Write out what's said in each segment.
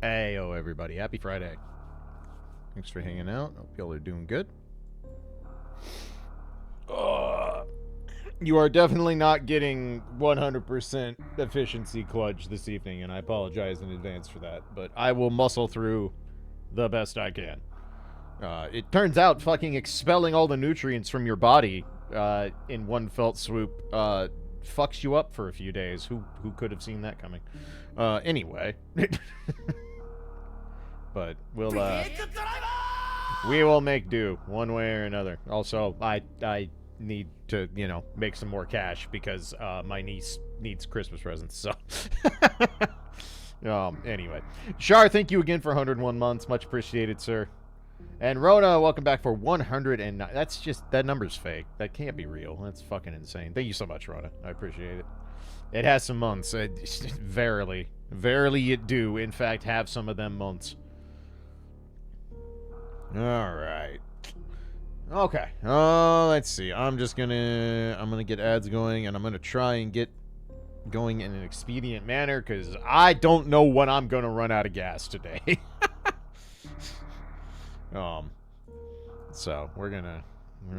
Heyo, everybody. Happy Friday. Thanks for hanging out. Hope y'all are doing good. You are definitely not getting 100% efficiency Kludge this evening, and I apologize in advance for that, but I will muscle through the best I can. It turns out fucking expelling all the nutrients from your body in one felt swoop fucks you up for a few days. Who could have seen that coming? Anyway. But we will make do one way or another. Also, I need to, make some more cash because my niece needs Christmas presents, so. Anyway. Shar, thank you again for 101 months. Much appreciated, sir. And Rona, welcome back for 109. That's just, that number's fake. That can't be real. That's fucking insane. Thank you so much, Rona. I appreciate it. It has some months. Verily it do, in fact, have some of them months. Alright. Okay. Let's see. I'm gonna get ads going, and I'm gonna try and get going in an expedient manner, because I don't know when I'm gonna run out of gas today. So we're gonna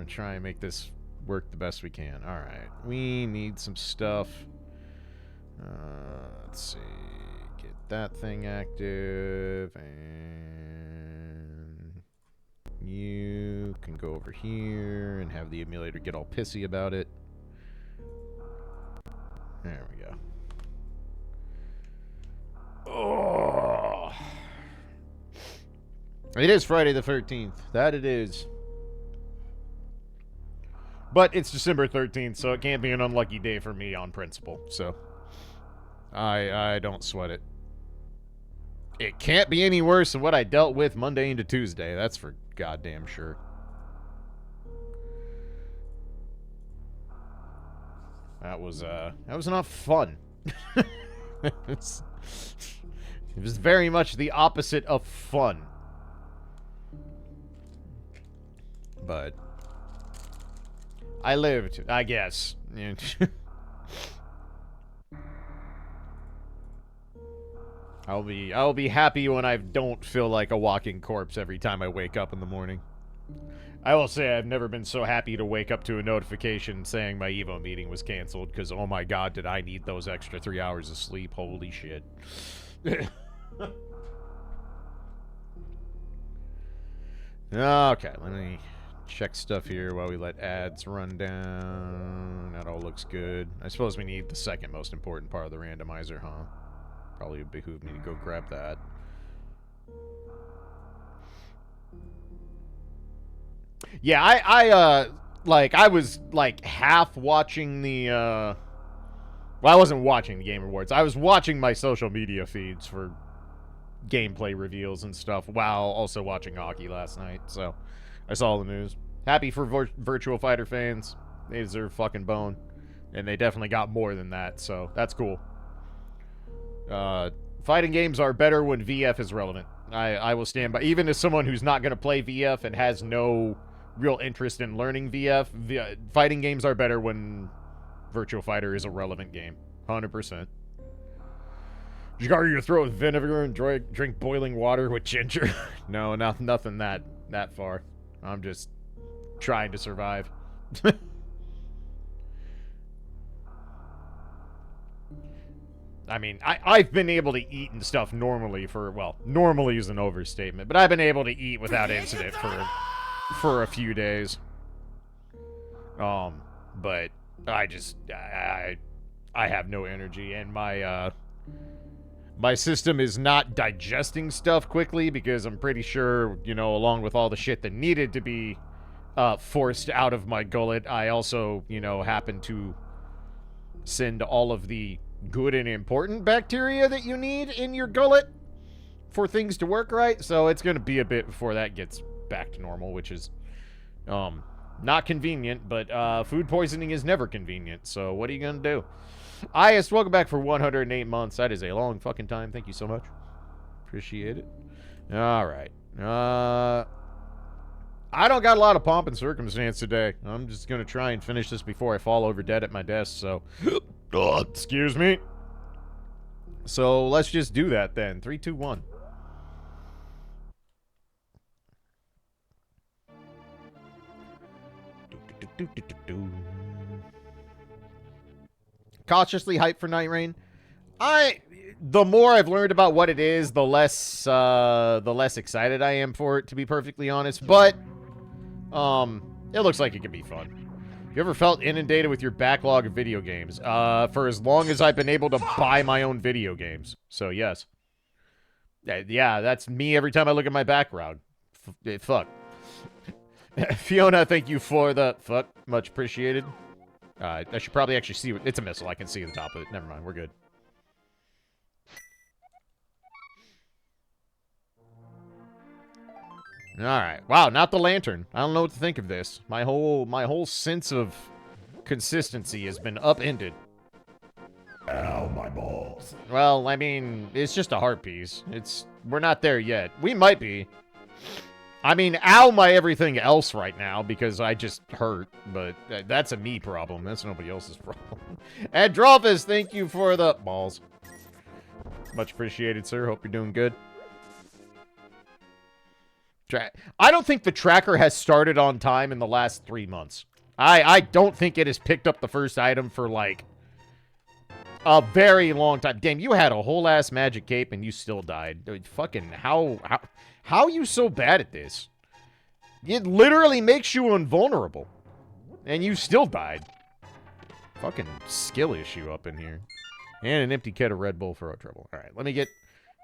try and make this work the best we can. Alright. We need some stuff. Let's see. Get that thing active, and you can go over here and have the emulator get all pissy about it. There we go. Oh. It is Friday the 13th. That it is. But it's December 13th, so it can't be an unlucky day for me on principle. So I don't sweat it. It can't be any worse than what I dealt with Monday into Tuesday. That's for goddamn sure. That was not fun. It was very much the opposite of fun. But I lived, I guess. I'll be happy when I don't feel like a walking corpse every time I wake up in the morning. I will say I've never been so happy to wake up to a notification saying my Evo meeting was canceled, because oh my god, did I need those extra 3 hours of sleep. Holy shit. Okay, let me check stuff here while we let ads run down. That all looks good. I suppose we need the second most important part of the randomizer, huh? Probably would behoove me to go grab that. Yeah, I was, half watching the, well, I wasn't watching the Game Awards. I was watching my social media feeds for gameplay reveals and stuff, while also watching hockey last night, so I saw the news. Happy for Virtual Fighter fans. They deserve fucking bone. And they definitely got more than that, so that's cool. Fighting games are better when VF is relevant. I will stand by. Even as someone who's not going to play VF and has no real interest in learning VF, fighting games are better when Virtual Fighter is a relevant game. 100%. Did you gargle your throat with vinegar and drink boiling water with ginger? No, nothing that far. I'm just trying to survive. I mean, I've been able to eat and stuff normally well, normally is an overstatement, but I've been able to eat without incident for a few days. But I have no energy, and my system is not digesting stuff quickly, because I'm pretty sure, along with all the shit that needed to be forced out of my gullet, I also, happened to send all of the good and important bacteria that you need in your gullet for things to work right, so it's going to be a bit before that gets back to normal, which is not convenient, but food poisoning is never convenient, so what are you going to do? Ias, welcome back for 108 months. That is a long fucking time. Thank you so much. Appreciate it. Alright. I don't got a lot of pomp and circumstance today. I'm just going to try and finish this before I fall over dead at my desk, so excuse me. So let's just do that then. 3, 2, 1. Cautiously hyped for Night Rain. The more I've learned about what it is, the less excited I am for it, to be perfectly honest. But it looks like it could be fun. Have you ever felt inundated with your backlog of video games? For as long as I've been able to buy my own video games. So yes. Yeah, that's me every time I look at my background. Fuck. Fiona, thank you for the fuck. Much appreciated. I should probably actually see it's a missile. I can see the top of it. Never mind, we're good. Alright. Wow, not the lantern. I don't know what to think of this. My whole sense of consistency has been upended. Ow, my balls. Well, I mean, it's just a heart piece. We're not there yet. We might be. I mean, ow my everything else right now because I just hurt, but that's a me problem. That's nobody else's problem. Androphis, thank you for the balls. Much appreciated, sir. Hope you're doing good. I don't think the tracker has started on time in the last 3 months. I don't think it has picked up the first item for, like, a very long time. Damn, you had a whole-ass magic cape and you still died. Dude, fucking, how are you so bad at this? It literally makes you invulnerable. And you still died. Fucking skill issue up in here. And an empty keg of Red Bull for trouble. Alright, let me get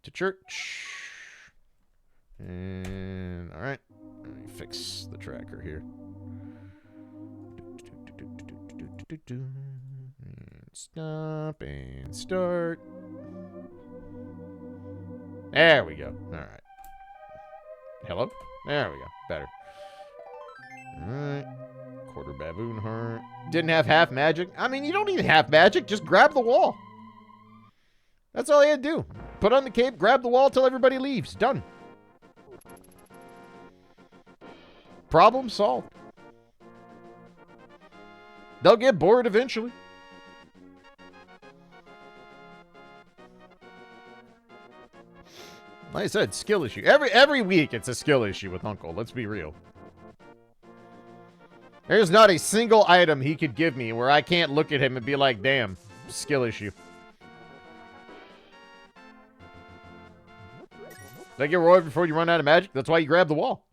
to church. And, alright. Let me fix the tracker here. Stop and start. There we go. Alright. Hello? There we go. Better. Alright. Quarter baboon heart. Didn't have half magic. I mean, you don't need half magic. Just grab the wall. That's all you had to do. Put on the cape, grab the wall till everybody leaves. Done. Problem solved. They'll get bored eventually. Like I said, skill issue. Every week it's a skill issue with Uncle. Let's be real. There's not a single item he could give me where I can't look at him and be like, damn, skill issue. Did I get rewarded before you run out of magic? That's why you grab the wall.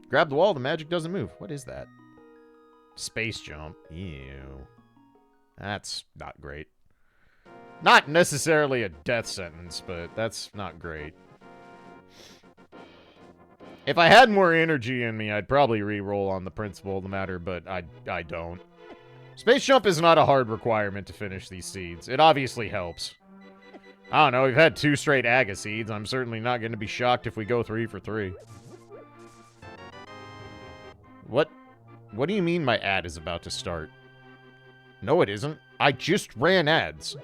Grab the wall, the magic doesn't move. What is that? Space jump. Ew. That's not great. Not necessarily a death sentence, but that's not great. If I had more energy in me, I'd probably re-roll on the principle of the matter, but I don't. Space jump is not a hard requirement to finish these seeds. It obviously helps. I don't know, we've had 2 straight Aga seeds. I'm certainly not going to be shocked if we go 3 for 3. What do you mean my ad is about to start? No, it isn't. I just ran ads.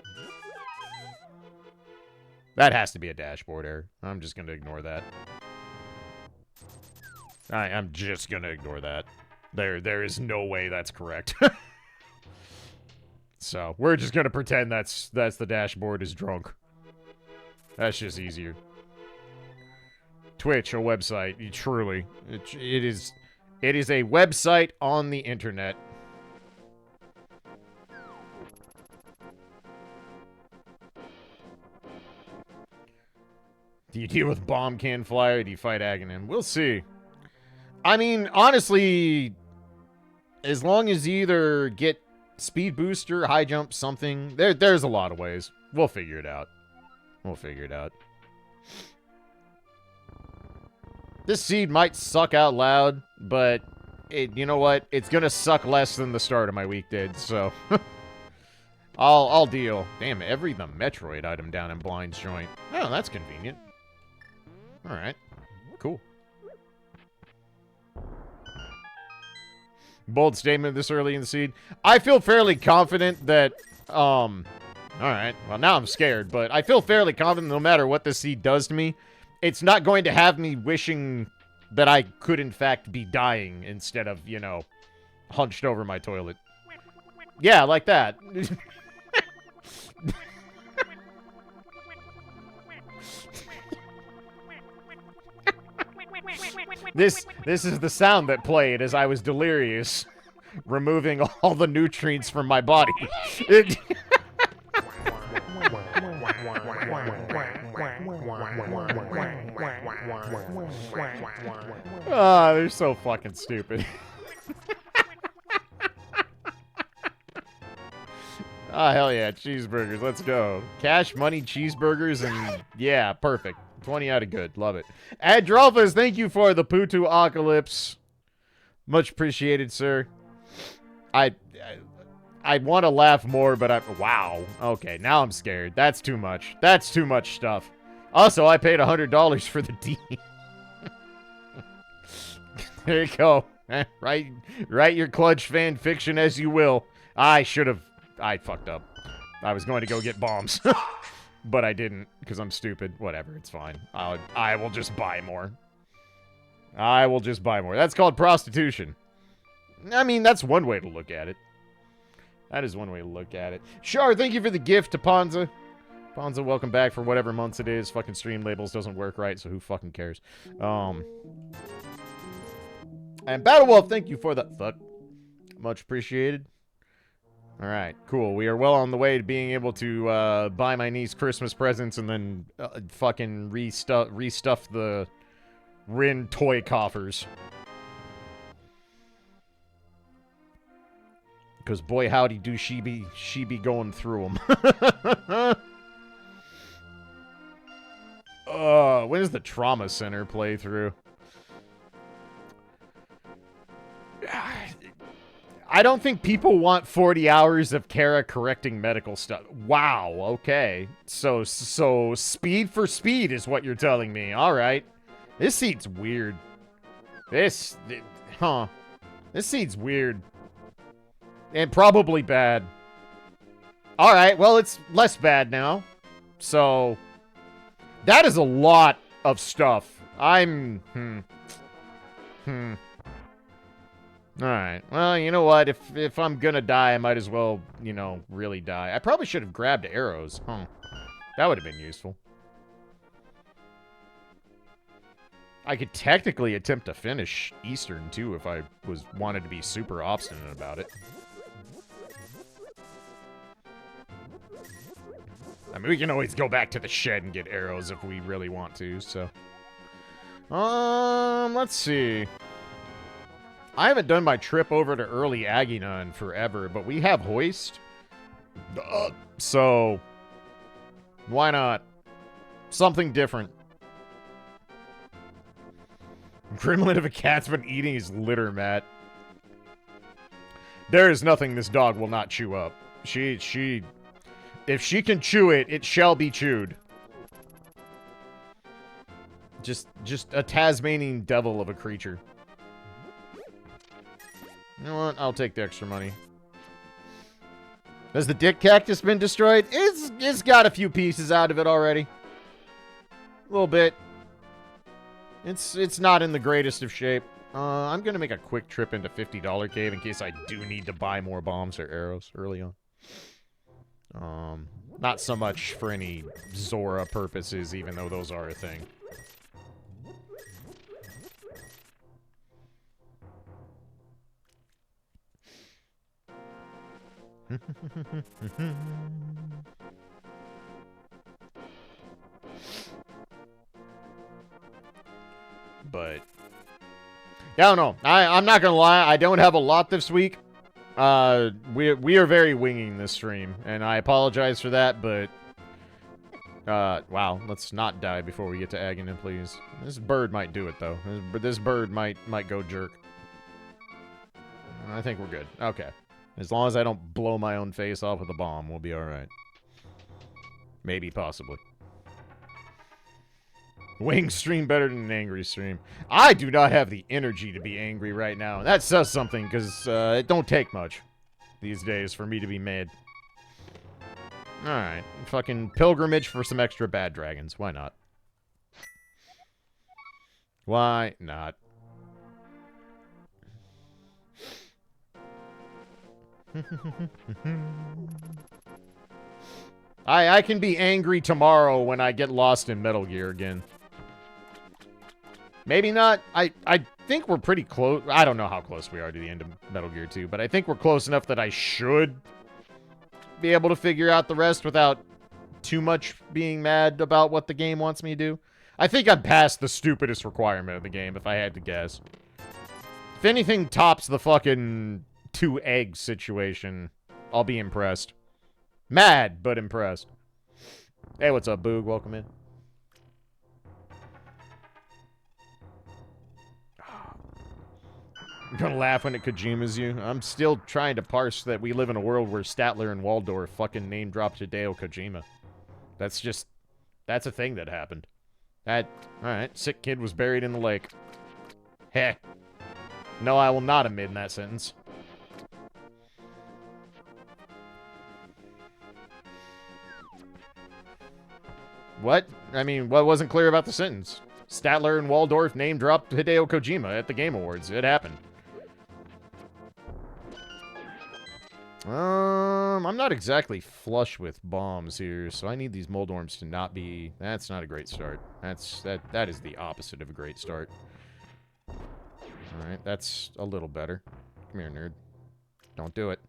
That has to be a dashboard error. I'm just going to ignore that. I'm just going to ignore that. There is no way that's correct. So, we're just going to pretend that's the dashboard is drunk. That's just easier. Twitch, a website. Truly. It is a website on the internet. Do you deal with Bomb Can Flyer or do you fight Aghanim? We'll see. I mean, honestly, as long as you either get speed booster, high jump, something, there's a lot of ways. We'll figure it out. We'll figure it out. This seed might suck out loud, but you know what? It's gonna suck less than the start of my week did, so I'll deal. Damn, the Metroid item down in Blind's joint. Oh, that's convenient. Alright. Cool. Bold statement this early in the seed. I feel fairly confident that, alright. Well, now I'm scared, but I feel fairly confident no matter what this seed does to me, it's not going to have me wishing that I could, in fact, be dying instead of, you know, hunched over my toilet. Yeah, like that. This is the sound that played as I was delirious, removing all the nutrients from my body. Ah, they're so fucking stupid. Ah, hell yeah, cheeseburgers, let's go. Cash, money, cheeseburgers, and yeah, perfect. 20 out of good, love it. Adrolphus, thank you for the Pootoo-ocalypse. Much appreciated, sir. I want to laugh more, but wow. Okay, now I'm scared. That's too much. That's too much stuff. Also, I paid $100 for the D. There you go. Write your Clutch fan fiction as you will. I fucked up. I was going to go get bombs. But I didn't, because I'm stupid. Whatever, it's fine. I will just buy more. I will just buy more. That's called prostitution. I mean, that's one way to look at it. That is one way to look at it. Char, thank you for the gift to Ponza. Ponza, welcome back for whatever months it is. Fucking stream labels doesn't work right, so who fucking cares? And Battle Wolf, thank you for the fuck. Much appreciated. Alright, cool. We are well on the way to being able to buy my niece Christmas presents and then fucking restuff the Rin toy coffers. Because boy howdy do she be going through them. When does the Trauma Center play through? I don't think people want 40 hours of Kara correcting medical stuff. Wow, okay. So speed for speed is what you're telling me. All right. This seat's weird. This seat's weird. And probably bad. All right, well, it's less bad now. So that is a lot of stuff. Alright, well, you know what? If I'm gonna die, I might as well, you know, really die. I probably should have grabbed arrows. That would have been useful. I could technically attempt to finish Eastern, too, if I wanted to be super obstinate about it. I mean, we can always go back to the shed and get arrows if we really want to, so. Let's see. I haven't done my trip over to early Agina in forever, but we have Hoist. So, why not? Something different. Gremlin of a cat's been eating his litter mat. There is nothing this dog will not chew up. If she can chew it, it shall be chewed. Just a Tasmanian devil of a creature. You know what? I'll take the extra money. Has the dick cactus been destroyed? It's got a few pieces out of it already. A little bit. It's not in the greatest of shape. I'm gonna make a quick trip into $50 Cave in case I do need to buy more bombs or arrows early on. Not so much for any Zora purposes, even though those are a thing. But I don't know. I'm not gonna lie. I don't have a lot this week. We are very winging this stream, and I apologize for that. But wow, let's not die before we get to Aghanim, please. This bird might do it though. This bird might go jerk. I think we're good. Okay. As long as I don't blow my own face off with a bomb, we'll be alright. Maybe, possibly. Wing stream better than an angry stream. I do not have the energy to be angry right now. That says something, because it don't take much these days for me to be mad. Alright. Fucking pilgrimage for some extra bad dragons. Why not? Why not? I can be angry tomorrow when I get lost in Metal Gear again. Maybe not. I think we're pretty close. I don't know how close we are to the end of Metal Gear 2, but I think we're close enough that I should be able to figure out the rest without too much being mad about what the game wants me to do. I think I'm past the stupidest requirement of the game, if I had to guess. If anything tops the fucking 2 egg situation, I'll be impressed. Mad, but impressed. Hey, what's up, Boog? Welcome in. I'm gonna laugh when it Kojima's you. I'm still trying to parse that we live in a world where Statler and Waldorf fucking name dropped Hideo Kojima. That's a thing that happened. Alright, sick kid was buried in the lake. Heh. No, I will not amend that sentence. What? I mean, what wasn't clear about the sentence? Statler and Waldorf name dropped Hideo Kojima at the Game Awards. It happened. I'm not exactly flush with bombs here, so I need these Moldorms to not be... That's not a great start. That is the opposite of a great start. Alright, that's a little better. Come here, nerd. Don't do it.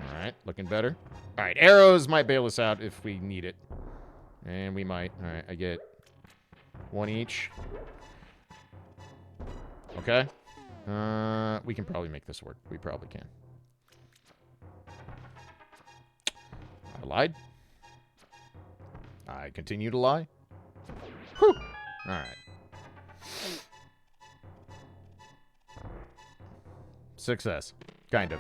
Alright, looking better. Alright, arrows might bail us out if we need it. And we might. Alright, I get 1 each. Okay. We can probably make this work. We probably can. I lied. I continue to lie. Whew. Alright. Success. Kind of.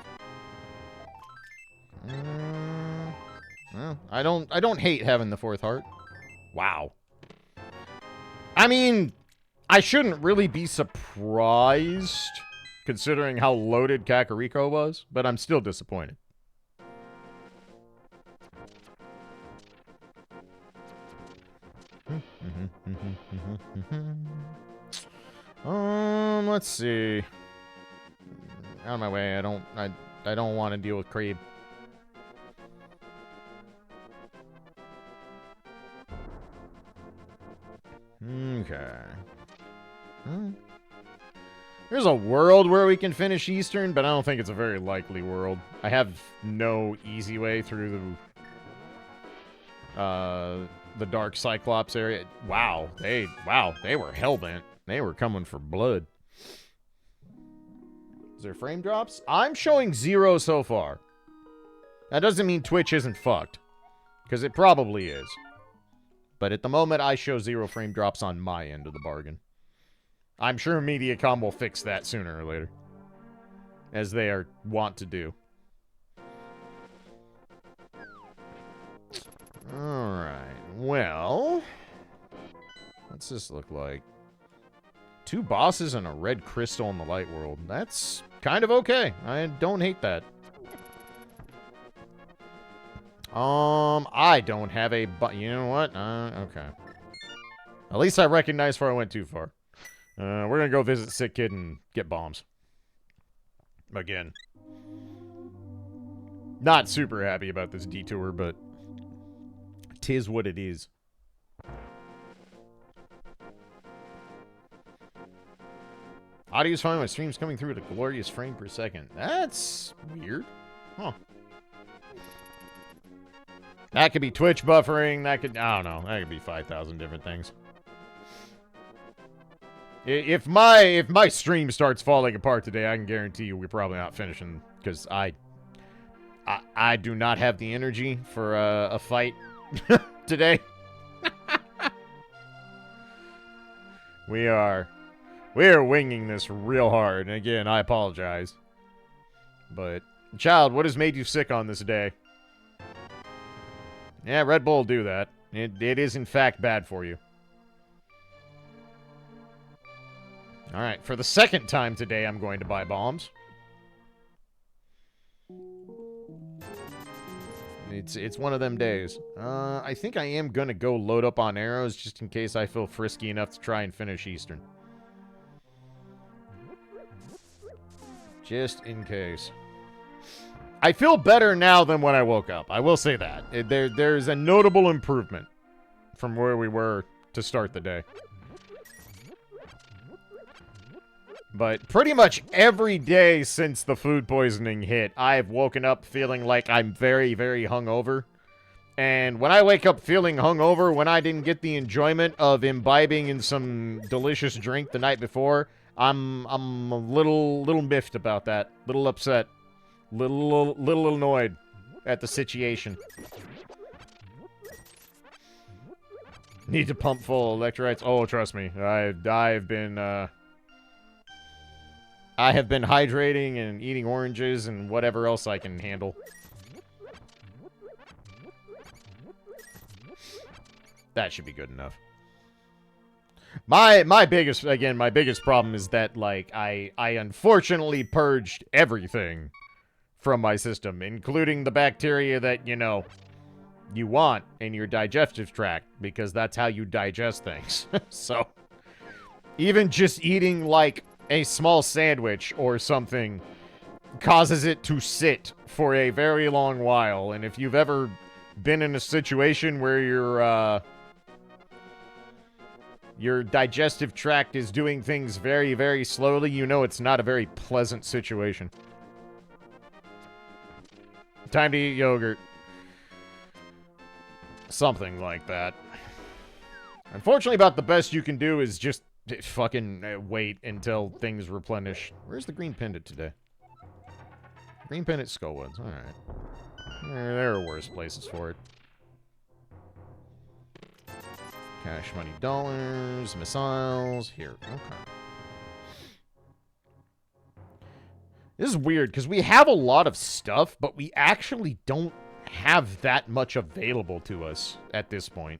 Well, I don't hate having the 4th heart. Wow. I mean, I shouldn't really be surprised considering how loaded Kakariko was, but I'm still disappointed. Let's see. Out of my way. I don't want to deal with Creed. Okay. There's a world where we can finish Eastern, but I don't think it's a very likely world. I have no easy way through the Dark Cyclops area. Wow, they were hellbent. They were coming for blood. Is there frame drops? I'm showing 0 so far. That doesn't mean Twitch isn't fucked, because it probably is. But at the moment, I show 0 frame drops on my end of the bargain. I'm sure Mediacom will fix that sooner or later, as they are wont to do. Alright, well... What's this look like? 2 bosses and a red crystal in the light world. That's kind of okay. I don't hate that. I don't have a you know what? Okay. At least I recognize before I went too far. We're gonna go visit Sick Kid and get bombs. Again. Not super happy about this detour, but... 'tis what it is. Audio's fine, my stream's coming through at a glorious frame per second. That's weird. Huh. That could be Twitch buffering, that could... I don't know. That could be 5,000 different things. If my stream starts falling apart today, I can guarantee you we're probably not finishing, because I do not have the energy for a fight today. We are winging this real hard, and again, I apologize. But, child, what has made you sick on this day? Yeah, Red Bull will do that. It is, in fact, bad for you. Alright, for the 2nd time today, I'm going to buy bombs. It's one of them days. I think I am gonna go load up on arrows, just in case I feel frisky enough to try and finish Eastern. Just in case. I feel better now than when I woke up. I will say that. There's a notable improvement from where we were to start the day. But pretty much every day since the food poisoning hit, I've woken up feeling like I'm very, very hungover. And when I wake up feeling hungover, when I didn't get the enjoyment of imbibing in some delicious drink the night before, I'm a little miffed about that. Little upset. Little annoyed at the situation. Need to pump full electrolytes. Oh, trust me. I have been hydrating and eating oranges and whatever else I can handle. That should be good enough. My biggest problem is that, like, I unfortunately purged everything from my system, including the bacteria that, you know, you want in your digestive tract, because that's how you digest things. So, even just eating, like, a small sandwich or something causes it to sit for a very long while. And if you've ever been in a situation where your digestive tract is doing things very, very slowly, you know it's not a very pleasant situation. Time to eat yogurt. Something like that. Unfortunately, about the best you can do is just fucking wait until things replenish. Where's the green pendant today? Green pendant Skullwoods. Alright. There are worse places for it. Cash money dollars. Missiles. Here. Okay. This is weird, because we have a lot of stuff, but we actually don't have that much available to us at this point.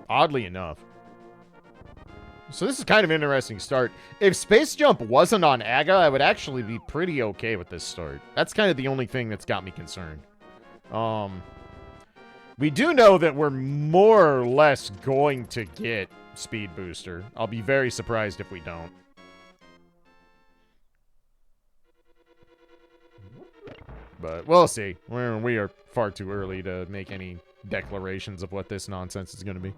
Oddly enough. So this is kind of an interesting start. If Space Jump wasn't on AGA, I would actually be pretty okay with this start. That's kind of the only thing that's got me concerned. We do know that we're more or less going to get Speed Booster. I'll be very surprised if we don't. But we'll see. We are far too early to make any declarations of what this nonsense is going to be.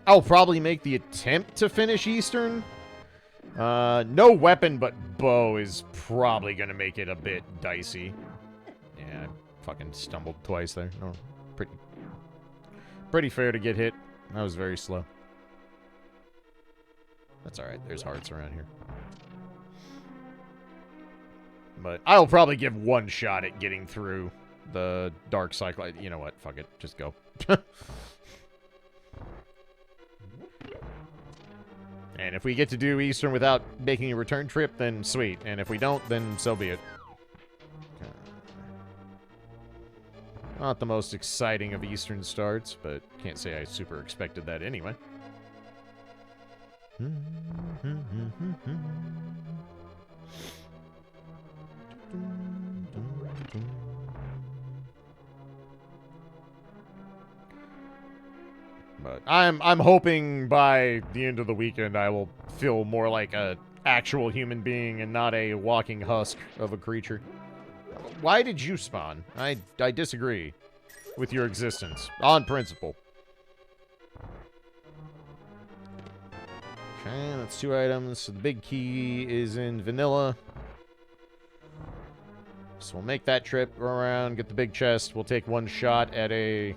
I'll probably make the attempt to finish Eastern. No weapon but bow is probably going to make it a bit dicey. Yeah, I fucking stumbled twice there. Oh, pretty fair to get hit. That was very slow. That's alright. There's hearts around here. But I'll probably give one shot at getting through the dark cycle. You know what? Fuck it. Just go. And if we get to do Eastern without making a return trip, then sweet. And if we don't, then so be it. Not the most exciting of Eastern starts, but can't say I super expected that anyway. But I'm hoping by the end of the weekend I will feel more like a actual human being and not a walking husk of a creature. Why did you spawn? I disagree with your existence on principle. Okay, that's 2 items. So the big key is in vanilla. So we'll make that trip, go around, get the big chest. We'll take one shot at a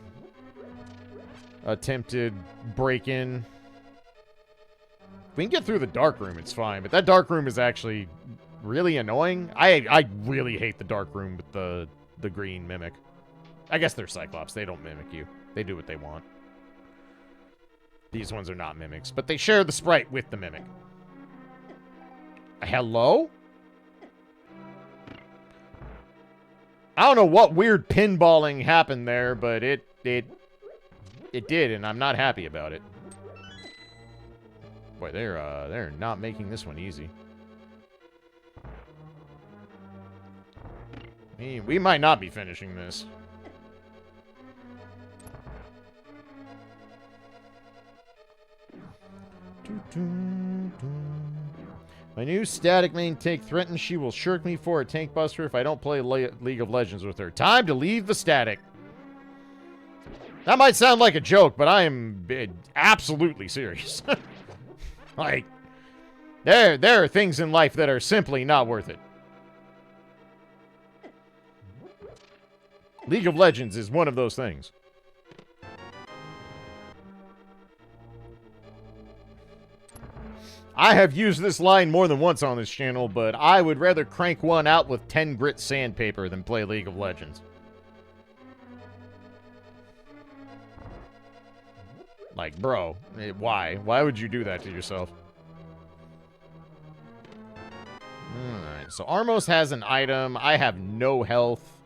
attempted break-in. If we can get through the dark room, it's fine. But that dark room is actually really annoying. I really hate the dark room with the green mimic. I guess they're Cyclops. They don't mimic you. They do what they want. These ones are not mimics, but they share the sprite with the mimic. Hello? I don't know what weird pinballing happened there, but it did, and I'm not happy about it. Boy, they're not making this one easy. We might not be finishing this. My new static main tank threatens she will shirk me for a tank buster if I don't play League of Legends with her. Time to leave the static. That might sound like a joke, but I am absolutely serious. Like, there are things in life that are simply not worth it. League of Legends is one of those things. I have used this line more than once on this channel, but I would rather crank one out with 10 grit sandpaper than play League of Legends. Like, bro, why? Why would you do that to yourself? Alright, so Armos has an item. I have no health.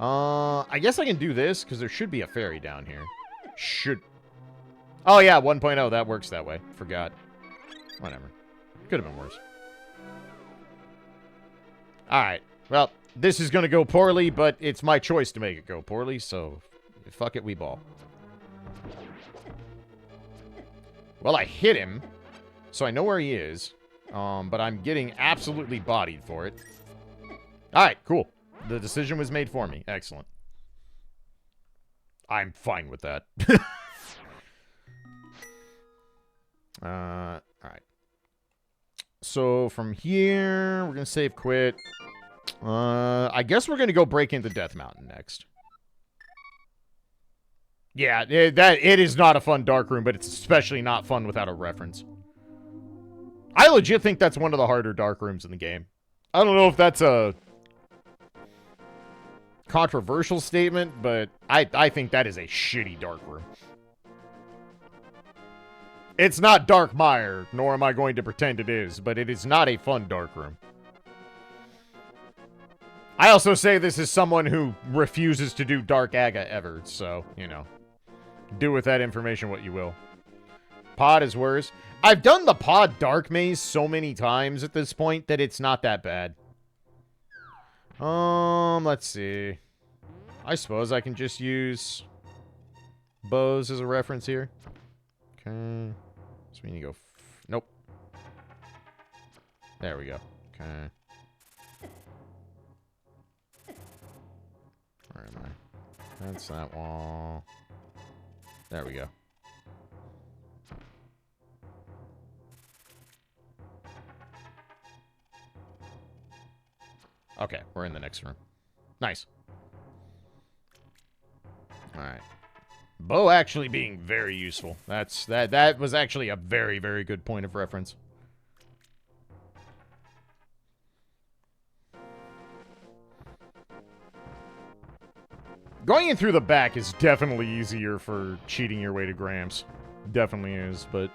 I guess I can do this, because there should be a fairy down here. Should. Oh, yeah, 1.0. That works that way. Forgot. Whatever. Could have been worse. Alright. Well, this is going to go poorly, but it's my choice to make it go poorly, so fuck it, we ball. Well, I hit him, so I know where he is, but I'm getting absolutely bodied for it. Alright, cool. The decision was made for me. Excellent. I'm fine with that. Alright. So, from here, we're going to save quit. I guess we're going to go break into Death Mountain next. Yeah, it is not a fun dark room, but it's especially not fun without a reference. I legit think that's one of the harder dark rooms in the game. I don't know if that's a controversial statement, but I think that is a shitty dark room. It's not Dark Mire, nor am I going to pretend it is, but it is not a fun dark room. I also say this as someone who refuses to do Dark Aga ever, so, you know. Do with that information what you will. Pod is worse. I've done the Pod Dark Maze so many times at this point that it's not that bad. Let's see. I suppose I can just use bows as a reference here. Okay. So we need to go... Nope. There we go. Okay. Where am I? That's that wall. There we go. Okay, we're in the next room. Nice. Alright. Bow actually being very useful. That was actually a very, very good point of reference. Going in through the back is definitely easier for cheating your way to Gramps. Definitely is, but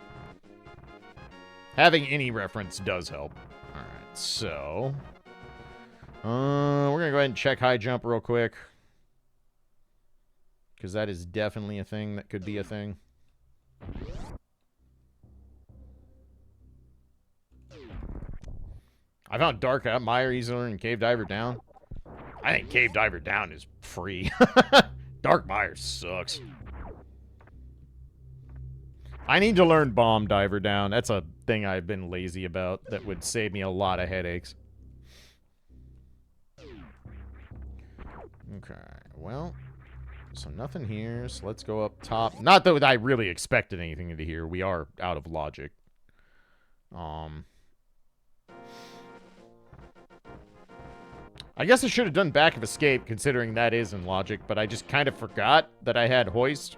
having any reference does help. Alright, so we're gonna go ahead and check high jump real quick. Because that is definitely a thing that could be a thing. I found Dark Mire easier than Cave Diver Down. I think Cave Diver Down is free. Dark Mire sucks. I need to learn Bomb Diver Down. That's a thing I've been lazy about that would save me a lot of headaches. Okay, well... So nothing here, so let's go up top. Not that I really expected anything into here. We are out of logic. I guess I should have done Back of Escape, considering that is in logic, but I just kind of forgot that I had Hoist.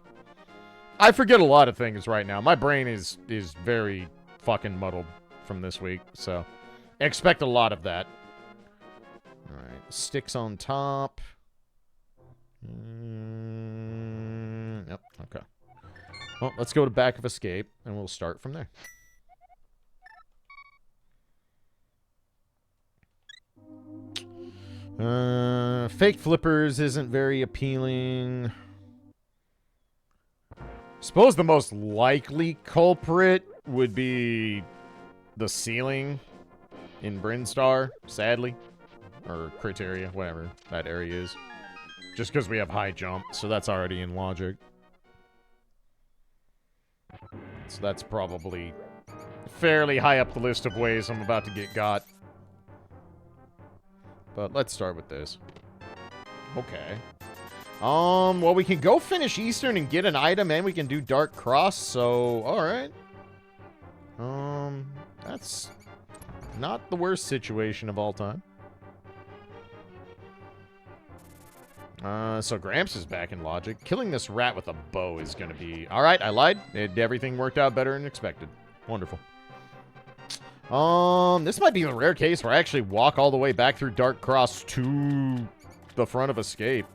I forget a lot of things right now. My brain is very fucking muddled from this week, so expect a lot of that. Alright, sticks on top. Yep, okay. Well, let's go to Back of Escape, and we'll start from there. Fake flippers isn't very appealing. Suppose the most likely culprit would be the ceiling in Brinstar, sadly. Or Criteria, whatever that area is. Just because we have high jump, so that's already in logic. So that's probably fairly high up the list of ways I'm about to get got. But let's start with this. Okay. Well, we can go finish Eastern and get an item, and we can do Dark Cross, so, alright. That's not the worst situation of all time. So Gramps is back in Logic. Killing this rat with a bow is gonna be... Alright, I lied. Everything worked out better than expected. Wonderful. This might be the rare case where I actually walk all the way back through Dark Cross to the front of Escape.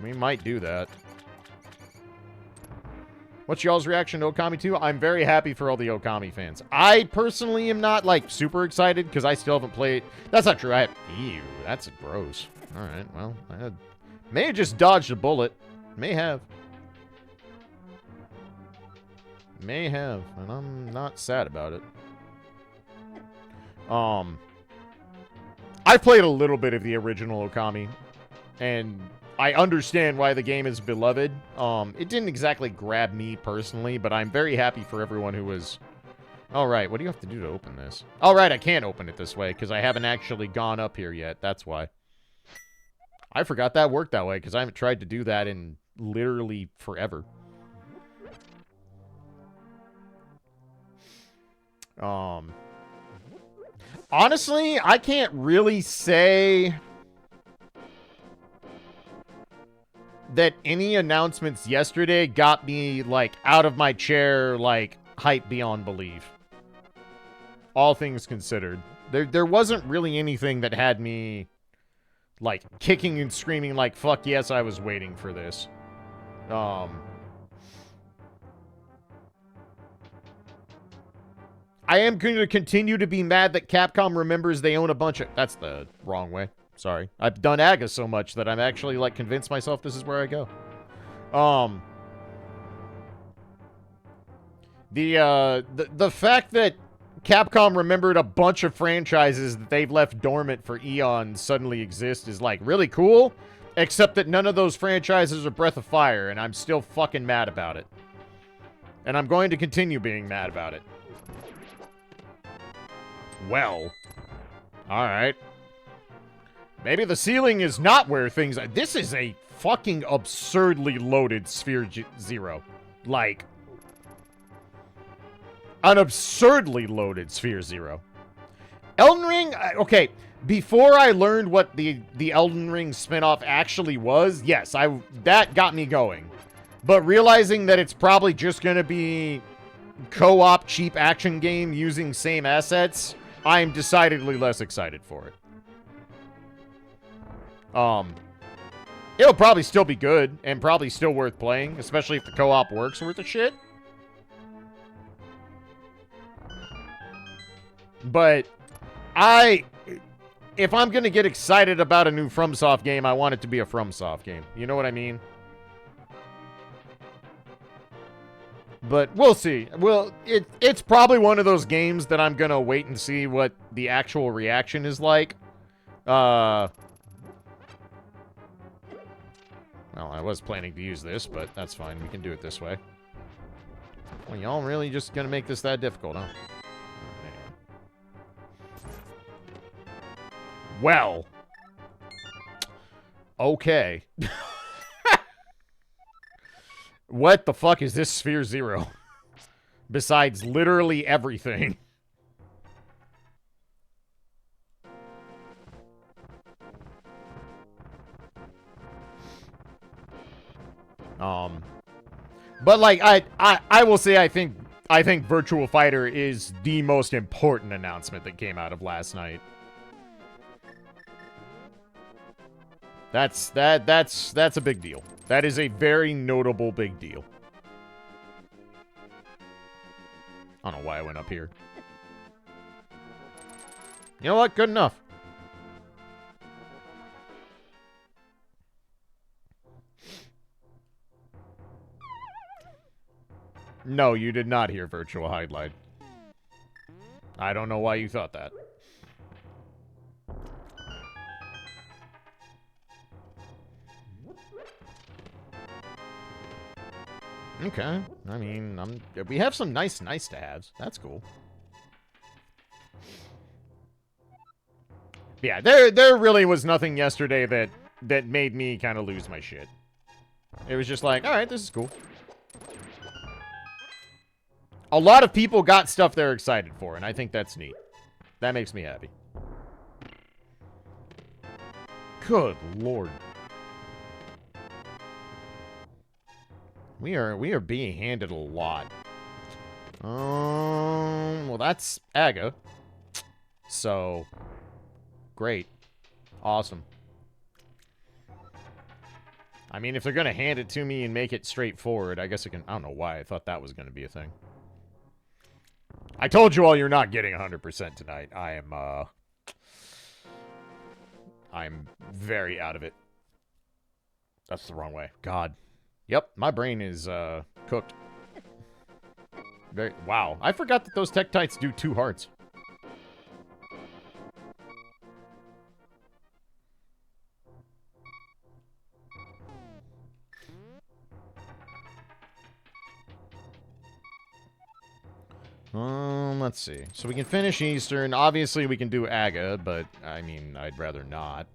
We might do that. What's y'all's reaction to Okami 2? I'm very happy for all the Okami fans. I personally am not, like, super excited because I still haven't played... That's not true. Ew, that's gross. Alright, well, I may have just dodged a bullet. May have. May have, and I'm not sad about it. I played a little bit of the original Okami, and I understand why the game is beloved. It didn't exactly grab me personally, but I'm very happy for everyone who was... Alright, what do you have to do to open this? Alright, I can't open it this way, because I haven't actually gone up here yet. That's why. I forgot that worked that way, because I haven't tried to do that in literally forever. Honestly, I can't really say that any announcements yesterday got me, like, out of my chair, like, hype beyond belief. All things considered. There wasn't really anything that had me, like, kicking and screaming like, fuck yes, I was waiting for this. I am going to continue to be mad that Capcom remembers they own a bunch of... That's the wrong way. Sorry. I've done AGA so much that I'm actually, like, convinced myself this is where I go. The fact that Capcom remembered a bunch of franchises that they've left dormant for eons suddenly exist is, like, really cool. Except that none of those franchises are Breath of Fire, and I'm still fucking mad about it. And I'm going to continue being mad about it. Well, alright. Maybe the ceiling is not where things... This is a fucking absurdly loaded Sphere Zero. Like, an absurdly loaded Sphere Zero. Elden Ring... Okay, before I learned what the Elden Ring spinoff actually was, yes, that got me going. But realizing that it's probably just gonna be co-op cheap action game using same assets... I'm decidedly less excited for it. It'll probably still be good, and probably still worth playing, especially if the co-op works worth of shit. But, if I'm gonna get excited about a new FromSoft game, I want it to be a FromSoft game. You know what I mean? But we'll see. Well, it's probably one of those games that I'm gonna wait and see what the actual reaction is like. Well, I was planning to use this, but that's fine. We can do it this way. Well, y'all really just gonna make this that difficult, huh? Well. Okay. What the fuck is this Sphere Zero? Besides literally everything. But like I will say I think Virtual Fighter is the most important announcement that came out of last night. That's a big deal. That is a very notable big deal. I don't know why I went up here. You know what? Good enough. No, you did not hear Virtual Highlight. I don't know why you thought that. Okay. I mean, we have some nice to haves. That's cool. Yeah, there really was nothing yesterday that made me kind of lose my shit. It was just like, all right, this is cool. A lot of people got stuff they're excited for, and I think that's neat. That makes me happy. Good lord. We are being handed a lot. Well, that's Aga. So, great. Awesome. I mean, if they're gonna hand it to me and make it straightforward, I guess I can... I don't know why I thought that was gonna be a thing. I told you all you're not getting 100% tonight. I'm very out of it. That's the wrong way. God. Yep, my brain is, cooked. Wow. I forgot that those Tektites do 2 hearts. Let's see. So we can finish Eastern. Obviously, we can do Aga, but, I mean, I'd rather not.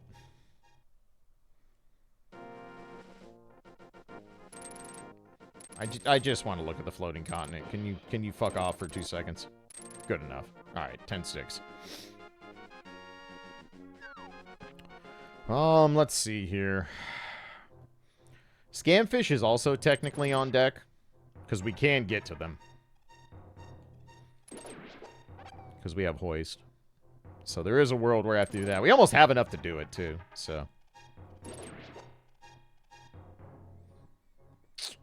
I just want to look at the floating continent. Can you fuck off for 2 seconds? Good enough. Alright, 10 sticks. Let's see here. Scamfish is also technically on deck, because we can get to them. Because we have hoist. So there is a world where I have to do that. We almost have enough to do it, too, so...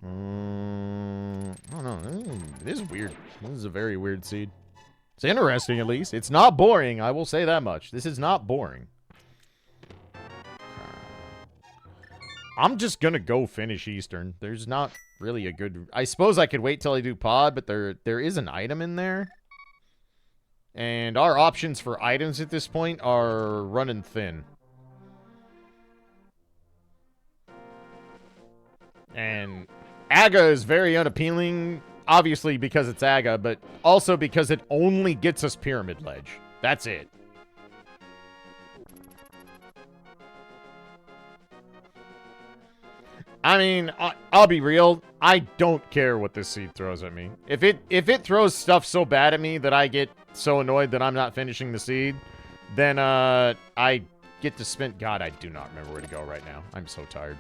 I don't know. It is weird. This is a very weird seed. It's interesting, at least. It's not boring, I will say that much. This is not boring. I'm just gonna go finish Eastern. There's not really a good... I suppose I could wait till I do pod, but there is an item in there. And our options for items at this point are running thin. And Aga is very unappealing, obviously because it's Aga, but also because it only gets us Pyramid Ledge. That's it. I mean, I'll be real. I don't care what this seed throws at me. If it throws stuff so bad at me that I get so annoyed that I'm not finishing the seed, then I get to spend... God, I do not remember where to go right now. I'm so tired.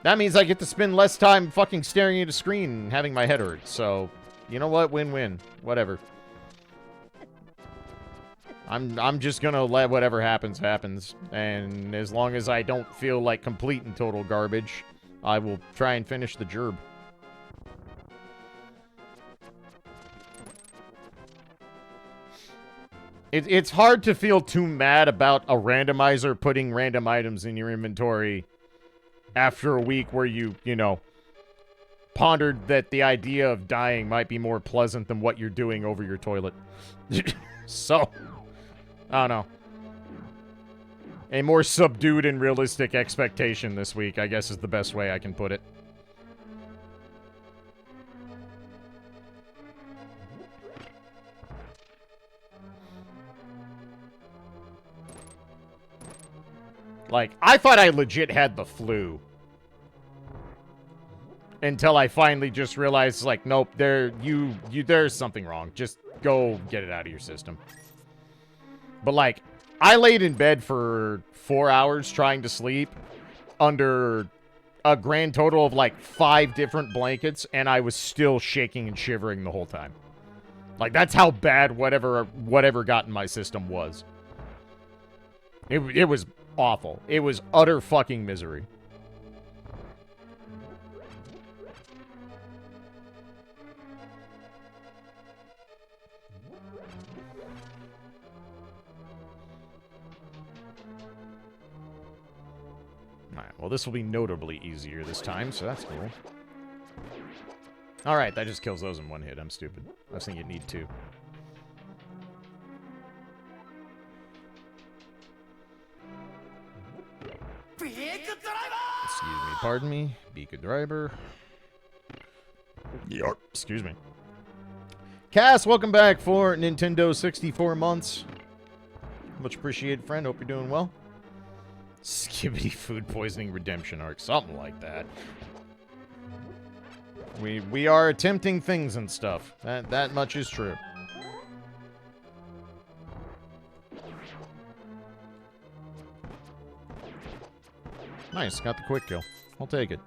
That means I get to spend less time fucking staring at a screen and having my head hurt. So, you know what? Win-win. Whatever. I'm just gonna let whatever happens, happens. And as long as I don't feel like complete and total garbage, I will try and finish the gerb. It's hard to feel too mad about a randomizer putting random items in your inventory after a week where you know, pondered that the idea of dying might be more pleasant than what you're doing over your toilet. So... I don't know. A more subdued and realistic expectation this week, I guess, is the best way I can put it. Like, I thought I legit had the flu. Until I finally just realized, like, nope, there's something wrong. Just go get it out of your system. But, like, I laid in bed for 4 hours trying to sleep under a grand total of, like, 5 different blankets, and I was still shaking and shivering the whole time. Like, that's how bad whatever got in my system was. It was awful. It was utter fucking misery. Alright, well, this will be notably easier this time, so that's cool. Alright, that just kills those in one hit. I'm stupid. I was thinking you'd need 2. Excuse me, pardon me. Beak a driver. Yarp. Excuse me. Cass, welcome back for Nintendo 64 months. Much appreciated, friend. Hope you're doing well. Skibbity food poisoning redemption arc. Something like that. We are attempting things and stuff. That much is true. Nice, got the quick kill. I'll take it.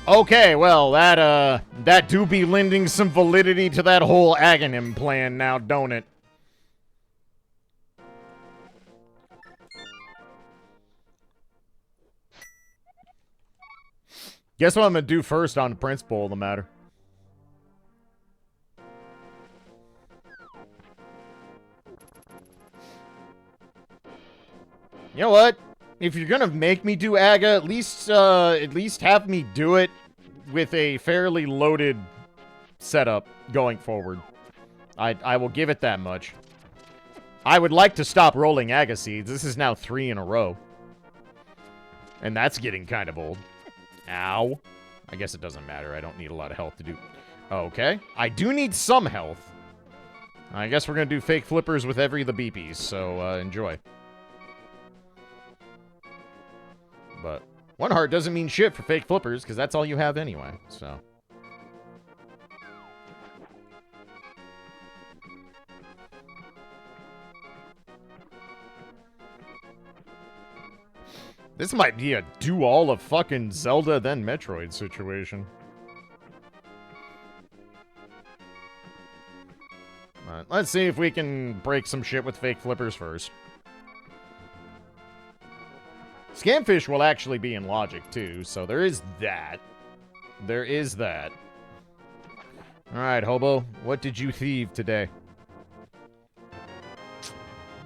Okay, well, that do be lending some validity to that whole Aghanim plan now, don't it? Guess what I'm gonna do first on the principle of the matter. You know what? If you're gonna make me do Aga, at least have me do it with a fairly loaded setup going forward. I will give it that much. I would like to stop rolling Aga seeds. This is now 3 in a row. And that's getting kind of old. Ow. I guess it doesn't matter. I don't need a lot of health to do... Okay. I do need some health. I guess we're gonna do fake flippers with every of the beepies, so enjoy. But 1 heart doesn't mean shit for fake flippers, because that's all you have anyway, so. This might be a do all of fucking Zelda then Metroid situation. Let's see if we can break some shit with fake flippers first. Scamfish will actually be in logic, too, so there is that. There is that. Alright, Hobo, what did you thieve today?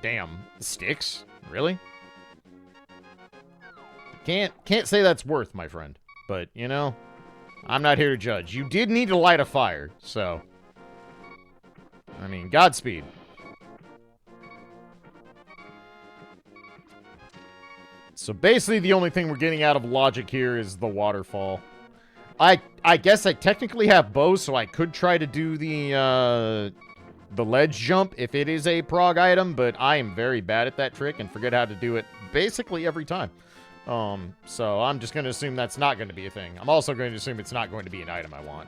Damn, sticks? Really? Can't say that's worth, my friend. But, you know, I'm not here to judge. You did need to light a fire, so... I mean, Godspeed. So basically the only thing we're getting out of logic here is the waterfall. I guess I technically have bows, so I could try to do the ledge jump if it is a prog item, but I am very bad at that trick and forget how to do it basically every time. So I'm just going to assume that's not going to be a thing. I'm also going to assume it's not going to be an item I want.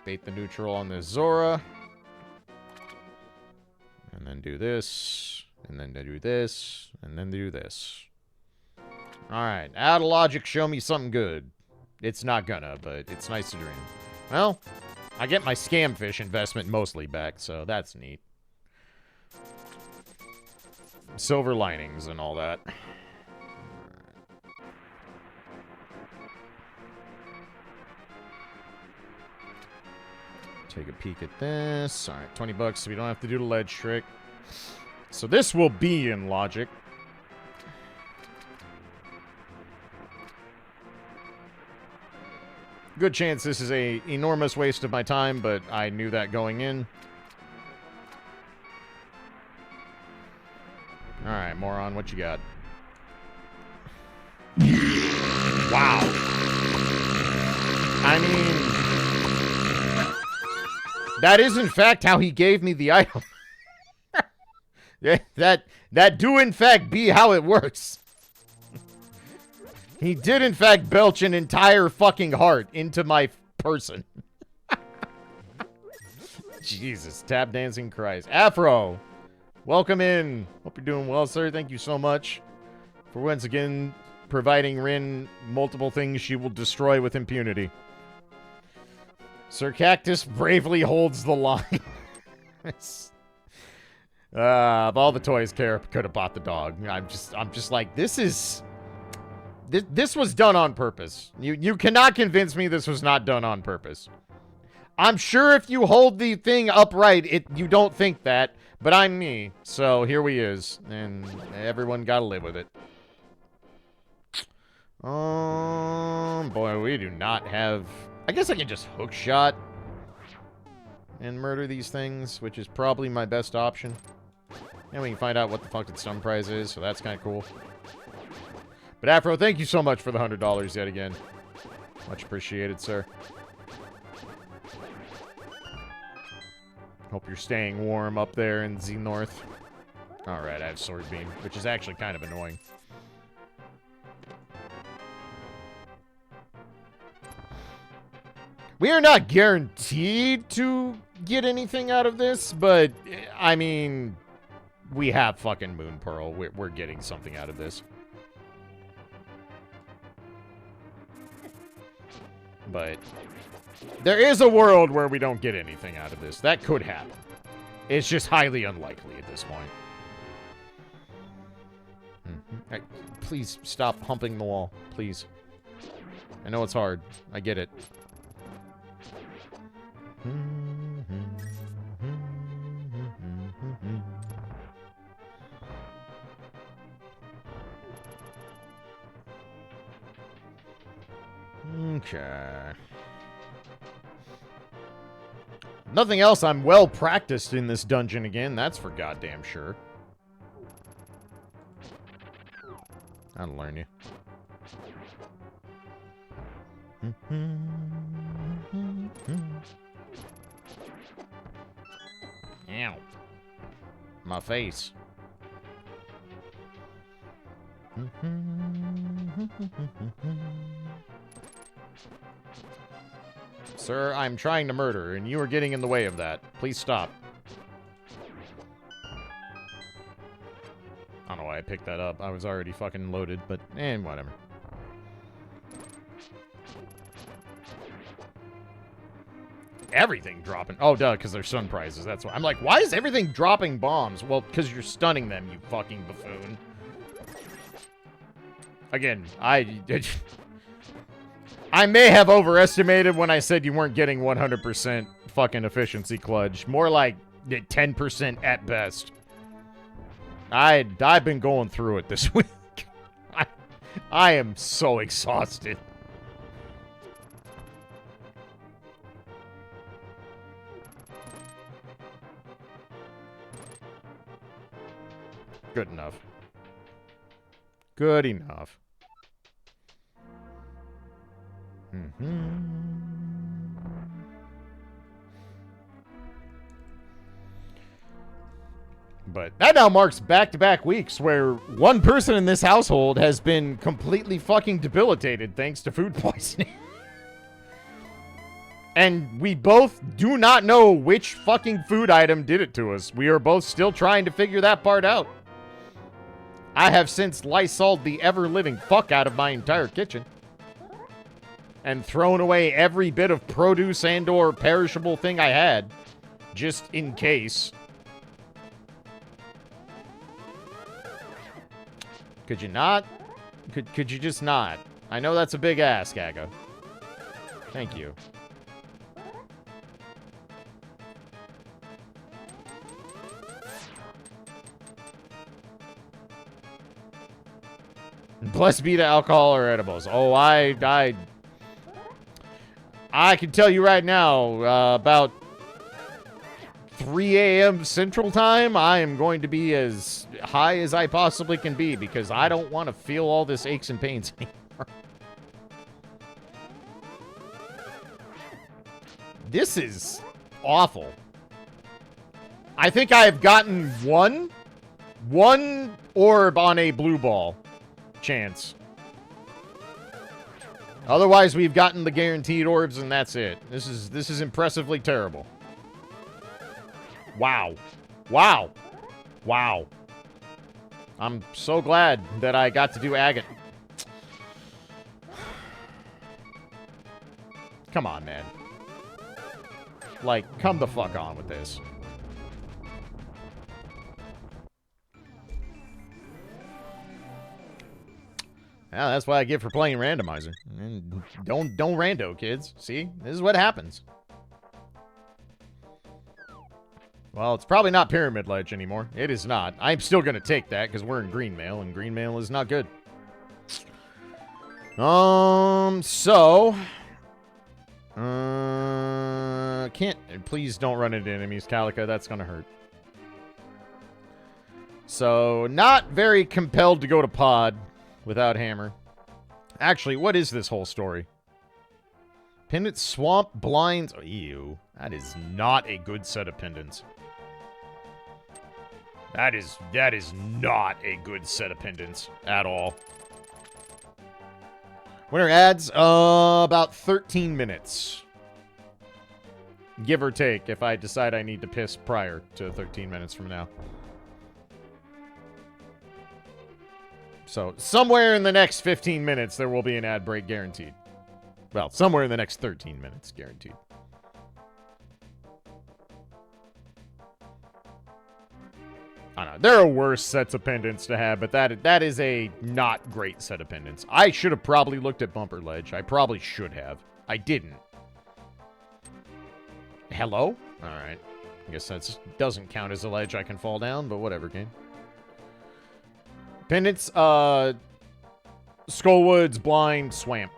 Bait the neutral on this Zora. And then do this. And then do this. And then do this. Alright, out of logic, show me something good. It's not gonna, but it's nice to dream. Well, I get my Scamfish investment mostly back, so that's neat. Silver linings and all that. Take a peek at this. Alright, 20 bucks so we don't have to do the ledge trick. So this will be in logic. Good chance this is a enormous waste of my time, but I knew that going in. Alright, moron, what you got? Wow. I mean... that is, in fact, how he gave me the item. Yeah, that do, in fact, be how it works. He did, in fact, belch an entire fucking heart into my person. Jesus, tap dancing Christ. Afro, welcome in. Hope you're doing well, sir. Thank you so much for once again providing Rin multiple things she will destroy with impunity. Sir Cactus bravely holds the line. Of all the toys Care could have bought the dog. I'm just like, this was done on purpose. You cannot convince me this was not done on purpose. I'm sure if you hold the thing upright, you don't think that, but I'm me. So here we is, and everyone gotta live with it. boy, we do not have... I guess I can just hook shot and murder these things, which is probably my best option. And we can find out what the fuck the stun prize is, so that's kind of cool. But Afro, thank you so much for the $100 yet again. Much appreciated, sir. Hope you're staying warm up there in Z North. Alright, I have Sword Beam, which is actually kind of annoying. We are not guaranteed to get anything out of this, but, I mean, we have fucking Moon Pearl. We're getting something out of this. But there is a world where we don't get anything out of this. That could happen. It's just highly unlikely at this point. Right, please stop humping the wall. Please. I know it's hard. I get it. Okay. Nothing else. I'm well practiced in this dungeon again. That's for goddamn sure. I'll learn you. Ow. My face. Sir, I'm trying to murder, and you are getting in the way of that. Please stop. I don't know why I picked that up. I was already fucking loaded, but, whatever. Everything dropping. Oh, duh, because they're stun prizes. That's why. I'm like, why is everything dropping bombs? Well, because you're stunning them, you fucking buffoon. Again, I may have overestimated when I said you weren't getting 100% fucking efficiency, Klaige. More like 10% at best. I've been going through it this week. I am so exhausted. Good enough. Good enough. But that now marks back-to-back weeks where one person in this household has been completely fucking debilitated thanks to food poisoning. And we both do not know which fucking food item did it to us. We are both still trying to figure that part out. I have since Lysoled the ever-living fuck out of my entire kitchen. And thrown away every bit of produce and or perishable thing I had. Just in case. Could you not? Could you just not? I know that's a big ask, Aga. Thank you. Blessed be to alcohol or edibles. Oh, I can tell you right now, about 3 a.m. Central Time, I am going to be as high as I possibly can be because I don't want to feel all this aches and pains anymore. This is awful. I think I have gotten one orb on a blue ball chance. Otherwise, we've gotten the guaranteed orbs, and that's it. This is impressively terrible. Wow. Wow. Wow. I'm so glad that I got to do agate. Come on, man. Like, come the fuck on with this. Yeah, that's what I get for playing randomizer. And don't rando, kids. See? This is what happens. Well, it's probably not Pyramid Ledge anymore. It is not. I'm still going to take that because we're in Green Mail, and Green Mail is not good. So... can't... Please don't run into enemies, Calica. That's gonna hurt. So, not very compelled to go to Pod without Hammer. Actually, what is this whole story? Pendant Swamp Blinds... Oh, ew. That is not a good set of pendants. That is not a good set of pendants at all. Winter ads, about 13 minutes. Give or take, if I decide I need to piss prior to 13 minutes from now. So, somewhere in the next 15 minutes, there will be an ad break guaranteed. Well, somewhere in the next 13 minutes, guaranteed. I don't know. There are worse sets of pendants to have, but that is a not great set of pendants. I should have probably looked at Bumper Ledge. I probably should have. I didn't. Hello? Alright. I guess that doesn't count as a ledge I can fall down, but whatever, game. Pendants, Skullwoods, Blind, Swamp.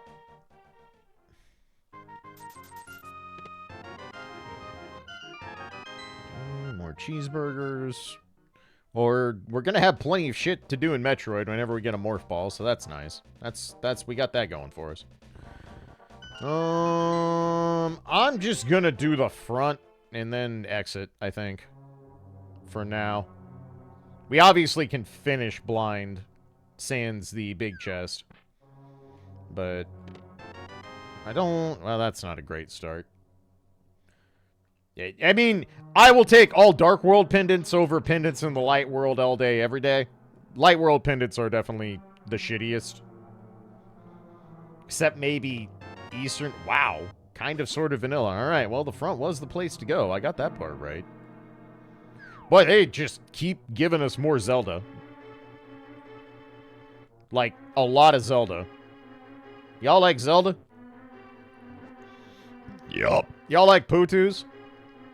More cheeseburgers. Or we're gonna have plenty of shit to do in Metroid whenever we get a morph ball, so that's nice. We got that going for us. I'm just gonna do the front and then exit, I think. For now. We obviously can finish Blind, sans the big chest. But I don't... Well, that's not a great start. I mean, I will take all Dark World pendants over pendants in the Light World all day, every day. Light World pendants are definitely the shittiest. Except maybe Eastern... Wow. Kind of, sort of vanilla. Alright, well, the front was the place to go. I got that part right. But hey, just keep giving us more Zelda. Like, a lot of Zelda. Y'all like Zelda? Yup. Y'all like Potoos?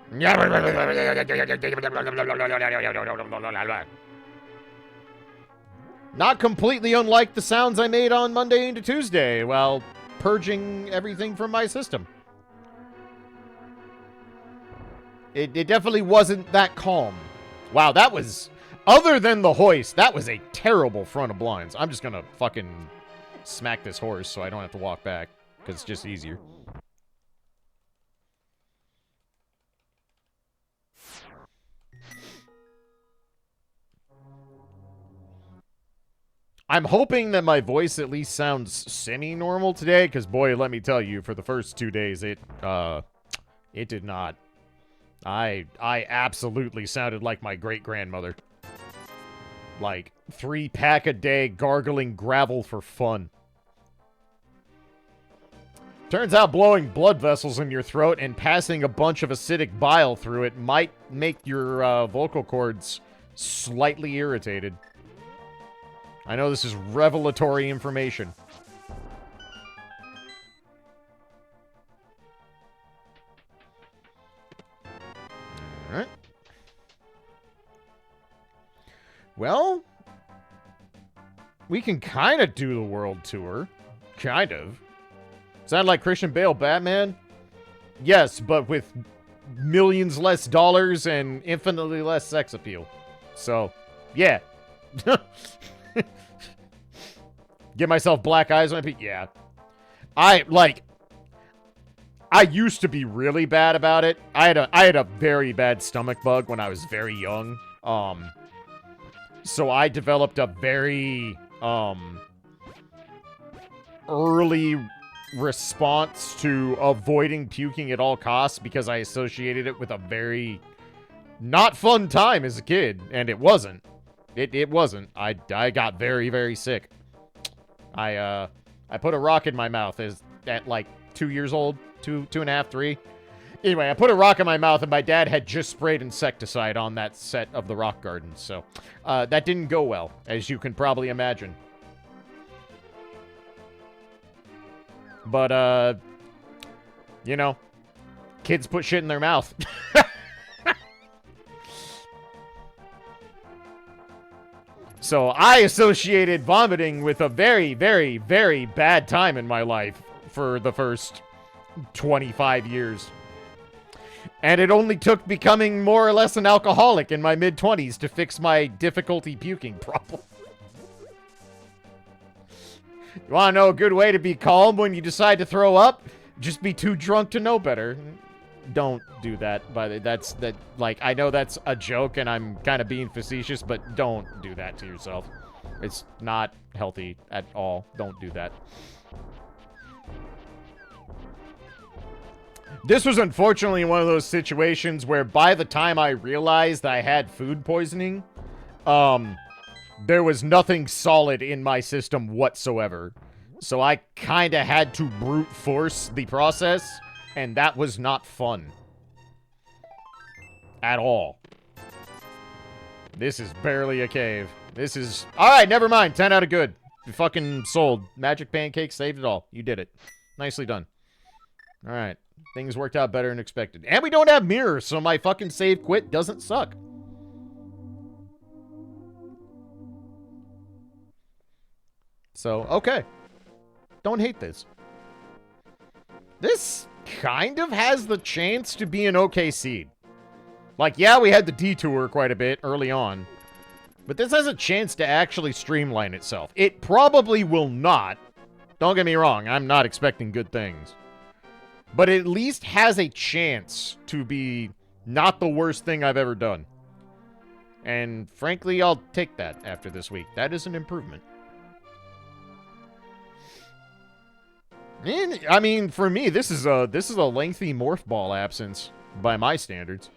Not completely unlike the sounds I made on Monday into Tuesday while purging everything from my system. It definitely wasn't that calm. Wow, that was... Other than the hoist, that was a terrible front of blinds. I'm just gonna fucking smack this horse so I don't have to walk back, because it's just easier. I'm hoping that my voice at least sounds semi-normal today, because boy, let me tell you, for the first 2 days, it did not. I absolutely sounded like my great-grandmother. Like, 3-pack-a-day gargling gravel for fun. Turns out blowing blood vessels in your throat and passing a bunch of acidic bile through it might make your vocal cords slightly irritated. I know this is revelatory information. Alright. Well, we can kind of do the world tour. Kind of. Sound like Christian Bale Batman? Yes, but with millions less dollars and infinitely less sex appeal. So, yeah. Give myself black eyes when I peek. Yeah. I used to be really bad about it. I had a very bad stomach bug when I was very young. So I developed a very early response to avoiding puking at all costs because I associated it with a very not fun time as a kid, and it wasn't. It wasn't. I got very, very sick. I put a rock in my mouth at like 2 years old, two and a half, 3. Anyway, I put a rock in my mouth, and my dad had just sprayed insecticide on that set of the rock garden, so that didn't go well, as you can probably imagine. But, you know, kids put shit in their mouth. So I associated vomiting with a very, very, very bad time in my life for the first 25 years. And it only took becoming more or less an alcoholic in my mid-20s to fix my difficulty puking problem. You want to know a good way to be calm when you decide to throw up? Just be too drunk to know better. Don't do that. But like, I know that's a joke and I'm kind of being facetious, but don't do that to yourself. It's not healthy at all. Don't do that. This was unfortunately one of those situations where by the time I realized I had food poisoning, there was nothing solid in my system whatsoever. So I kind of had to brute force the process, and that was not fun. At all. This is barely a cave. This is... Alright, never mind. 10 out of good. You fucking sold. Magic pancake saved it all. You did it. Nicely done. Alright. Things worked out better than expected. And we don't have mirrors, so my fucking save quit doesn't suck. So, okay. Don't hate this. This kind of has the chance to be an okay seed. Like, yeah, we had the detour quite a bit early on. But this has a chance to actually streamline itself. It probably will not. Don't get me wrong, I'm not expecting good things. But it at least has a chance to be not the worst thing I've ever done. And frankly, I'll take that after this week. That is an improvement. And, I mean, for me, this is a lengthy morph ball absence by my standards.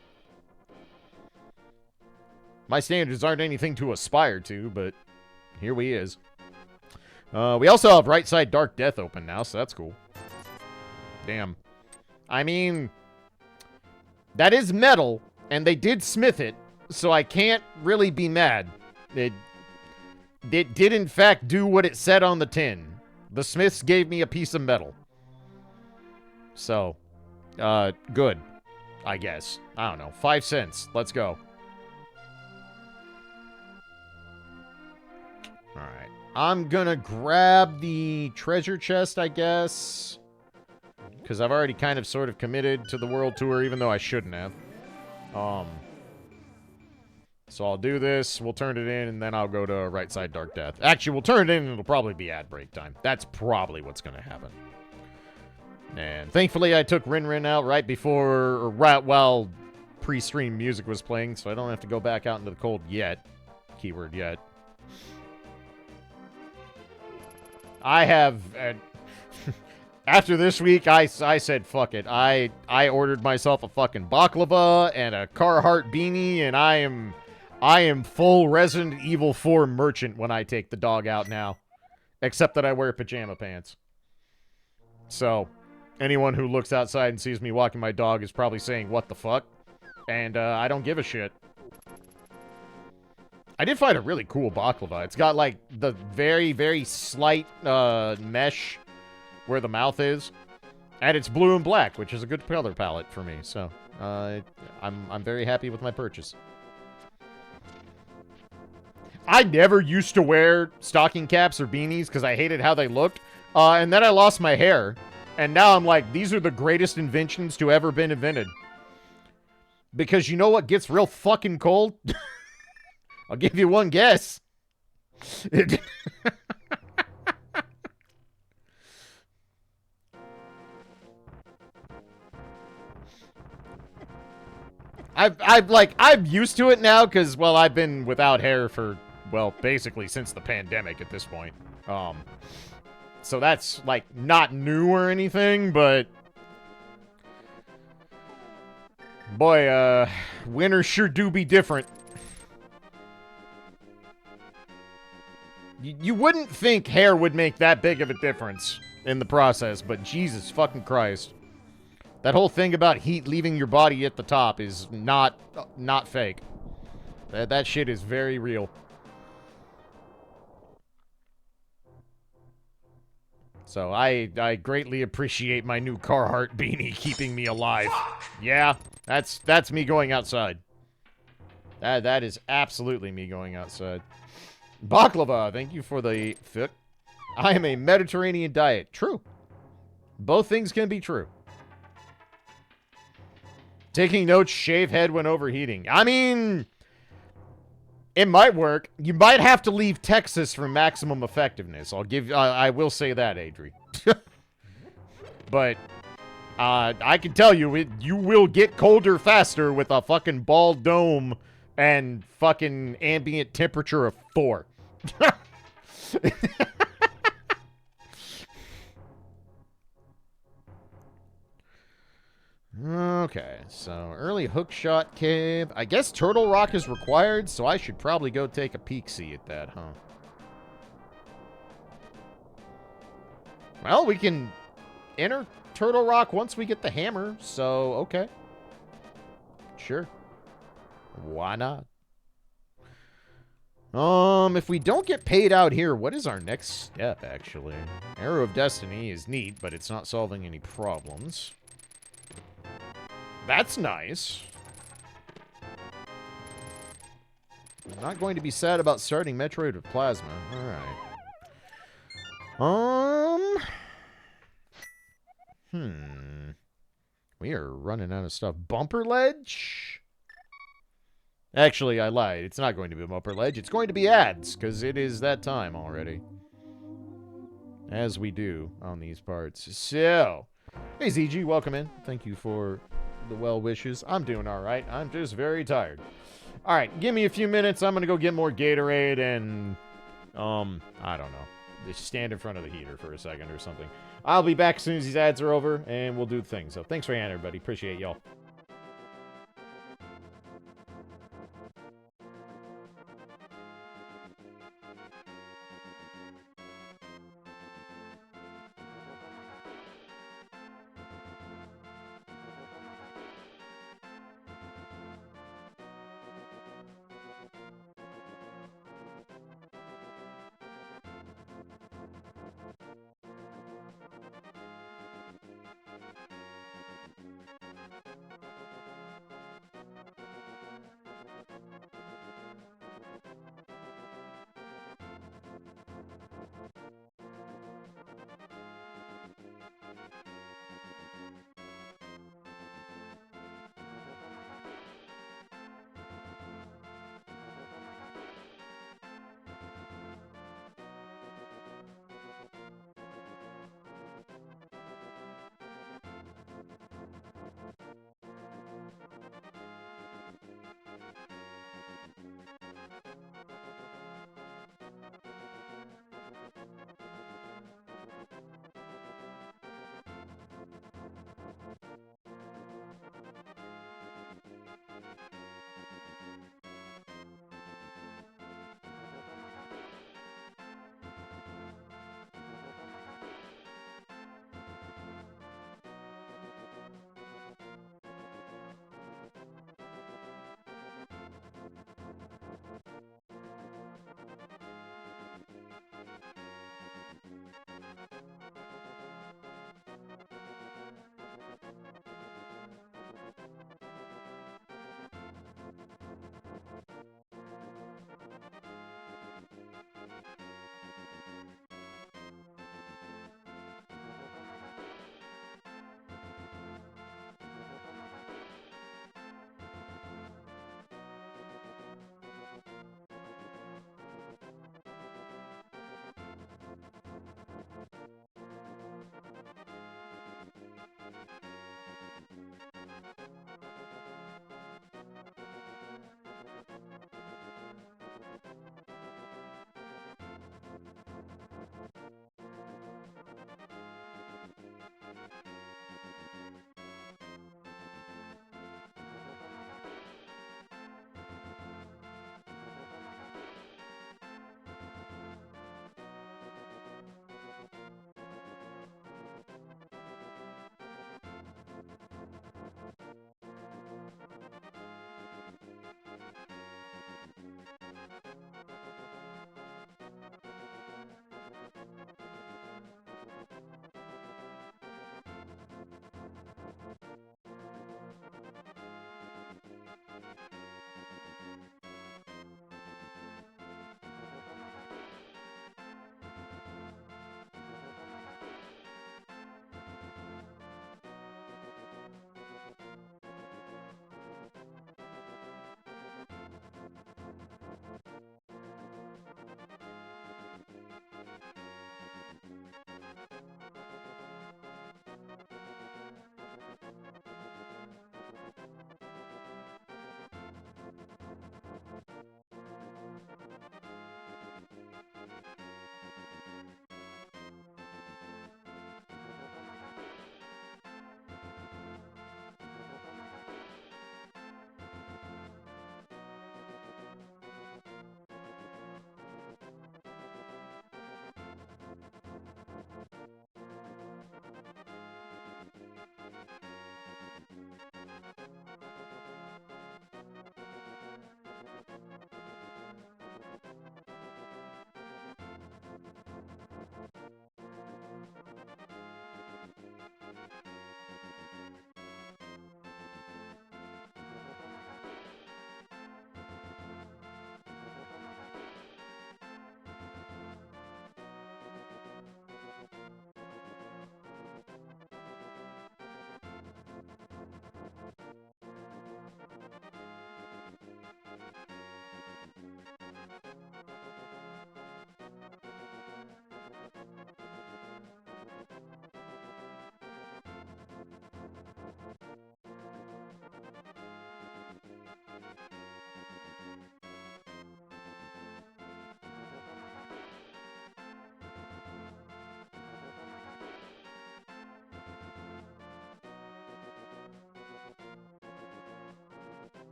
My standards aren't anything to aspire to, but here we is. We also have Right Side Dark Death open now, so that's cool. Damn. I mean, that is metal, and they did smith it, so I can't really be mad. It did, in fact, do what it said on the tin. The Smiths gave me a piece of metal. So, good, I guess. I don't know. 5 cents. Let's go. Alright. I'm gonna grab the treasure chest, I guess. Because I've already kind of sort of committed to the world tour, even though I shouldn't have. So I'll do this, we'll turn it in, and then I'll go to Right Side Dark Death. Actually, we'll turn it in, and it'll probably be ad break time. That's probably what's going to happen. And thankfully, I took Rin Rin out right before, or right while pre-stream music was playing, so I don't have to go back out into the cold yet. Keyword yet. I have... after this week, I said, fuck it. I ordered myself a fucking baklava and a Carhartt beanie, and I am full Resident Evil 4 merchant when I take the dog out now. Except that I wear pajama pants. So, anyone who looks outside and sees me walking my dog is probably saying, what the fuck? And, I don't give a shit. I did find a really cool baklava. It's got, like, the very, very slight, mesh where the mouth is. And it's blue and black, which is a good color palette for me. So, I'm very happy with my purchase. I never used to wear stocking caps or beanies because I hated how they looked. And then I lost my hair. And now I'm like, these are the greatest inventions to ever been invented. Because you know what gets real fucking cold? I'll give you one guess. I'm used to it now because, well, I've been without hair for, well, basically since the pandemic at this point. So that's, like, not new or anything, but boy, winters sure do be different. You wouldn't think hair would make that big of a difference in the process, but Jesus fucking Christ. That whole thing about heat leaving your body at the top is not fake. That shit is very real. So I greatly appreciate my new Carhartt beanie keeping me alive. Yeah, that's me going outside. That is absolutely me going outside. Baklava, thank you for the fic. I am a Mediterranean diet. True. Both things can be true. Taking notes, shave head when overheating. I mean, it might work. You might have to leave Texas for maximum effectiveness. I will say that, Adri. But I can tell you, you will get colder faster with a fucking bald dome and fucking ambient temperature of 4. Okay, so early hookshot cave. I guess Turtle Rock is required, so I should probably go take a peek-see at that, huh? Well, we can enter Turtle Rock once we get the hammer, so okay. Sure. Why not? If we don't get paid out here, what is our next step, actually? Arrow of Destiny is neat, but it's not solving any problems. That's nice. I'm not going to be sad about starting Metroid with Plasma. Alright. We are running out of stuff. Bumper ledge? Actually, I lied. It's not going to be a bumper ledge. It's going to be ads, because it is that time already. As we do on these parts. So, hey ZG, welcome in. Thank you for the well wishes. I'm doing alright. I'm just very tired. Alright, give me a few minutes. I'm going to go get more Gatorade and, I don't know. Just stand in front of the heater for a second or something. I'll be back as soon as these ads are over, and we'll do the thing. So thanks for your hand, everybody. Appreciate y'all.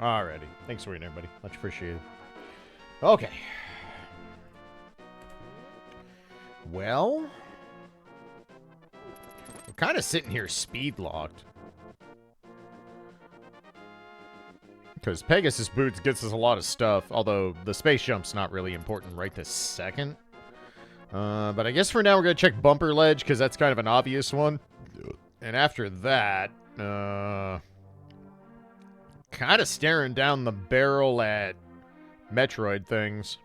Alrighty. Thanks for waiting, everybody. Much appreciated. Okay. Well, we're kind of sitting here speed locked. Because Pegasus Boots gets us a lot of stuff, although the space jump's not really important right this second. But I guess for now we're going to check Bumper Ledge, because that's kind of an obvious one. And after that, kind of staring down the barrel at Metroid things.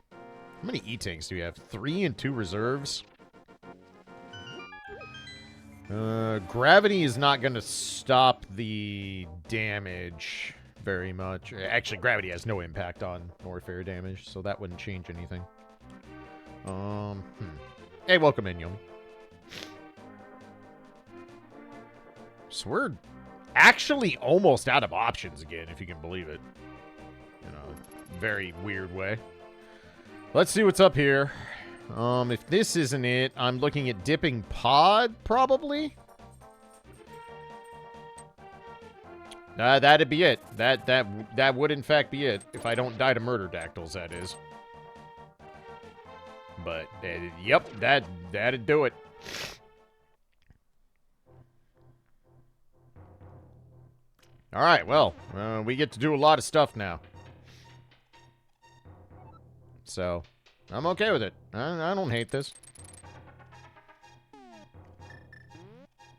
How many E-Tanks do we have? 3 and 2 reserves? Gravity is not going to stop the damage very much. Actually, gravity has no impact on warfare damage, so that wouldn't change anything. Hey, welcome in, Yomi. So we're actually almost out of options again, if you can believe it. In a very weird way. Let's see what's up here. If this isn't it, I'm looking at Dipping Pod, probably? That'd be it. That would in fact be it. If I don't die to murder dactyls, that is. But, yep, that'd do it. Alright, well, we get to do a lot of stuff now. So, I'm okay with it. I don't hate this.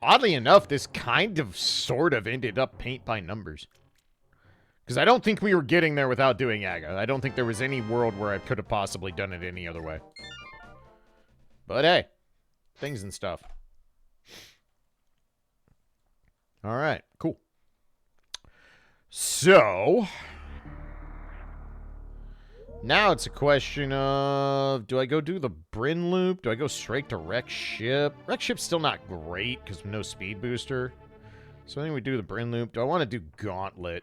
Oddly enough, this kind of sort of ended up paint by numbers. Because I don't think we were getting there without doing Aga. I don't think there was any world where I could have possibly done it any other way. But hey, things and stuff. Alright, cool. So, now it's a question of, do I go do the Bryn Loop? Do I go straight to Wreck Ship? Wreck Ship's still not great because no speed booster. So I think we do the Bryn Loop. Do I want to do Gauntlet?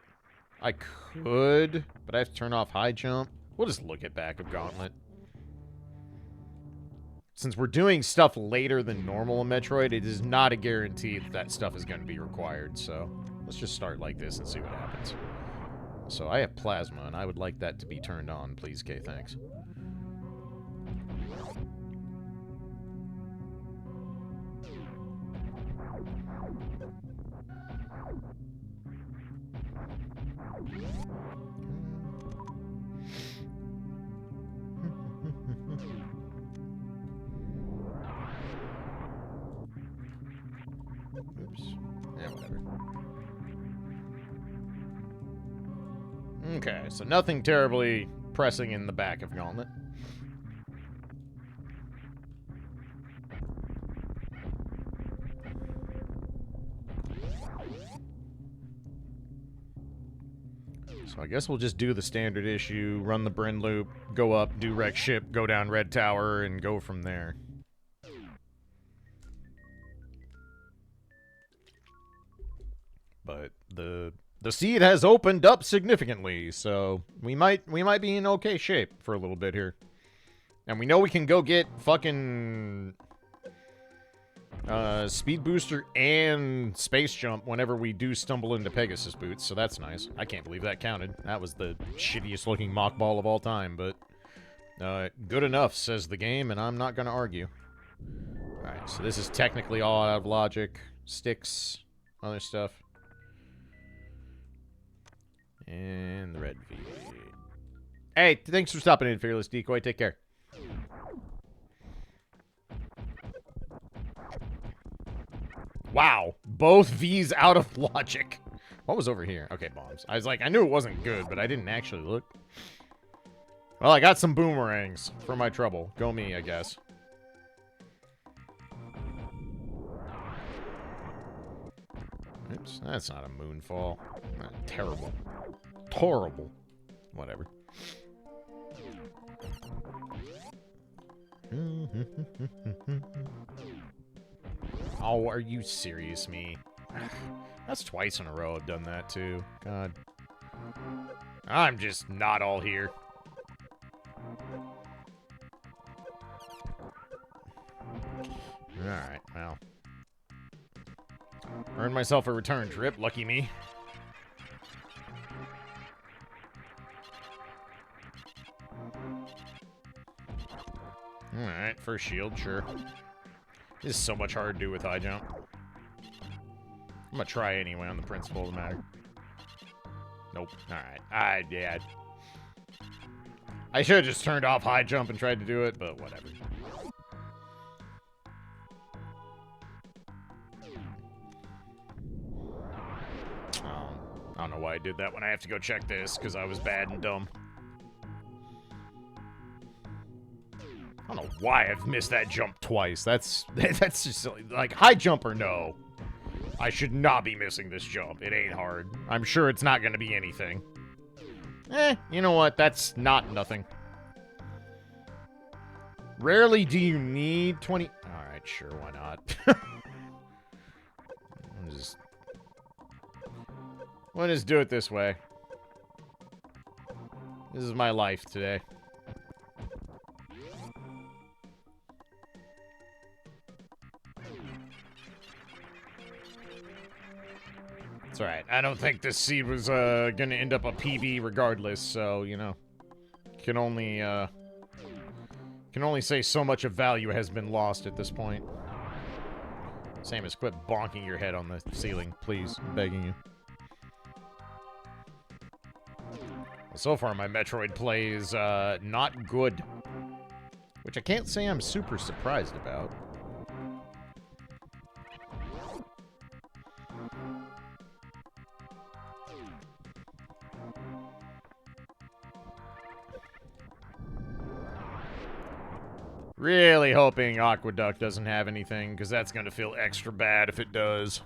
I could, but I have to turn off high jump. We'll just look at back of Gauntlet. Since we're doing stuff later than normal in Metroid, it is not a guarantee that that stuff is going to be required, so let's just start like this and see what happens. So I have Plasma, and I would like that to be turned on, please, Kay, thanks. Oops. Yeah, whatever. Okay, so nothing terribly pressing in the back of Gauntlet. So I guess we'll just do the standard issue, run the Bryn Loop, go up, do Wreck Ship, go down Red Tower, and go from there. But the seed has opened up significantly, so we might be in okay shape for a little bit here. And we know we can go get fucking speed booster and space jump whenever we do stumble into Pegasus Boots, so that's nice. I can't believe that counted. That was the shittiest looking mock ball of all time, but good enough, says the game, and I'm not gonna argue. Alright, so this is technically all out of logic. Sticks, other stuff. And the red V. Hey, thanks for stopping in, Fearless Decoy. Take care. Wow. Both V's out of logic. What was over here? Okay, bombs. I was like, I knew it wasn't good, but I didn't actually look. Well, I got some boomerangs for my trouble. Go me, I guess. Oops, that's not a moonfall. Terrible. Horrible. Whatever. Oh, are you serious, me? That's twice in a row I've done that, too. God. I'm just not all here. Alright, well. Earned myself a return trip, lucky me. first shield, sure. This is so much harder to do with high jump. I'm gonna try anyway on the principle of the matter. Nope. Alright. Yeah. I should have just turned off high jump and tried to do it, but whatever. I don't know why I did that when I have to go check this, because I was bad and dumb. I don't know why I've missed that jump twice. That's just like high jump or no. I should not be missing this jump. It ain't hard. I'm sure it's not going to be anything. You know what? That's not nothing. Rarely do you need 20... Alright, sure, why not? We'll just do it this way. This is my life today. It's alright. I don't think this seed was gonna end up a PB regardless, so, you know. Can only say so much of value has been lost at this point. Same as quit bonking your head on the ceiling, please. I'm begging you. Well, so far, my Metroid play is not good. Which I can't say I'm super surprised about. Really hoping Aqueduct doesn't have anything, because that's going to feel extra bad if it does.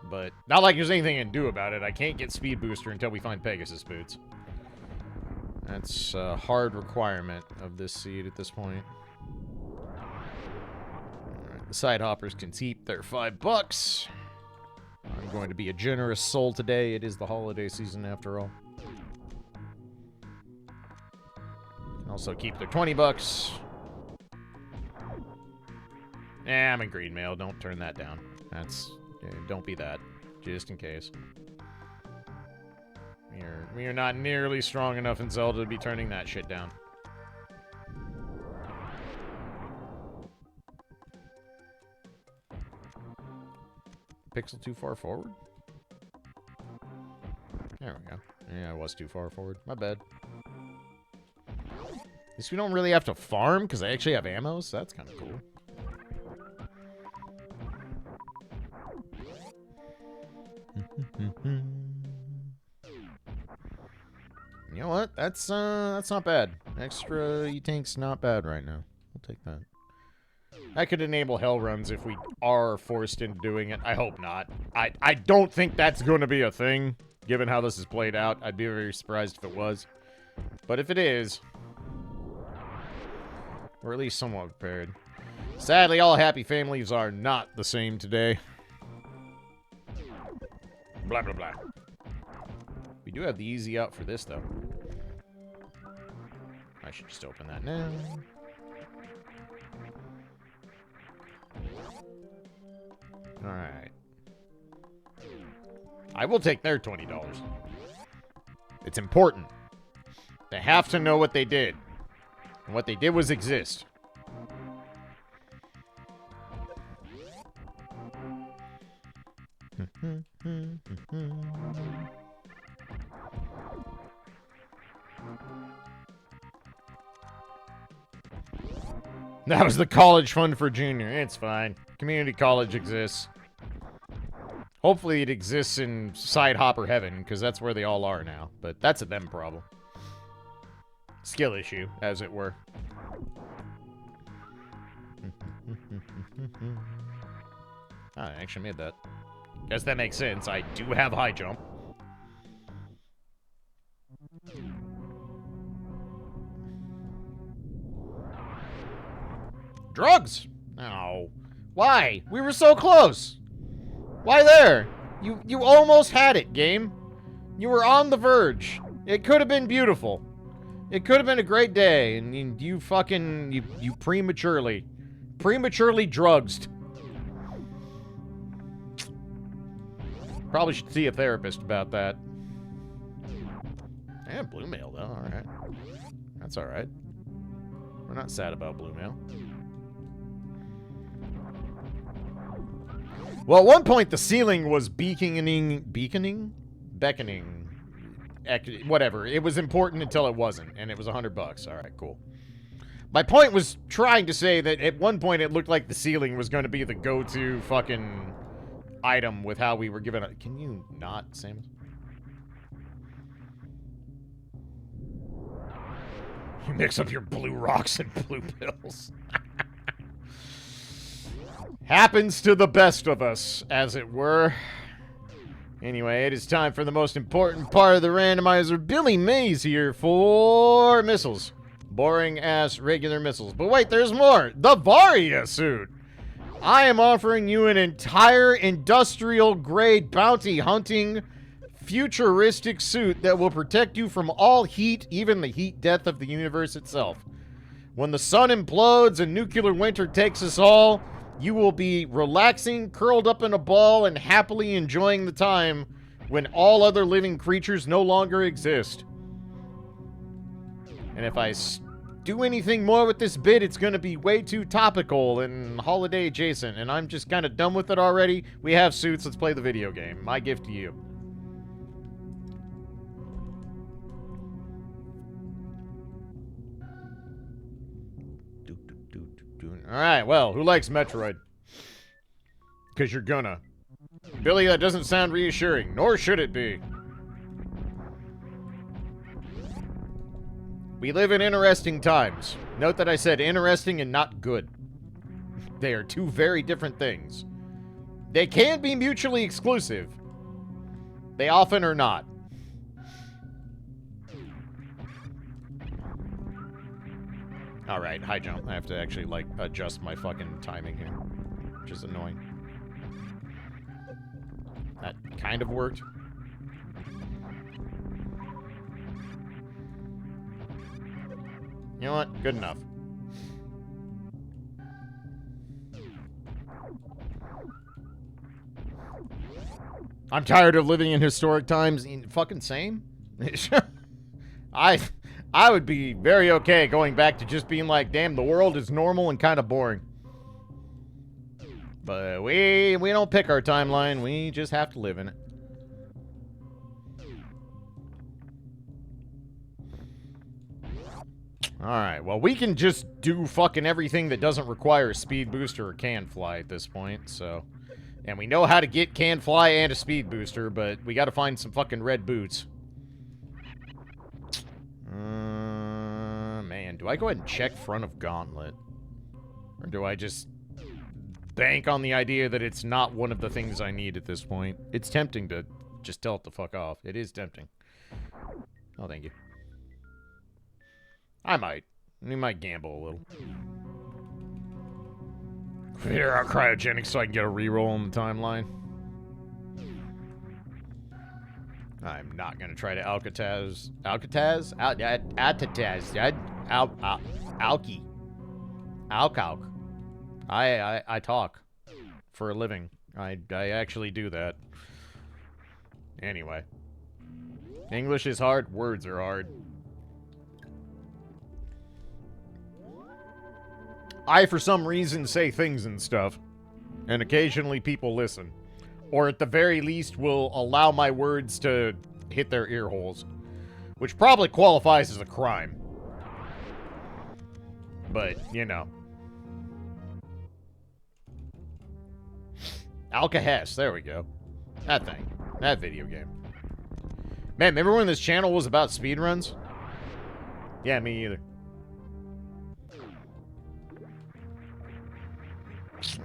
But not like there's anything I can do about it. I can't get Speed Booster until we find Pegasus Boots. That's a hard requirement of this seed at this point. Alright, the side hoppers can keep their $5. I'm going to be a generous soul today. It is the holiday season after all. Also keep their $20. I'm in green mail. Don't turn that down. Don't be that. Just in case. We are not nearly strong enough in Zelda to be turning that shit down. Pixel too far forward? There we go. Yeah, I was too far forward. My bad. At least we don't really have to farm, because I actually have ammo, so that's kind of cool. You know what? That's not bad. Extra E-Tank's not bad right now. We'll take that. I could enable hell runs if we are forced into doing it. I hope not. I don't think that's going to be a thing, given how this is played out. I'd be very surprised if it was. But if it is, we're at least somewhat prepared. Sadly, all happy families are not the same today. Blah, blah, blah. We do have the easy out for this, though. I should just open that now. Alright. I will take their $20. It's important. They have to know what they did. And what they did was exist. That was the college fund for Junior. It's fine. Community college exists. Hopefully it exists in side hopper heaven, because that's where they all are now. But that's a them problem. Skill issue, as it were. I actually made that. Guess that makes sense. I do have high jump. Drugs! No. Why? We were so close. Why there? You almost had it, game. You were on the verge. It could have been beautiful. It could have been a great day, and you fucking... You prematurely drugged. Probably should see a therapist about that. And blue mail, though. Alright. That's alright. We're not sad about blue mail. Well, at one point, the ceiling was beckoning, whatever. It was important until it wasn't, and it was $100. All right, cool. My point was trying to say that at one point it looked like the ceiling was going to be the go-to fucking item with how we were given it. Can you not, Samus? You mix up your blue rocks and blue pills. Happens to the best of us, as it were. Anyway, it is time for the most important part of the randomizer. Billy Mays here for missiles. Boring-ass regular missiles. But wait, there's more. The Varia suit. I am offering you an entire industrial-grade bounty hunting futuristic suit that will protect you from all heat, even the heat death of the universe itself. When the sun implodes and nuclear winter takes us all, you will be relaxing, curled up in a ball, and happily enjoying the time when all other living creatures no longer exist. And if I do anything more with this bit, it's going to be way too topical and holiday adjacent, and I'm just kind of done with it already. We have suits, let's play the video game. My gift to you. Alright, well, who likes Metroid? Because you're gonna. Billy, that doesn't sound reassuring, nor should it be. We live in interesting times. Note that I said interesting and not good. They are two very different things. They can be mutually exclusive. They often are not. Alright, high jump. I have to actually, like, adjust my fucking timing here, which is annoying. That kind of worked. You know what? Good enough. I'm tired of living in historic times. Fucking same? I would be very okay going back to just being like, damn, the world is normal and kind of boring. But we don't pick our timeline. We just have to live in it. Alright, well, we can just do fucking everything that doesn't require a speed booster or can fly at this point, so... And we know how to get can fly and a speed booster, but we gotta find some fucking red boots. Man, do I go ahead and check front of Gauntlet? Or do I just bank on the idea that it's not one of the things I need at this point? It's tempting to just tell it to fuck off. It is tempting. Oh, thank you. I might. We might gamble a little. Clear out cryogenics so I can get a reroll on the timeline. I'm not gonna try to Alcatraz. Alcatraz? Alki. Alcalc. I talk for a living. I actually do that. Anyway. English is hard, words are hard. I, for some reason, say things and stuff. And occasionally people listen. Or at the very least will allow my words to hit their ear holes. Which probably qualifies as a crime. But, you know. Alcahest, there we go. That thing. That video game. Man, remember when this channel was about speedruns? Yeah, me either.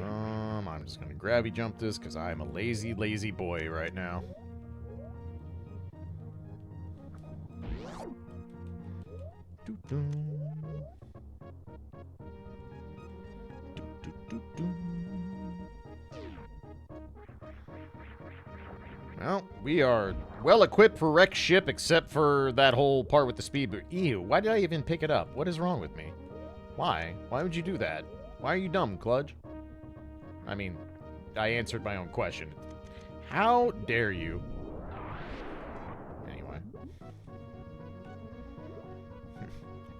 I'm just gonna gravity jump this because I'm a lazy, lazy boy right now. Well, we are well equipped for wreck ship except for that whole part with the speed boost. Ew, why did I even pick it up? What is wrong with me? Why? Why would you do that? Why are you dumb, Klaige? I mean, I answered my own question. How dare you? Anyway.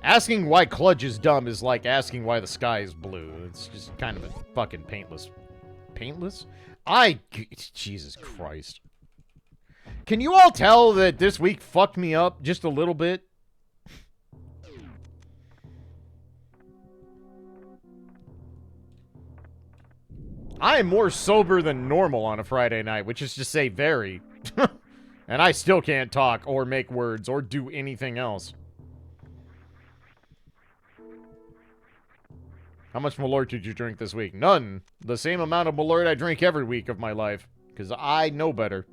Asking why Klaige is dumb is like asking why the sky is blue. It's just kind of a fucking paintless? Jesus Christ. Can you all tell that this week fucked me up just a little bit? I am more sober than normal on a Friday night, which is to say very. And I still can't talk or make words or do anything else. How much Malort did you drink this week? None. The same amount of Malort I drink every week of my life. Because I know better.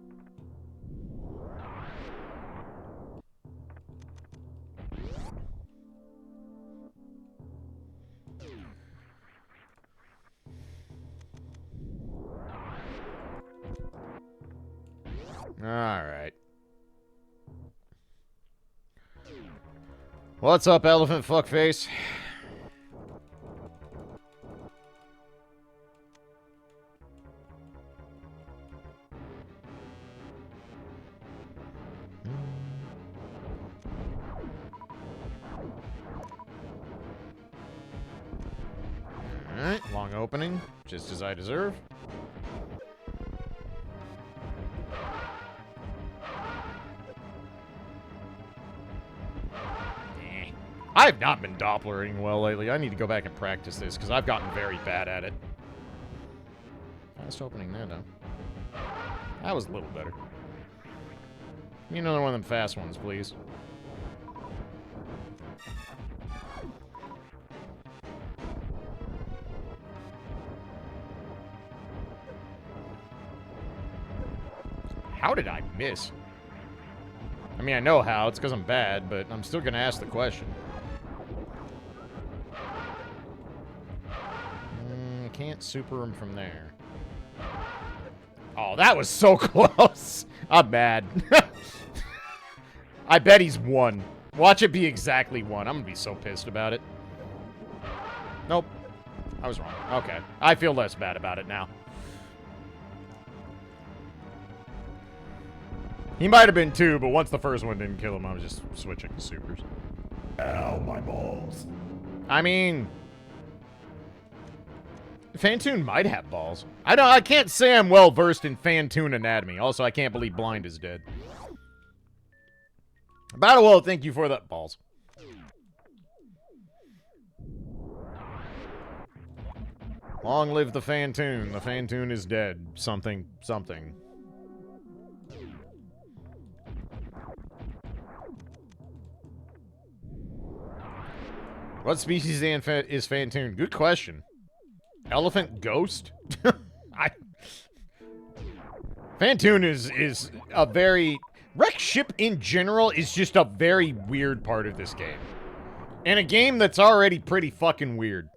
Alright. What's up, elephant fuckface? Alright, long opening, just as I deserve. I've not been Dopplering well lately. I need to go back and practice this, because I've gotten very bad at it. Fast opening there, though. That was a little better. Give me another one of them fast ones, please. How did I miss? I mean, I know how. It's because I'm bad, but I'm still going to ask the question. Can't super him from there. Oh, that was so close. I'm mad. I bet he's 1. Watch it be exactly 1. I'm going to be so pissed about it. Nope. I was wrong. Okay. I feel less bad about it now. He might have been 2, but once the first one didn't kill him, I was just switching to supers. Ow, my balls. I mean... Fantoon might have balls. I can't say I'm well versed in Fantoon anatomy. Also, I can't believe Blind is dead. Battlewell, thank you for that balls. Long live the Fantoon. The Fantoon is dead. Something, something. What species is Fantoon? Good question. Elephant ghost? Fantoon is a very... Wreck ship in general is just a very weird part of this game. And a game that's already pretty fucking weird.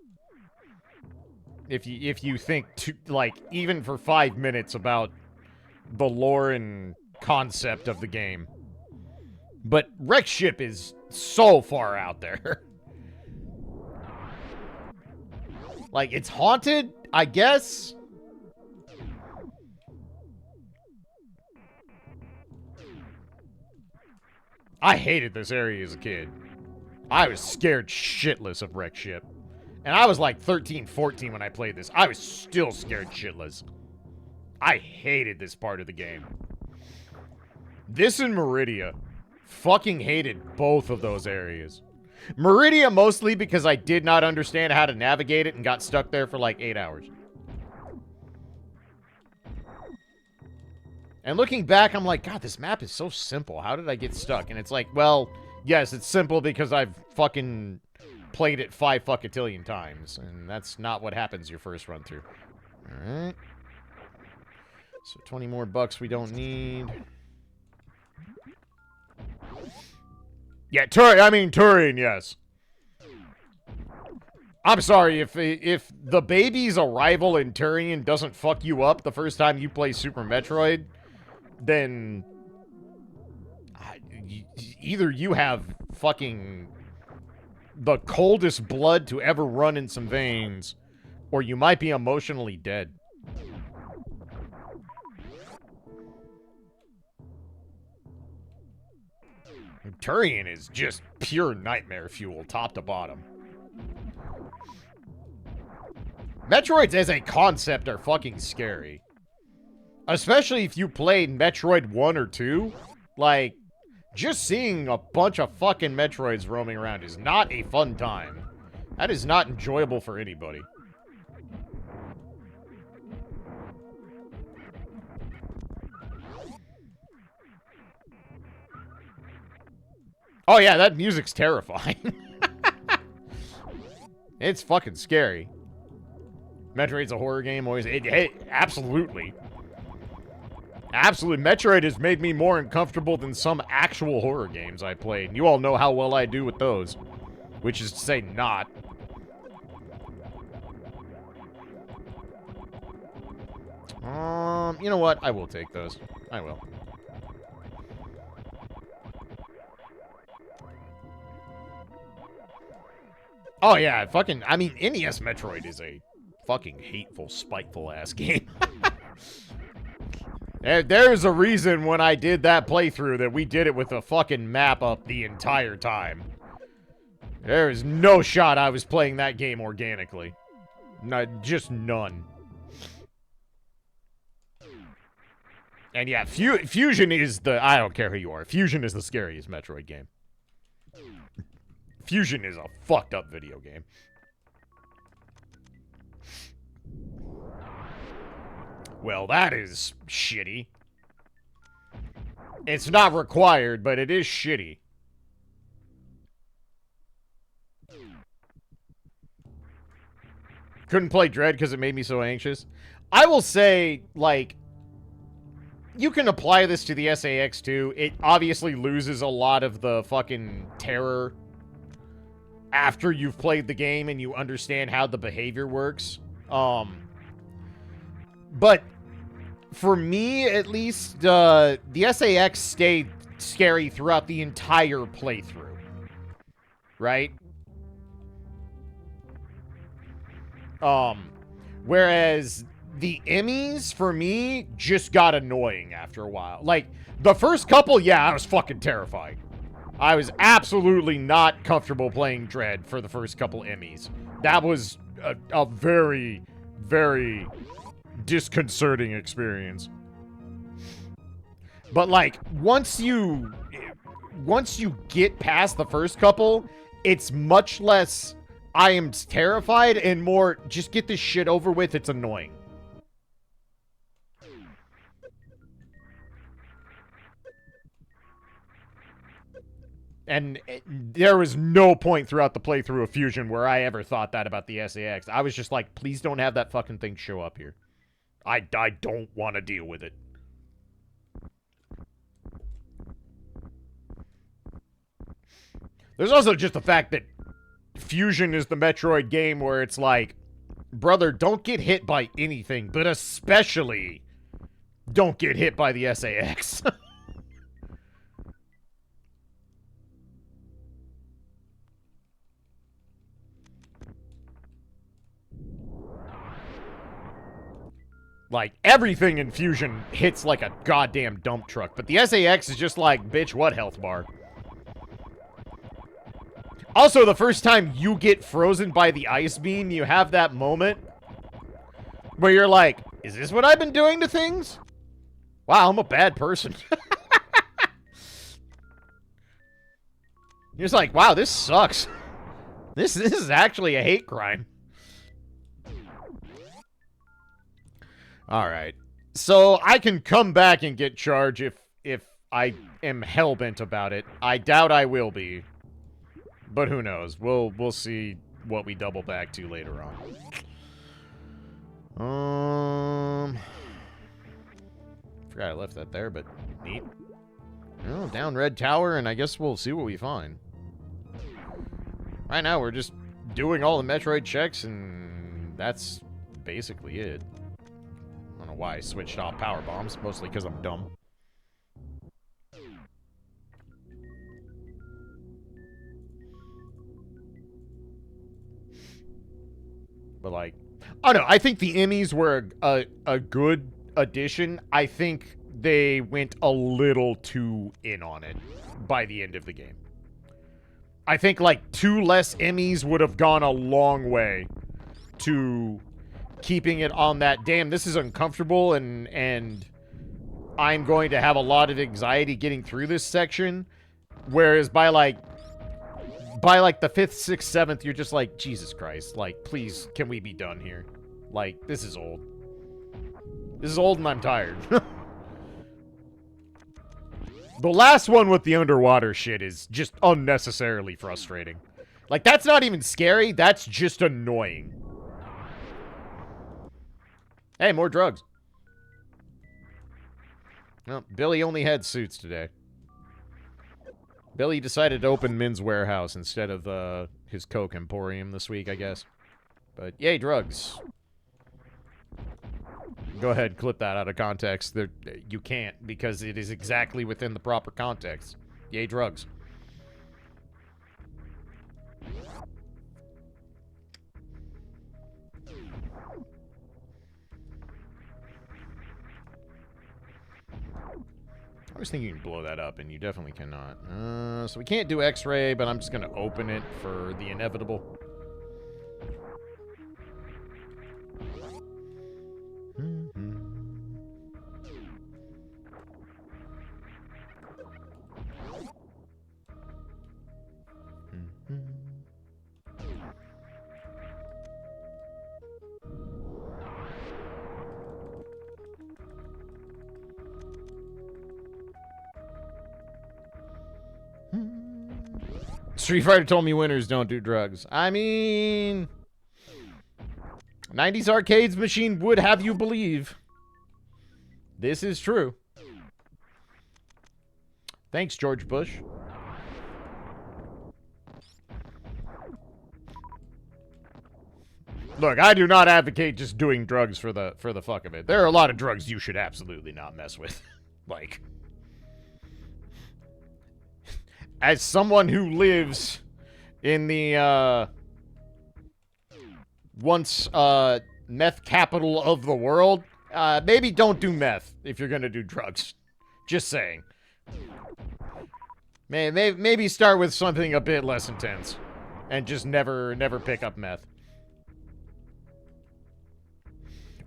If you think, like, even for 5 minutes about the lore and concept of the game. But Wreck ship is so far out there. Like, it's haunted, I guess? I hated this area as a kid. I was scared shitless of Wreck Ship. And I was like 13, 14 when I played this. I was still scared shitless. I hated this part of the game. This and Meridia. Fucking hated both of those areas. Meridia mostly because I did not understand how to navigate it and got stuck there for like 8 hours. And looking back, I'm like, God, this map is so simple. How did I get stuck? And it's like, well, yes, it's simple because I've fucking played it 5 fuckatillion times. And that's not what happens your first run through. Alright. So 20 more bucks we don't need. Yeah, Turian, yes. I'm sorry, if the baby's arrival in Turian doesn't fuck you up the first time you play Super Metroid, then either you have fucking the coldest blood to ever run in some veins, or you might be emotionally dead. Turian is just pure nightmare fuel, top to bottom. Metroids as a concept are fucking scary. Especially if you played Metroid 1 or 2. Like, just seeing a bunch of fucking Metroids roaming around is not a fun time. That is not enjoyable for anybody. Oh yeah, that music's terrifying. It's fucking scary. Metroid's a horror game, always. Absolutely. Absolutely. Metroid has made me more uncomfortable than some actual horror games I played. And you all know how well I do with those. Which is to say, not. You know what? I will take those. I will. Oh yeah, fucking, I mean, NES Metroid is a fucking hateful, spiteful-ass game. There's a reason when I did that playthrough that we did it with a fucking map up the entire time. There is no shot I was playing that game organically. Just none. And yeah, Fusion is the, I don't care who you are, Fusion is the scariest Metroid game. Fusion is a fucked up video game. Well, that is shitty. It's not required, but it is shitty. Couldn't play Dread because it made me so anxious. I will say, like, you can apply this to the SAX too. It obviously loses a lot of the fucking terror after you've played the game and you understand how the behavior works. But for me, at least, the SAX stayed scary throughout the entire playthrough. Right? Whereas the Emmys, for me, just got annoying after a while. Like, the first couple, yeah, I was fucking terrified. I was absolutely not comfortable playing Dread for the first couple Emmys. That was a very, very disconcerting experience. But, like, once you get past the first couple, it's much less, I am terrified, and more, just get this shit over with, it's annoying. And there was no point throughout the playthrough of Fusion where I ever thought that about the SAX. I was just like, please don't have that fucking thing show up here. I don't want to deal with it. There's also just the fact that Fusion is the Metroid game where it's like, brother, don't get hit by anything, but especially don't get hit by the SAX. Like, everything in Fusion hits like a goddamn dump truck. But the SAX is just like, bitch, what health bar? Also, the first time you get frozen by the ice beam, you have that moment where you're like, is this what I've been doing to things? Wow, I'm a bad person. You're just like, wow, this sucks. This is actually a hate crime. Alright. So, I can come back and get charged if I am hellbent about it. I doubt I will be. But who knows? We'll see what we double back to later on. Forgot I left that there, but neat. Oh, down Red Tower, and I guess we'll see what we find. Right now, we're just doing all the Metroid checks, and that's basically it. I don't know why I switched off power bombs, mostly because I'm dumb. But like, oh no, I think the Emmys were a good addition. I think they went a little too in on it by the end of the game. I think like 2 less Emmys would have gone a long way to keeping it on that, damn, this is uncomfortable, and I'm going to have a lot of anxiety getting through this section, whereas by like the 5th, 6th, 7th, you're just like, Jesus Christ, like, please, can we be done here? Like, this is old. This is old and I'm tired. The last one with the underwater shit is just unnecessarily frustrating. Like, that's not even scary, that's just annoying. Hey, more drugs. Well, Billy only had suits today. Billy decided to open Min's Warehouse instead of his Coke Emporium this week, I guess. But yay, drugs. Go ahead, clip that out of context. You can't, because it is exactly within the proper context. Yay, drugs. I was thinking you can blow that up, and you definitely cannot. So we can't do X-ray, but I'm just going to open it for the inevitable. Street Fighter told me winners don't do drugs. I mean, 90s arcades machine would have you believe this is true. Thanks, George Bush. Look, I do not advocate just doing drugs for the fuck of it. There are a lot of drugs you should absolutely not mess with. Like, as someone who lives in the once meth capital of the world, maybe don't do meth if you're gonna do drugs. Just saying. Maybe start with something a bit less intense, and just never pick up meth.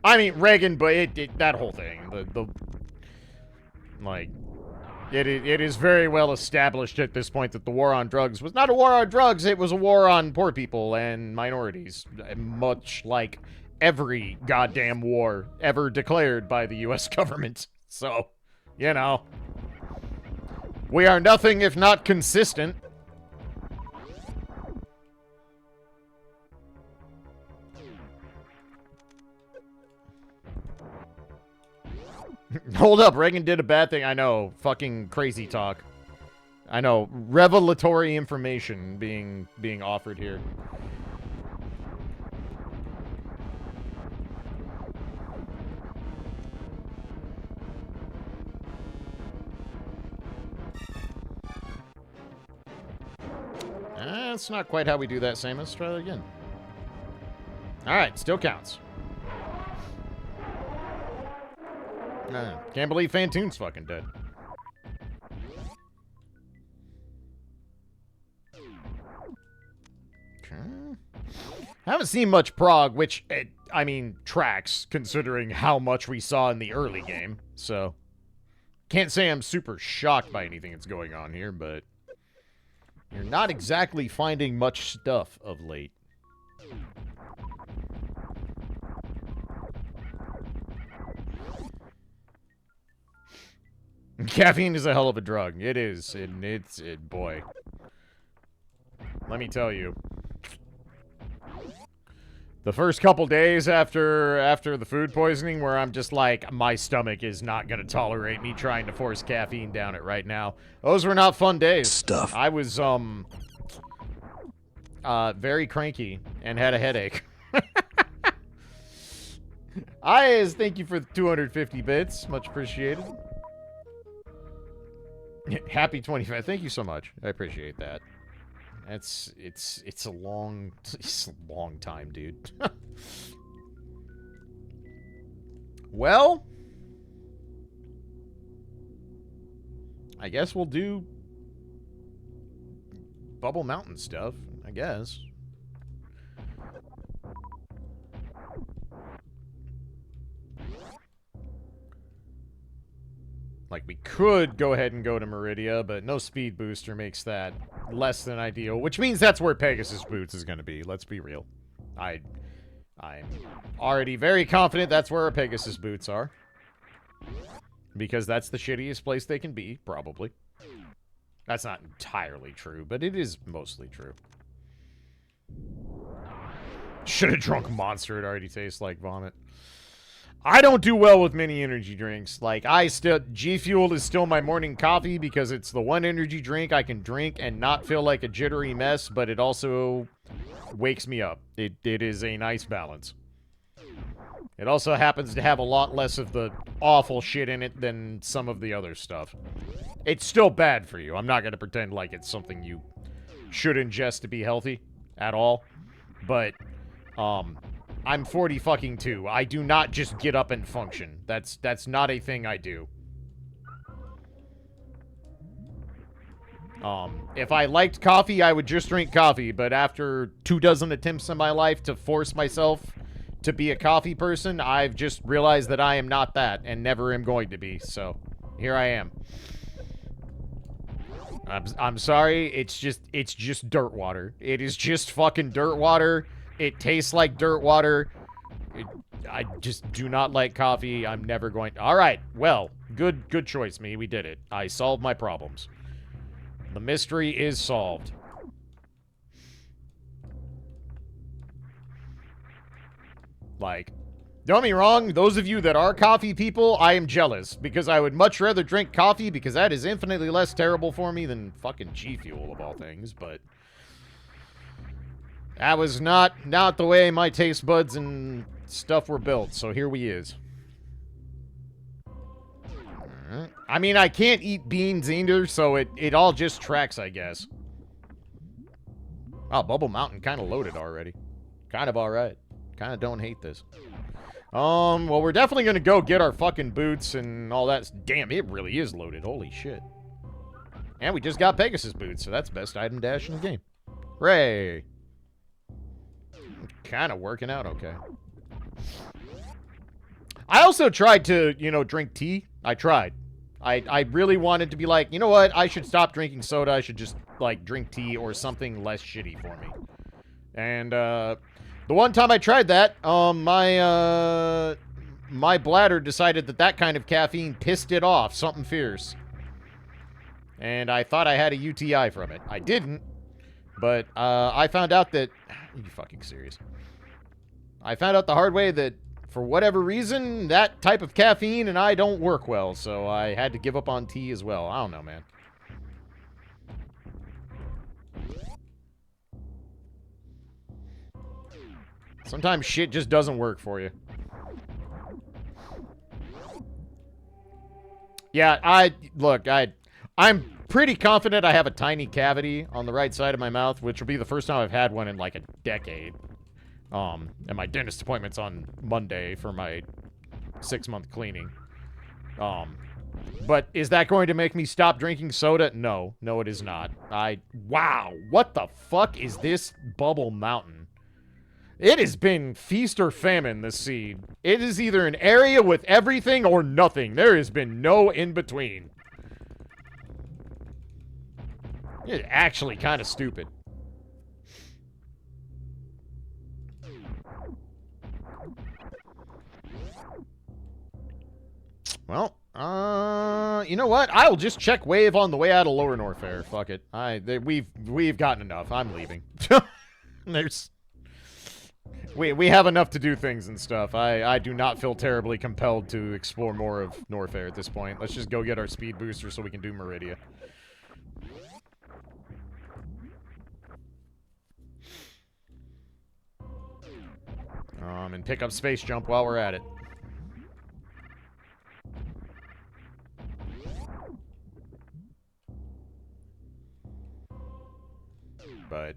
I mean, Reagan, but that whole thing, it is very well established at this point that the war on drugs was not a war on drugs, it was a war on poor people and minorities, much like every goddamn war ever declared by the U.S. government. So, you know, we are nothing if not consistent. Hold up, Reagan did a bad thing. I know, fucking crazy talk. I know, revelatory information being offered here. That's not quite how we do that, Samus. Let's try that again. Alright, still counts. Can't believe Fantoon's fucking dead. Okay. Haven't seen much prog, which, I mean, tracks, considering how much we saw in the early game. So, can't say I'm super shocked by anything that's going on here, but you're not exactly finding much stuff of late. Caffeine is a hell of a drug. It is. Boy. Let me tell you. The first couple days after the food poisoning, where I'm just like, my stomach is not going to tolerate me trying to force caffeine down it right now. Those were not fun days. Stuff. I was, very cranky and had a headache. Thank you for the 250 bits. Much appreciated. Happy 25. Thank you so much. I appreciate that. It's a long time, dude. Well, I guess we'll do Bubble Mountain stuff, I guess. Like, we could go ahead and go to Meridia, but no speed booster makes that less than ideal, which means that's where Pegasus Boots is going to be. Let's be real. I'm already very confident that's where our Pegasus Boots are. Because that's the shittiest place they can be, probably. That's not entirely true, but it is mostly true. Should have drunk Monster. It already tastes like vomit. I don't do well with many energy drinks. Like, G Fuel is still my morning coffee because it's the one energy drink I can drink and not feel like a jittery mess, but it also wakes me up. It is a nice balance. It also happens to have a lot less of the awful shit in it than some of the other stuff. It's still bad for you. I'm not going to pretend like it's something you should ingest to be healthy at all. But, I'm 40 fucking 2. I do not just get up and function. That's not a thing I do. If I liked coffee, I would just drink coffee, but after 24 attempts in my life to force myself to be a coffee person, I've just realized that I am not that, and never am going to be, so here I am. I'm sorry, it's just dirt water. It is just fucking dirt water. It tastes like dirt water. I just do not like coffee. I'm never going to... Alright, well, good choice, me. We did it. I solved my problems. The mystery is solved. Like, don't get me wrong, those of you that are coffee people, I am jealous, because I would much rather drink coffee, because that is infinitely less terrible for me than fucking G Fuel, of all things, but... That was not the way my taste buds and stuff were built, so here we is. I mean, I can't eat beans either, so it all just tracks, I guess. Oh, Bubble Mountain kind of loaded already. Kind of alright. Kind of don't hate this. Well, we're definitely gonna go get our fucking boots and all that. Damn, it really is loaded. Holy shit. And we just got Pegasus boots, so that's best item dash in the game. Hooray! Kind of working out okay. I also tried to, you know, drink tea. I tried. I really wanted to be like, you know what? I should stop drinking soda. I should just, like, drink tea or something less shitty for me. And, the one time I tried that, my bladder decided that kind of caffeine pissed it off. Something fierce. And I thought I had a UTI from it. I didn't. But, I found out that... Are you fucking serious? I found out the hard way that, for whatever reason, that type of caffeine and I don't work well, so I had to give up on tea as well. I don't know, man. Sometimes shit just doesn't work for you. Yeah, I'm pretty confident I have a tiny cavity on the right side of my mouth, which will be the first time I've had one in like a decade. And my dentist appointment's on Monday for my 6-month cleaning. But is that going to make me stop drinking soda? No. No, it is not. Wow, what the fuck is this Bubble Mountain? It has been feast or famine, this seed. It is either an area with everything or nothing. There has been no in-between. It's actually kind of stupid. Well, you know what? I'll just check Wave on the way out of Lower Norfair. Fuck it. We've gotten enough. I'm leaving. We have enough to do things and stuff. I do not feel terribly compelled to explore more of Norfair at this point. Let's just go get our speed booster so we can do Meridia. And pick up Space Jump while we're at it. But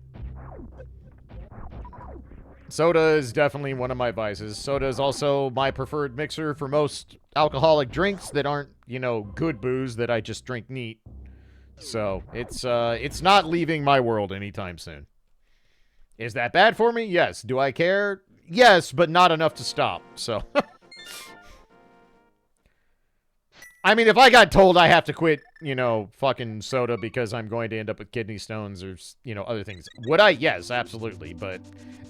soda is definitely one of my vices. Soda is also my preferred mixer for most alcoholic drinks that aren't, you know, good booze that I just drink neat. So, it's not leaving my world anytime soon. Is that bad for me? Yes. Do I care? Yes, but not enough to stop. So, I mean, if I got told I have to quit, you know, fucking soda because I'm going to end up with kidney stones or, you know, other things, would I? Yes, absolutely. But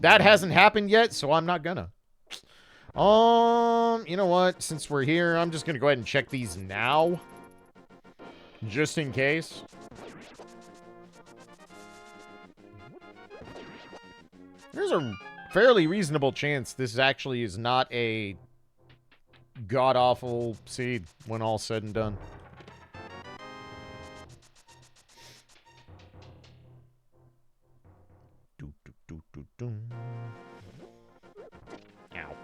that hasn't happened yet, so I'm not gonna. You know what? Since we're here, I'm just gonna go ahead and check these now. Just in case. There's a fairly reasonable chance this actually is not a god-awful seed when all's said and done. Ow.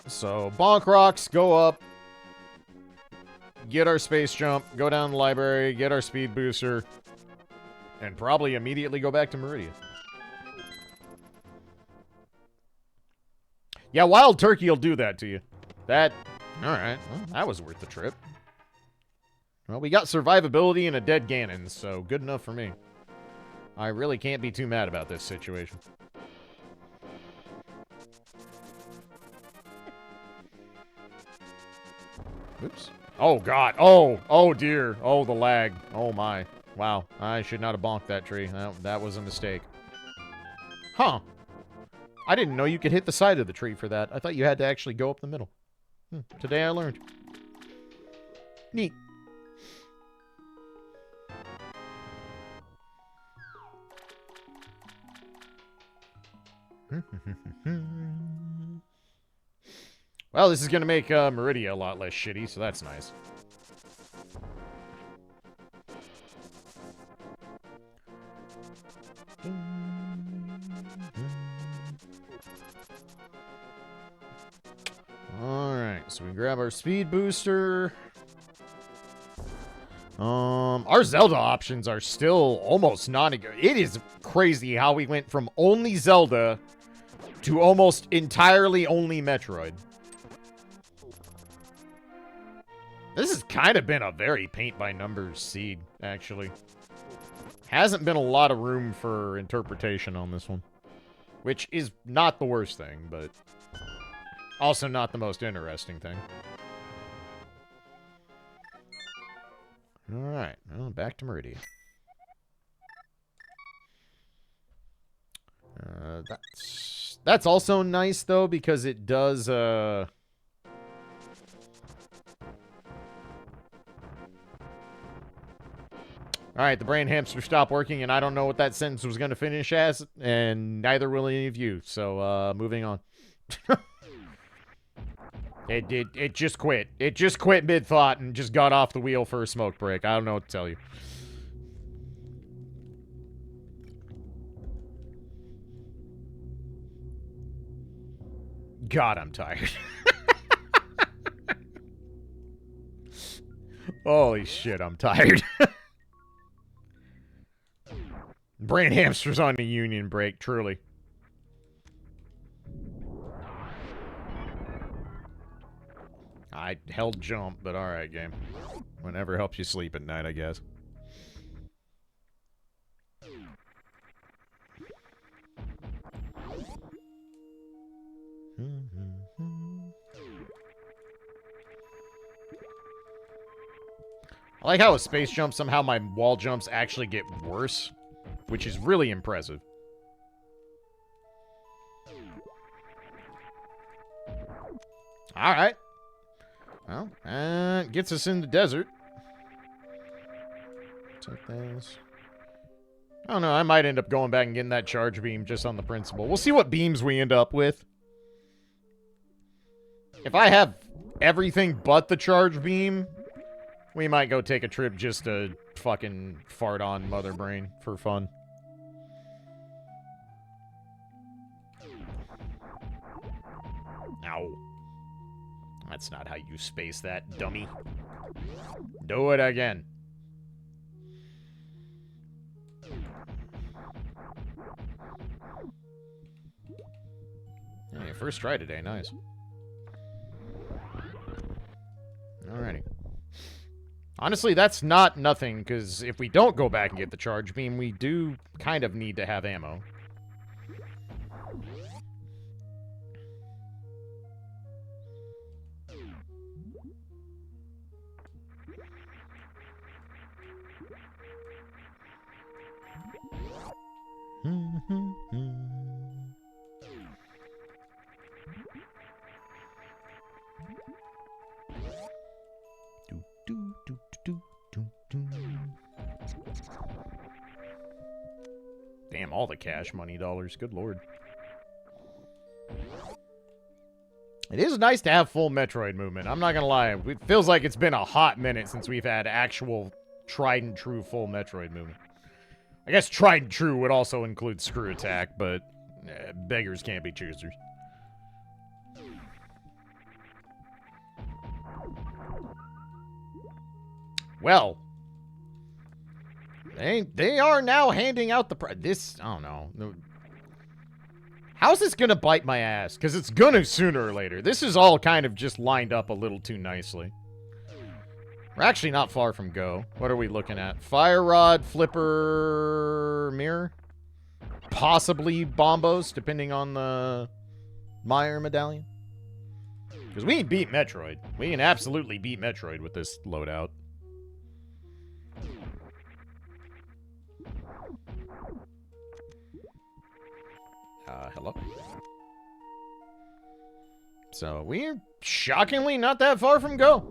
So, bonk rocks, go up. Get our space jump, go down the library, get our speed booster, and probably immediately go back to Meridia. Yeah, Wild Turkey will do that to you. That, alright, well, that was worth the trip. Well, we got survivability and a dead Ganon, so good enough for me. I really can't be too mad about this situation. Oops. Oh, God. Oh, dear. Oh, the lag. Oh, my. Wow. I should not have bonked that tree. That was a mistake. Huh. I didn't know you could hit the side of the tree for that. I thought you had to actually go up the middle. Today I learned. Neat. Well, this is going to make Meridia a lot less shitty, so that's nice. Alright, so we grab our speed booster. Our Zelda options are still almost non-existent. It is crazy how we went from only Zelda to almost entirely only Metroid. This has kind of been a very paint-by-numbers seed, actually. Hasn't been a lot of room for interpretation on this one. Which is not the worst thing, but also not the most interesting thing. Alright, well, back to Meridia. That's also nice, though, because it does, Alright, the brain hamster stopped working, and I don't know what that sentence was going to finish as, and neither will any of you, so, moving on. It just quit. It just quit mid-thought and just got off the wheel for a smoke break. I don't know what to tell you. God, I'm tired. Holy shit, I'm tired. Brain hamster's on a union break, truly. I held jump, but alright, game. Whenever helps you sleep at night, I guess. I like how a space jump, somehow my wall jumps actually get worse, which is really impressive. Alright. Well, that gets us in the desert. Take those. I don't know, I might end up going back and getting that charge beam just on the principle. We'll see what beams we end up with. If I have everything but the charge beam, we might go take a trip just to fucking fart on Mother Brain for fun. Ow. That's not how you space that, dummy. Do it again. Yeah, first try today, nice. Alrighty. Honestly, that's not nothing, because if we don't go back and get the charge beam, we do kind of need to have ammo. Damn, all the cash money dollars. Good lord. It is nice to have full Metroid movement. I'm not gonna lie. It feels like it's been a hot minute since we've had actual tried and true full Metroid movement. I guess tried and true would also include screw attack, but beggars can't be choosers. Well, they are now handing out the this. I don't know. How's this gonna bite my ass? Because it's gonna sooner or later. This is all kind of just lined up a little too nicely. We're actually not far from go. What are we looking at? Fire Rod, Flipper, Mirror? Possibly Bombos, depending on the Meyer medallion. Because we can beat Metroid. We can absolutely beat Metroid with this loadout. Hello. So, we're shockingly not that far from go.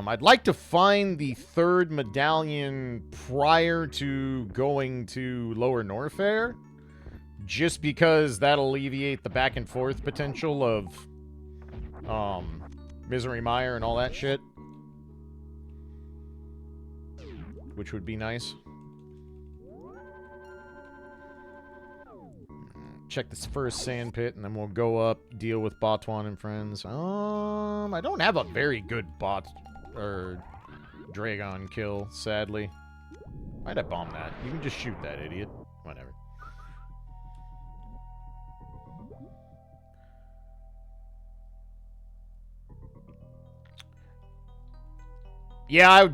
I'd like to find the third medallion prior to going to Lower Norfair, just because that'll alleviate the back and forth potential of, Misery Mire and all that shit. Which would be nice. Check this first sand pit, and then we'll go up, deal with Botwan and friends. I don't have a very good Dragon kill, sadly. Why'd I bomb that? You can just shoot that, idiot. Whatever. Yeah,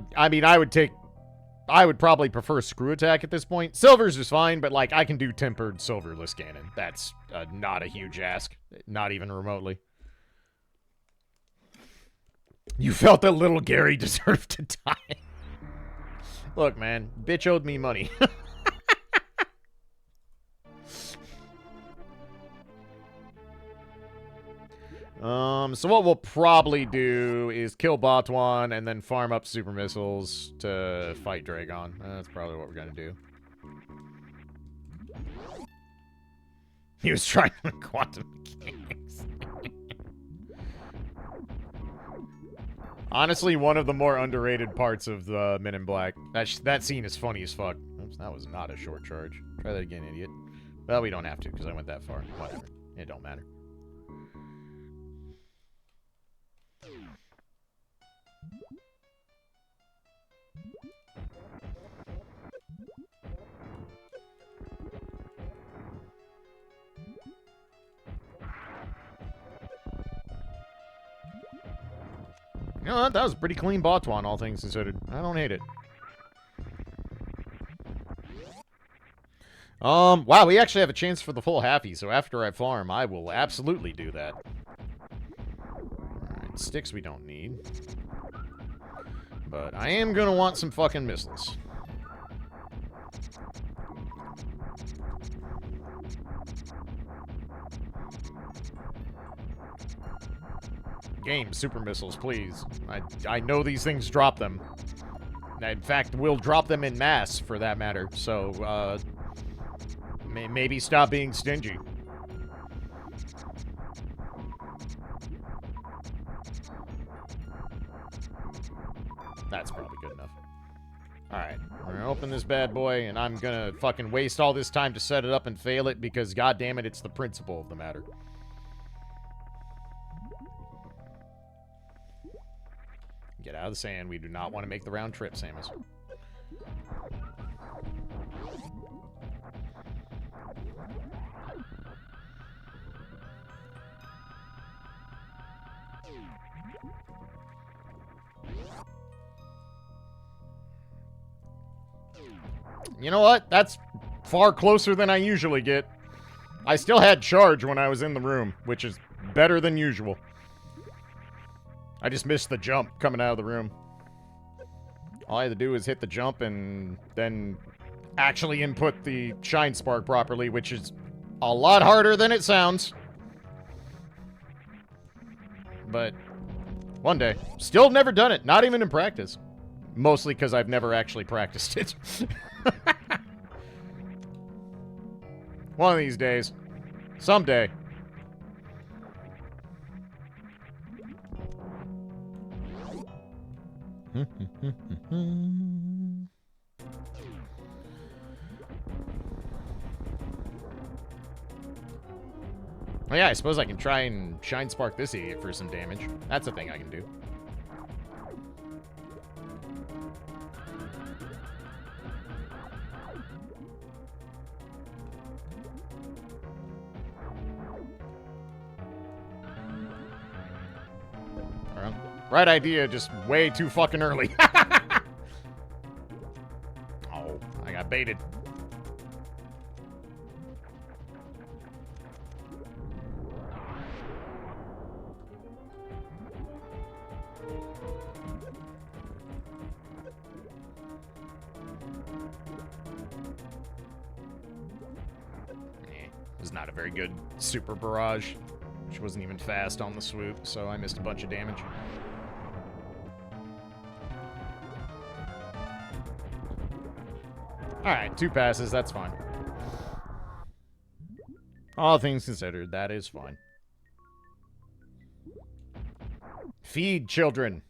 I would probably prefer screw attack at this point. Silver's is fine, but, like, I can do tempered silverless cannon. That's not a huge ask. Not even remotely. You felt that little Gary deserved to die. Look, man. Bitch owed me money. So what we'll probably do is kill Botwan and then farm up super missiles to fight Dragon. That's probably what we're gonna do. He was trying to quantum mechanics. Honestly, one of the more underrated parts of the Men in Black. That scene is funny as fuck. Oops, that was not a short charge. Try that again, idiot. Well, we don't have to because I went that far. Whatever. It don't matter. You know what? That was a pretty clean Botwan, all things considered. I don't hate it. Wow, we actually have a chance for the full halfie, so after I farm, I will absolutely do that. Alright, sticks we don't need. But I am gonna want some fucking missiles. Game, super missiles, please. I know these things drop them. In fact, we'll drop them in mass, for that matter. So, maybe stop being stingy. That's probably good enough. Alright, we're gonna open this bad boy, and I'm gonna fucking waste all this time to set it up and fail it, because goddammit, it's the principle of the matter. Get out of the sand. We do not want to make the round trip, Samus. You know what? That's far closer than I usually get. I still had charge when I was in the room, which is better than usual. I just missed the jump coming out of the room. All I had to do is hit the jump and then actually input the Shine Spark properly, which is a lot harder than it sounds. but one day. Still never done it, not even in practice. Mostly because I've never actually practiced it. One of these days. Someday. Oh yeah, I suppose I can try and Shine Spark this idiot for some damage. That's a thing I can do. Right idea, just way too fucking early. Oh, I got baited. Was not a very good super barrage, which wasn't even fast on the swoop, so I missed a bunch of damage. Alright, 2 passes, that's fine. All things considered, that is fine. Feed children.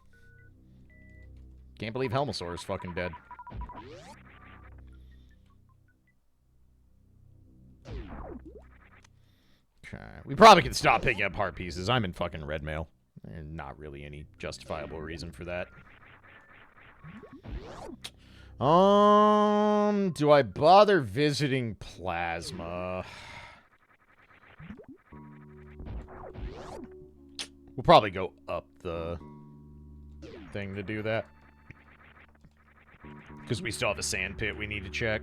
Can't believe Helmosaur is fucking dead. Okay. We probably can stop picking up heart pieces. I'm in fucking red mail. There's not really any justifiable reason for that. Do I bother visiting Plasma? We'll probably go up the thing to do that. Because we still have a sand pit we need to check.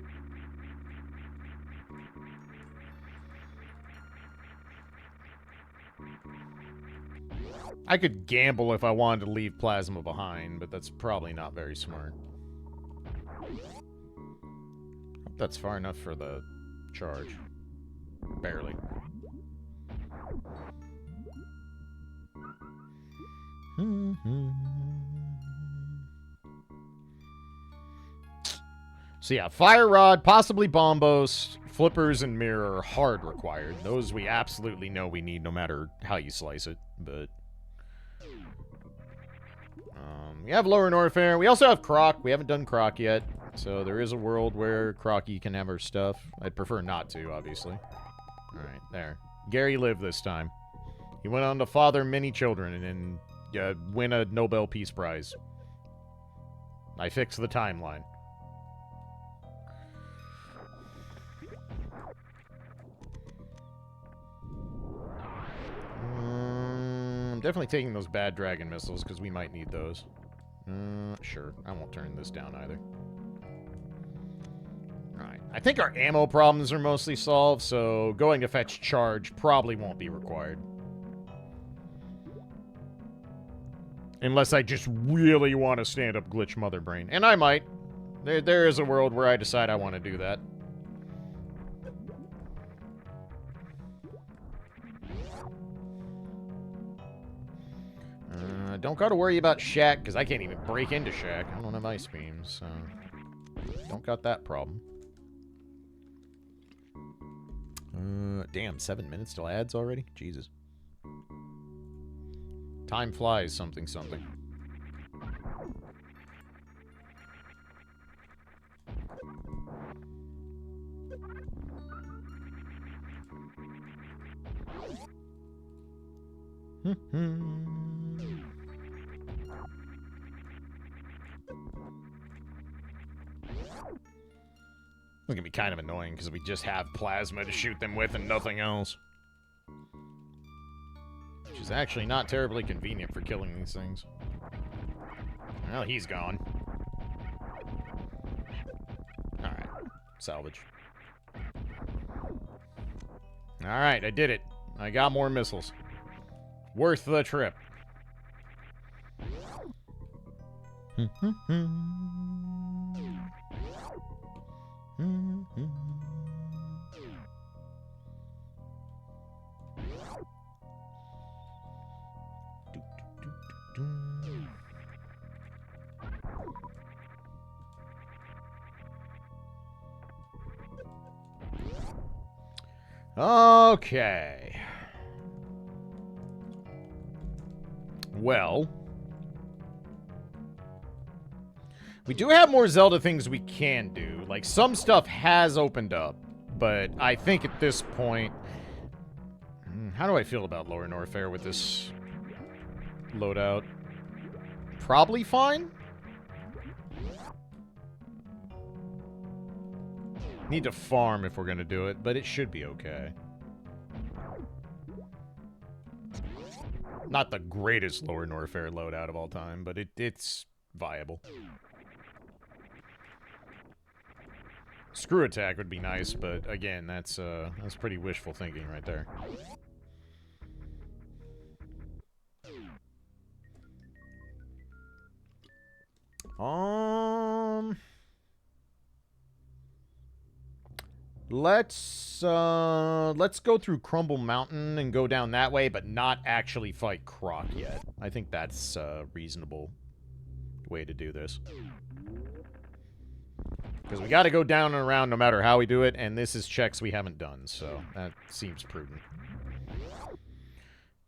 I could gamble if I wanted to leave Plasma behind, but that's probably not very smart. Hope that's far enough for the charge. Barely. So yeah, Fire Rod, possibly Bombos, Flippers, and Mirror are hard required. Those we absolutely know we need no matter how you slice it, but... we have Lower Norfair. We also have Croc. We haven't done Croc yet, so there is a world where Crocky can have her stuff. I'd prefer not to, obviously. Alright, there. Gary lived this time. He went on to father many children and win a Nobel Peace Prize. I fixed the timeline. I'm definitely taking those bad dragon missiles because we might need those. Sure. I won't turn this down either. Alright. I think our ammo problems are mostly solved, so going to fetch charge probably won't be required. Unless I just really want to stand up glitch Mother Brain. And I might. There is a world where I decide I want to do that. Don't gotta worry about Shack, because I can't even break into Shack. I don't have ice beams, so... Don't got that problem. Damn, 7 minutes till ads already? Jesus. Time flies, something, something. It's gonna be kind of annoying because we just have plasma to shoot them with and nothing else. Which is actually not terribly convenient for killing these things. Well, he's gone. Alright. Salvage. Alright, I did it. I got more missiles. Worth the trip. Okay. Well, we do have more Zelda things we can do. Like, some stuff has opened up, but I think at this point... How do I feel about Lower Norfair with this loadout? Probably fine? Need to farm if we're gonna do it, but it should be okay. Not the greatest Lower Norfair loadout of all time, but it's viable. Screw attack would be nice, but again, that's pretty wishful thinking right there. Let's go through Crumble Mountain and go down that way, but not actually fight Croc yet. I think that's a reasonable way to do this. Because we got to go down and around no matter how we do it, and this is checks we haven't done, so that seems prudent.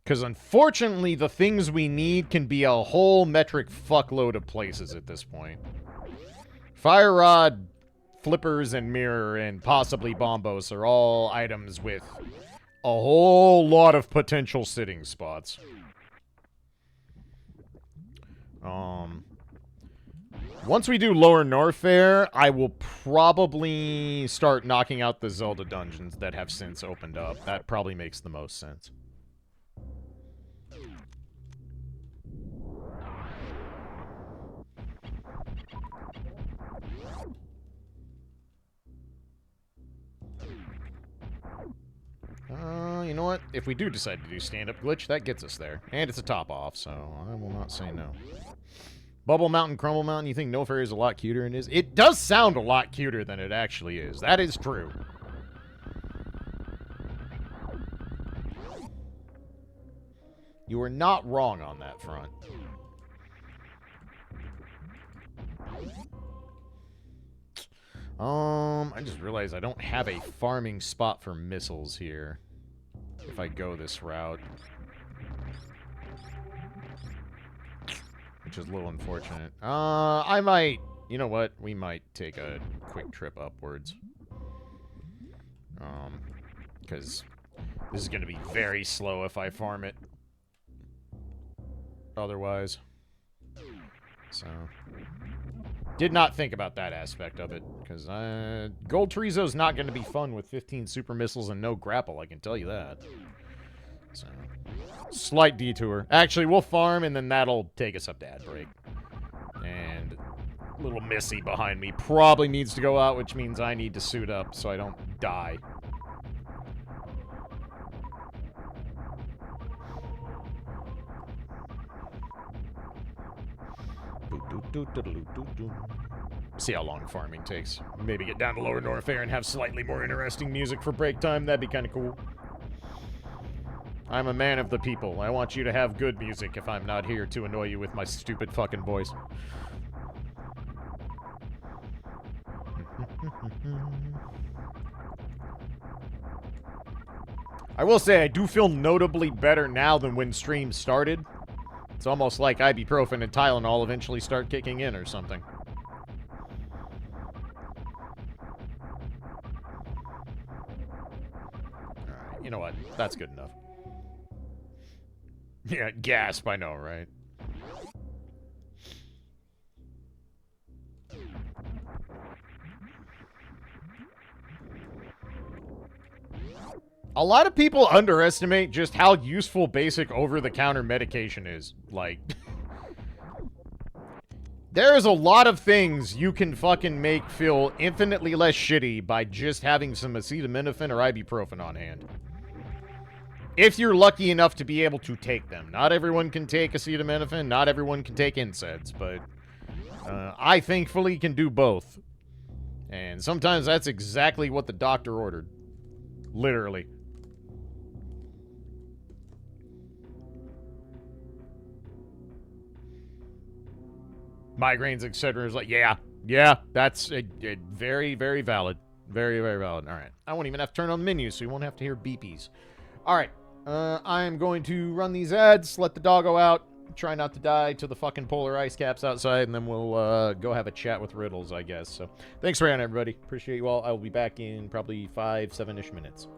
Because unfortunately, the things we need can be a whole metric fuckload of places at this point. Fire Rod, Flippers, and Mirror, and possibly Bombos are all items with a whole lot of potential sitting spots. Once we do Lower Norfair, I will probably start knocking out the Zelda dungeons that have since opened up. That probably makes the most sense. You know what? If we do decide to do stand-up glitch, that gets us there. And it's a top off, so I will not say no. Bubble Mountain, Crumble Mountain, you think No Fairy is a lot cuter than it is? It does sound a lot cuter than it actually is. That is true. You are not wrong on that front. I just realized I don't have a farming spot for missiles here. If I go this route. Which is a little unfortunate. I might... You know what? We might take a quick trip upwards. Because this is going to be very slow if I farm it. Otherwise. So... Did not think about that aspect of it, because Gold Treezo's not going to be fun with 15 super missiles and no grapple, I can tell you that. So, slight detour. Actually, we'll farm, and then that'll take us up to ad break. And little Missy behind me probably needs to go out, which means I need to suit up so I don't die. See how long farming takes. Maybe get down to Lower Norfair and have slightly more interesting music for break time. That'd be kind of cool. I'm a man of the people. I want you to have good music if I'm not here to annoy you with my stupid fucking voice. I will say I do feel notably better now than when stream started. It's almost like ibuprofen and Tylenol eventually start kicking in or something. Alright, you know what? That's good enough. Yeah, gasp, I know, right? A lot of people underestimate just how useful basic over-the-counter medication is. Like, there's a lot of things you can fucking make feel infinitely less shitty by just having some acetaminophen or ibuprofen on hand. If you're lucky enough to be able to take them. Not everyone can take acetaminophen, not everyone can take NSAIDs, but I thankfully can do both. And sometimes that's exactly what the doctor ordered. Literally. Migraines, etc. is like, yeah, that's very, very valid. Very, very valid. All right. I won't even have to turn on the menu, so you won't have to hear beepies. All right. I am going to run these ads, let the doggo out, try not to die till the fucking polar ice caps outside, and then we'll go have a chat with Riddles, I guess. So thanks for having everybody. Appreciate you all. I will be back in probably 5, 7-ish minutes.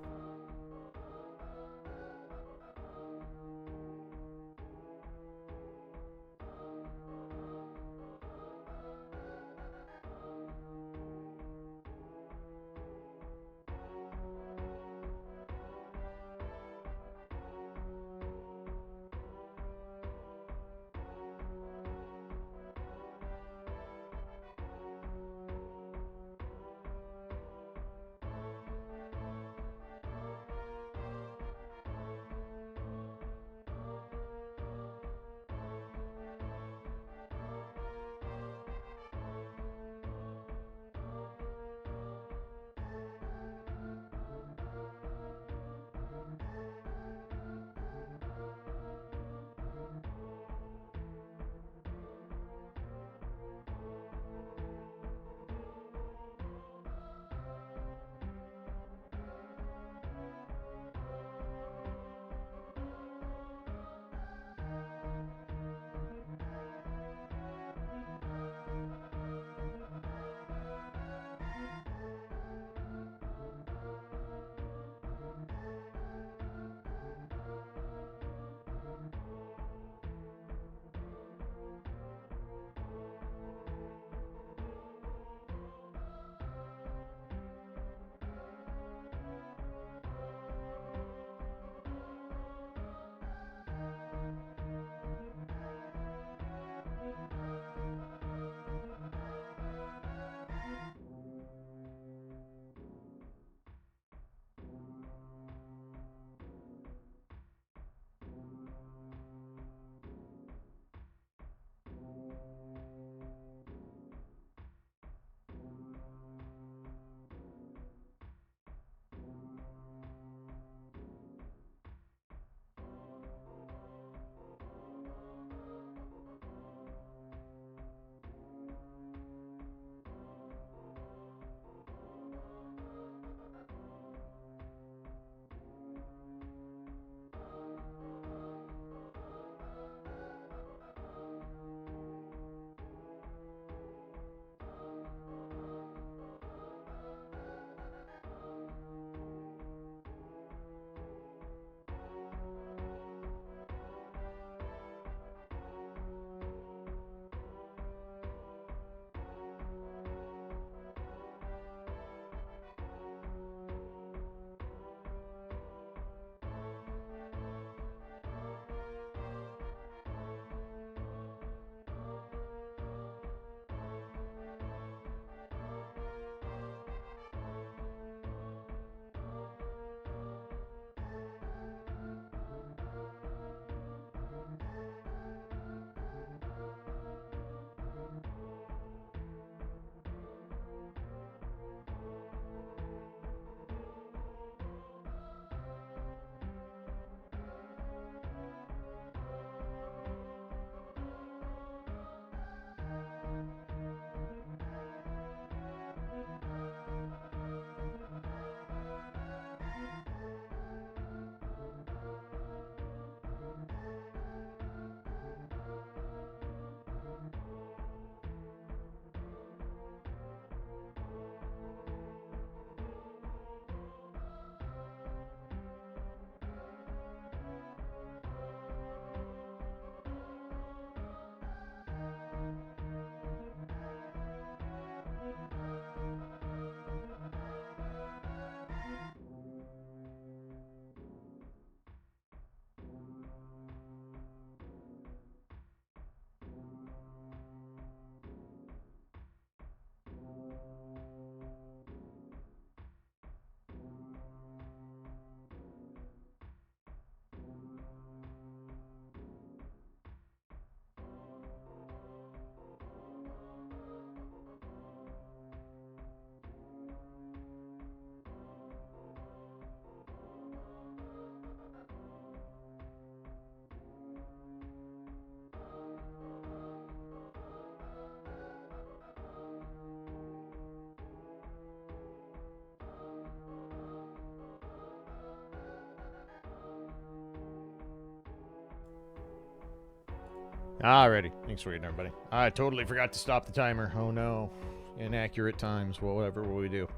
Alrighty. Thanks for waiting, everybody. I totally forgot to stop the timer. Oh no. Inaccurate times. Well, whatever will we do?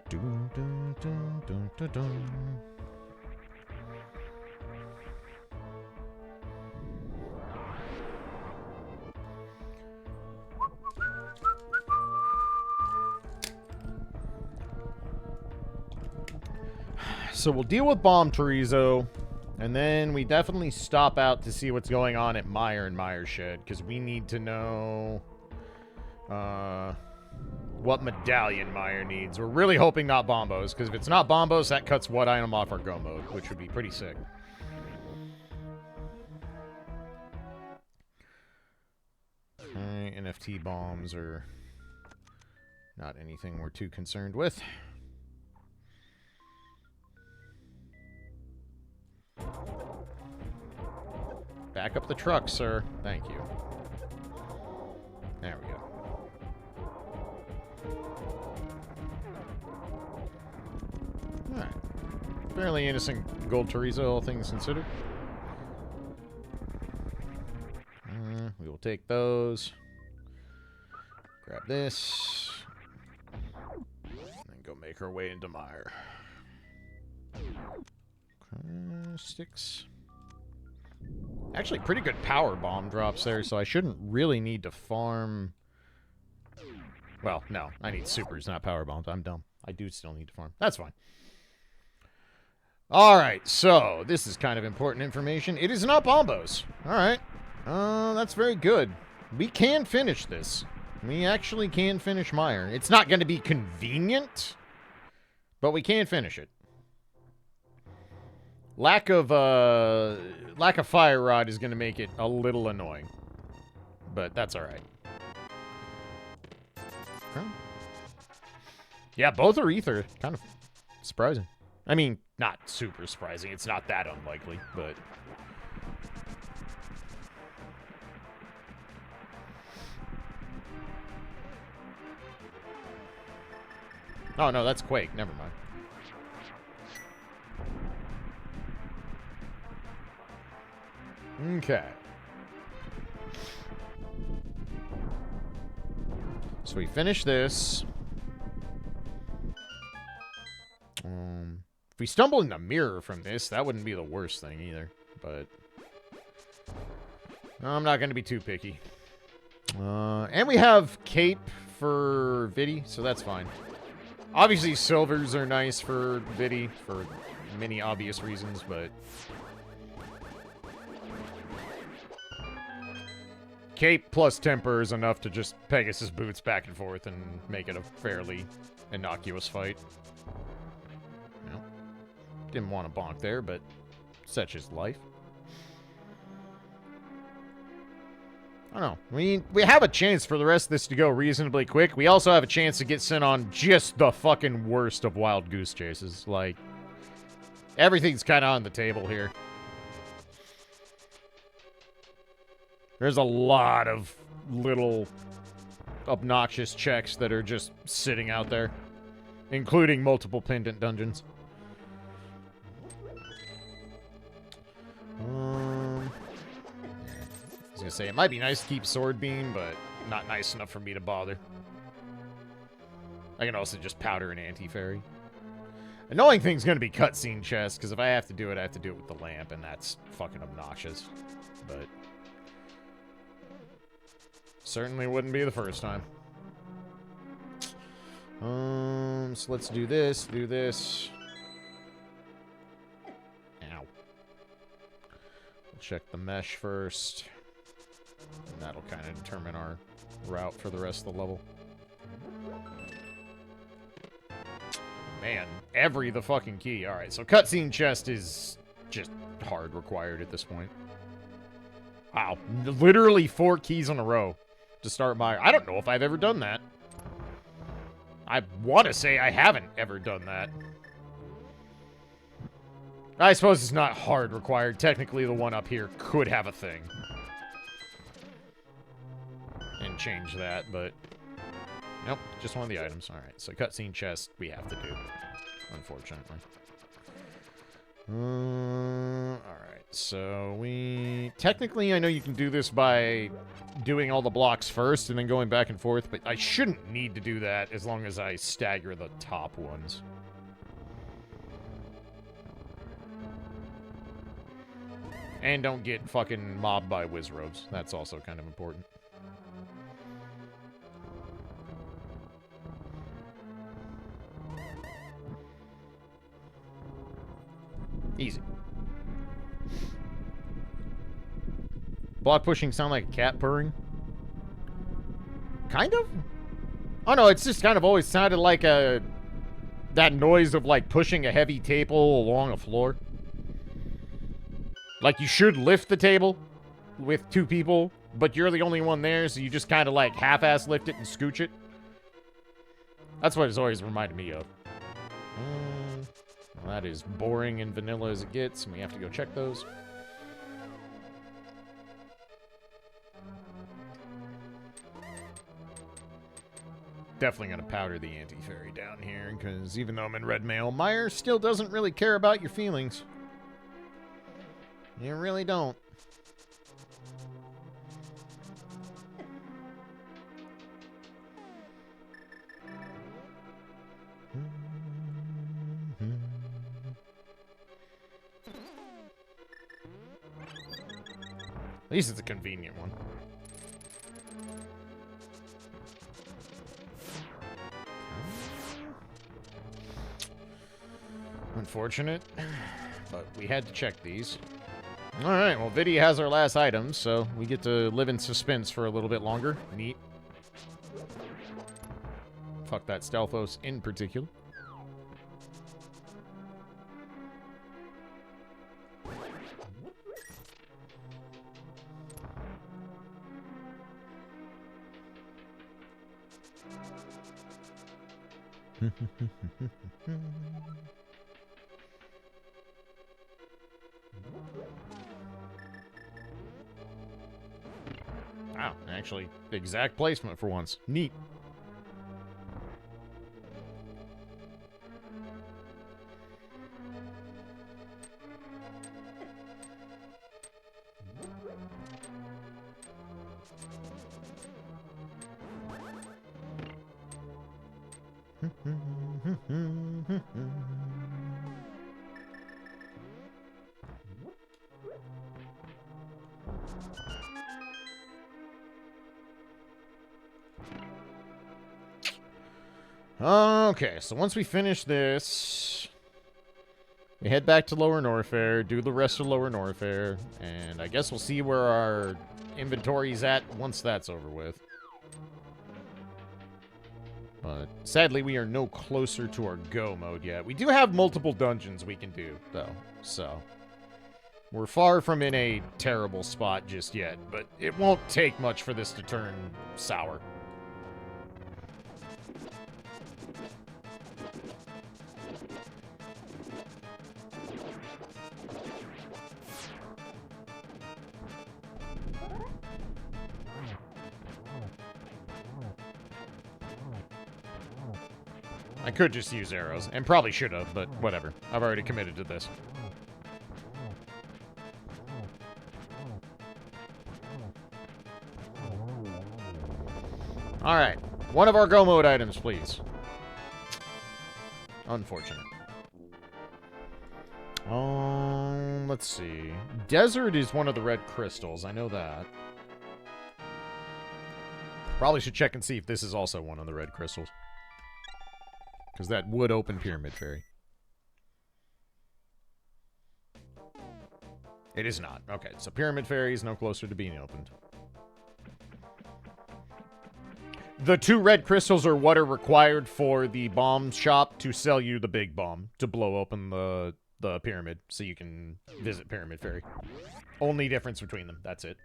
Dun, dun, dun, dun, dun, dun. So we'll deal with Bomb Chorizo, and then we definitely stop out to see what's going on at Meyer and Meyer's shed, because we need to know what medallion Meyer needs. We're really hoping not Bombos, because if it's not Bombos, that cuts what item off our go mode, which would be pretty sick. Okay, NFT bombs are not anything we're too concerned with. Back up the truck, sir. Thank you. There we go. Alright. Fairly innocent gold chorizo, all things considered. We will take those. Grab this. And then go make our way into Meyer. Okay, sticks. Actually, pretty good power bomb drops there, so I shouldn't really need to farm... Well, no. I need supers, not power bombs. I'm dumb. I do still need to farm. That's fine. Alright, so this is kind of important information. It is not Bombos. Alright. That's very good. We can finish this. We actually can finish Meyer. It's not going to be convenient, but we can finish it. Lack of fire rod is going to make it a little annoying. But that's alright. Okay. Yeah, both are ether. Kind of surprising. I mean, not super surprising. It's not that unlikely, but... Oh, no, that's Quake. Never mind. Okay. So we finish this. If we stumble in the mirror from this, that wouldn't be the worst thing either. But I'm not going to be too picky. And we have Cape for Viddy, so that's fine. Obviously, silvers are nice for Viddy for many obvious reasons, but... Cape plus Temper is enough to just Pegasus boots back and forth and make it a fairly innocuous fight. You know, didn't want to bonk there, but such is life. I don't know. We have a chance for the rest of this to go reasonably quick. We also have a chance to get sent on just the fucking worst of wild goose chases. Like, everything's kind of on the table here. There's a lot of little obnoxious checks that are just sitting out there, including multiple pendant dungeons. I was gonna say, it might be nice to keep Sword Beam, but not nice enough for me to bother. I can also just powder an anti-fairy. Annoying thing's gonna be cutscene chest, because if I have to do it, I have to do it with the lamp, and that's fucking obnoxious. But... certainly wouldn't be the first time. So let's do this, do this. Ow. We'll check the mesh first. And that'll kind of determine our route for the rest of the level. Man, every the fucking key. Alright, so cutscene chest is just hard required at this point. Wow, literally 4 keys in a row to start my... I don't know if I've ever done that. I want to say I haven't ever done that. I suppose it's not hard required. Technically, the one up here could have a thing. And change that, but... Nope, just one of the items. Alright, so cutscene chest we have to do, unfortunately. Alright, so we... Technically, I know you can do this by doing all the blocks first and then going back and forth, but I shouldn't need to do that as long as I stagger the top ones. And don't get fucking mobbed by Wizrobes. That's also kind of important. Easy. Block pushing sound like a cat purring? Kind of? Oh no, it's just kind of always sounded like that noise of like pushing a heavy table along a floor. Like you should lift the table with two people, but you're the only one there, so you just kind of like half-ass lift it and scooch it. That's what it's always reminded me of. Well, that is boring and vanilla as it gets, and we have to go check those. Definitely gonna powder the anti-fairy down here, because even though I'm in red mail, Meyer still doesn't really care about your feelings. You really don't. At least it's a convenient one. Unfortunate, but we had to check these. Alright, well, Viddy has our last items, so we get to live in suspense for a little bit longer. Neat. Fuck that Stealthos in particular. Wow, actually, exact placement for once. Neat. Okay, so once we finish this, we head back to Lower Norfair, do the rest of Lower Norfair, and I guess we'll see where our inventory's at once that's over with. But sadly, we are no closer to our go mode yet. We do have multiple dungeons we can do, though, so we're far from in a terrible spot just yet, but it won't take much for this to turn sour. I could just use arrows, and probably should have, but whatever. I've already committed to this. Alright, one of our go mode items, please. Unfortunate. Let's see. Desert is one of the red crystals, I know that. Probably should check and see if this is also one of the red crystals. Because that would open Pyramid Fairy. It is not. Okay, so Pyramid Fairy is no closer to being opened. The 2 red crystals are what are required for the bomb shop to sell you the big bomb to blow open the pyramid so you can visit Pyramid Fairy. Only difference between them. That's it.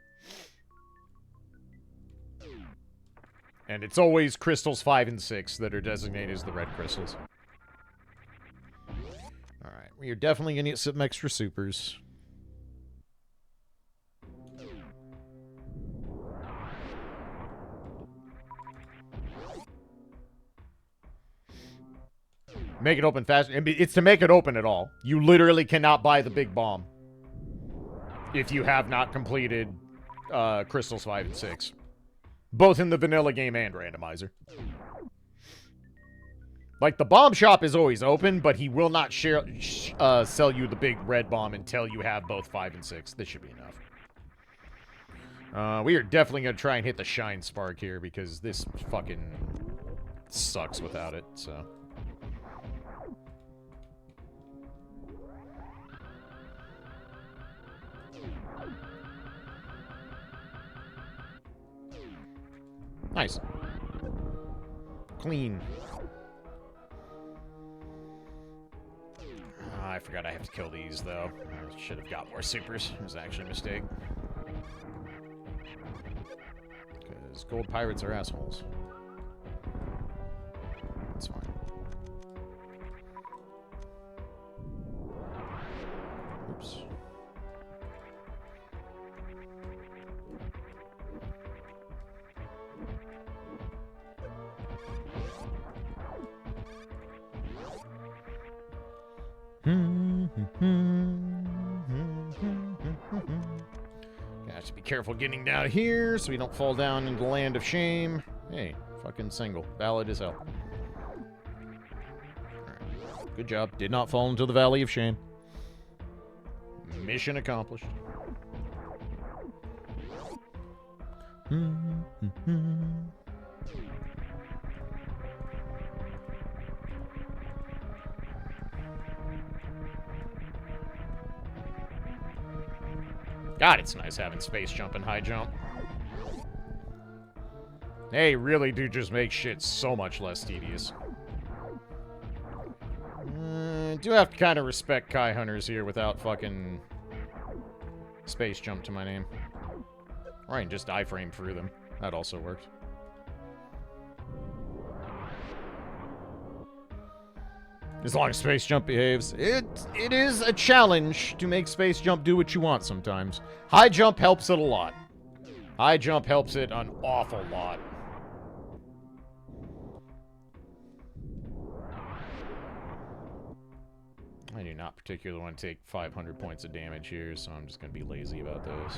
And it's always crystals 5 and 6 that are designated as the red crystals. Alright, we are definitely going to get some extra supers. Make it open faster. It's to make it open at all. You literally cannot buy the big bomb if you have not completed Crystals 5 and 6. Both in the vanilla game and randomizer. Like, the bomb shop is always open, but he will not sell you the big red bomb until you have both 5 and 6. This should be enough. We are definitely going to try and hit the Shine Spark here, because this fucking sucks without it, so... Nice. Clean. I forgot I have to kill these, though. I should have got more supers. It was actually a mistake. Because gold pirates are assholes. That's fine. Oops. Got to be careful getting down here so we don't fall down into the land of shame. Hey, fucking single. Valid as hell. Alright. Good job. Did not fall into the valley of shame. Mission accomplished. God, it's nice having space jump and high jump. They really do just make shit so much less tedious. Do have to kind of respect Kai Hunters here without fucking space jump to my name. Or I can just iframe through them. That also works. As long as Space Jump behaves. It is a challenge to make Space Jump do what you want sometimes. High Jump helps it a lot. High Jump helps it an awful lot. I do not particularly want to take 500 points of damage here, so I'm just going to be lazy about those.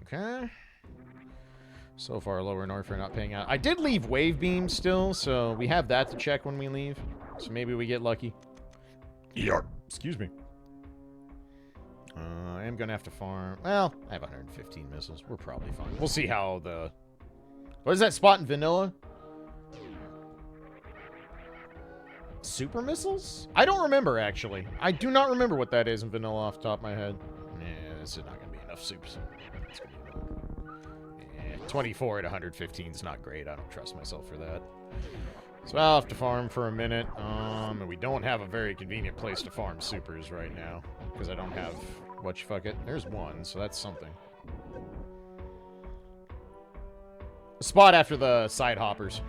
Okay. So far, lower north are not paying out. I did leave Wave Beam still, so we have that to check when we leave. So maybe we get lucky. Yarp. Excuse me. I am going to have to farm. Well, I have 115 missiles. We're probably fine. We'll see how the... What is that spot in vanilla? Super missiles? I don't remember, actually. I do not remember what that is in vanilla off the top of my head. Yeah, this is not going to be enough supers. 24 at 115 is not great. I don't trust myself for that. So I'll have to farm for a minute. And we don't have a very convenient place to farm supers right now. Because I don't have... Whatchafucket. There's one, so that's something. A spot after the side hoppers.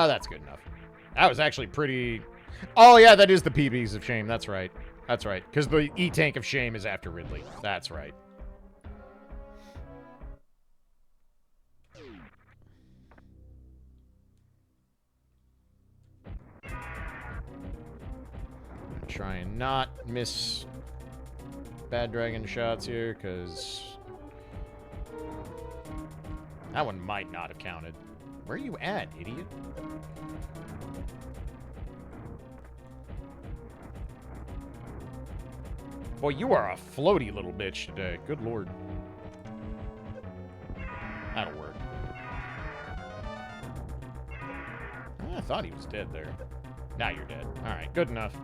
That's good enough. That was actually pretty... Oh, yeah, that is the PBs of shame. That's right. That's right. Because the E-Tank of shame is after Ridley. That's right. Try and not miss bad dragon shots here, because that one might not have counted. Where are you at, idiot? Boy, you are a floaty little bitch today. Good lord. That'll work. I thought he was dead there. Now you're dead. Alright, good enough.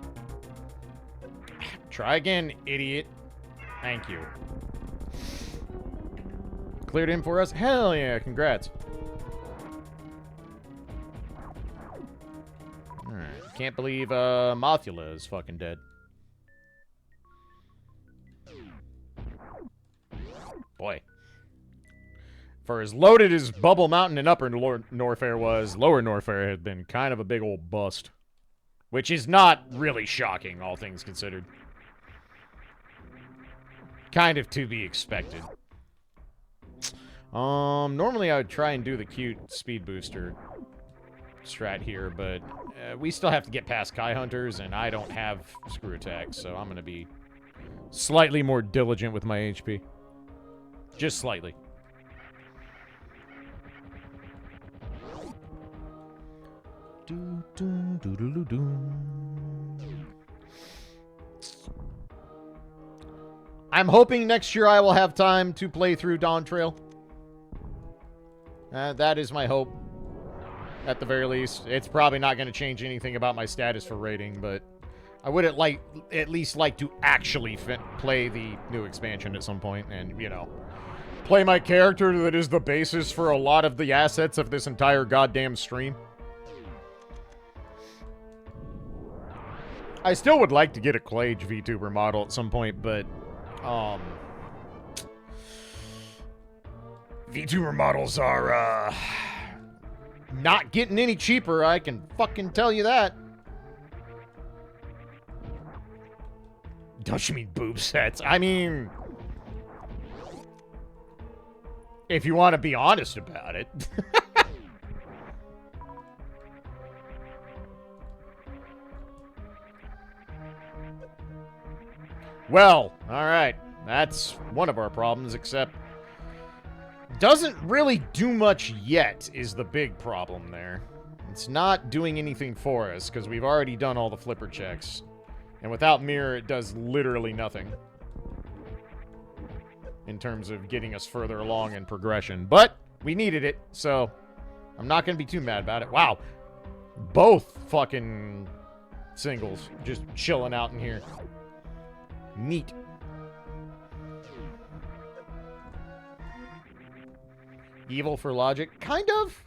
Try again, idiot. Thank you. Cleared him for us? Hell yeah, congrats. Alright, can't believe Mothula is fucking dead. Boy, For as loaded as Bubble Mountain and Upper Norfair was, Lower Norfair had been kind of a big old bust. Which is not really shocking, all things considered. Kind of to be expected. Normally I would try and do the cute speed booster strat here, but we still have to get past Kai Hunters, and I don't have screw attacks, so I'm going to be slightly more diligent with my HP. Just slightly. I'm hoping next year I will have time to play through Dawn Trail. That is my hope. At the very least. It's probably not going to change anything about my status for rating, but I would at least like to actually play the new expansion at some point and, you know, play my character that is the basis for a lot of the assets of this entire goddamn stream. I still would like to get a Klaige VTuber model at some point, but, VTuber models are, not getting any cheaper, I can fucking tell you that. Don't you mean boob sets? I mean, if you want to be honest about it. Well, alright. That's one of our problems, except doesn't really do much yet is the big problem there. It's not doing anything for us, because we've already done all the flipper checks. And without Mirror, it does literally nothing. In terms of getting us further along in progression. But we needed it, so I'm not going to be too mad about it. Wow. Both fucking singles just chilling out in here. Neat. Evil for logic? Kind of.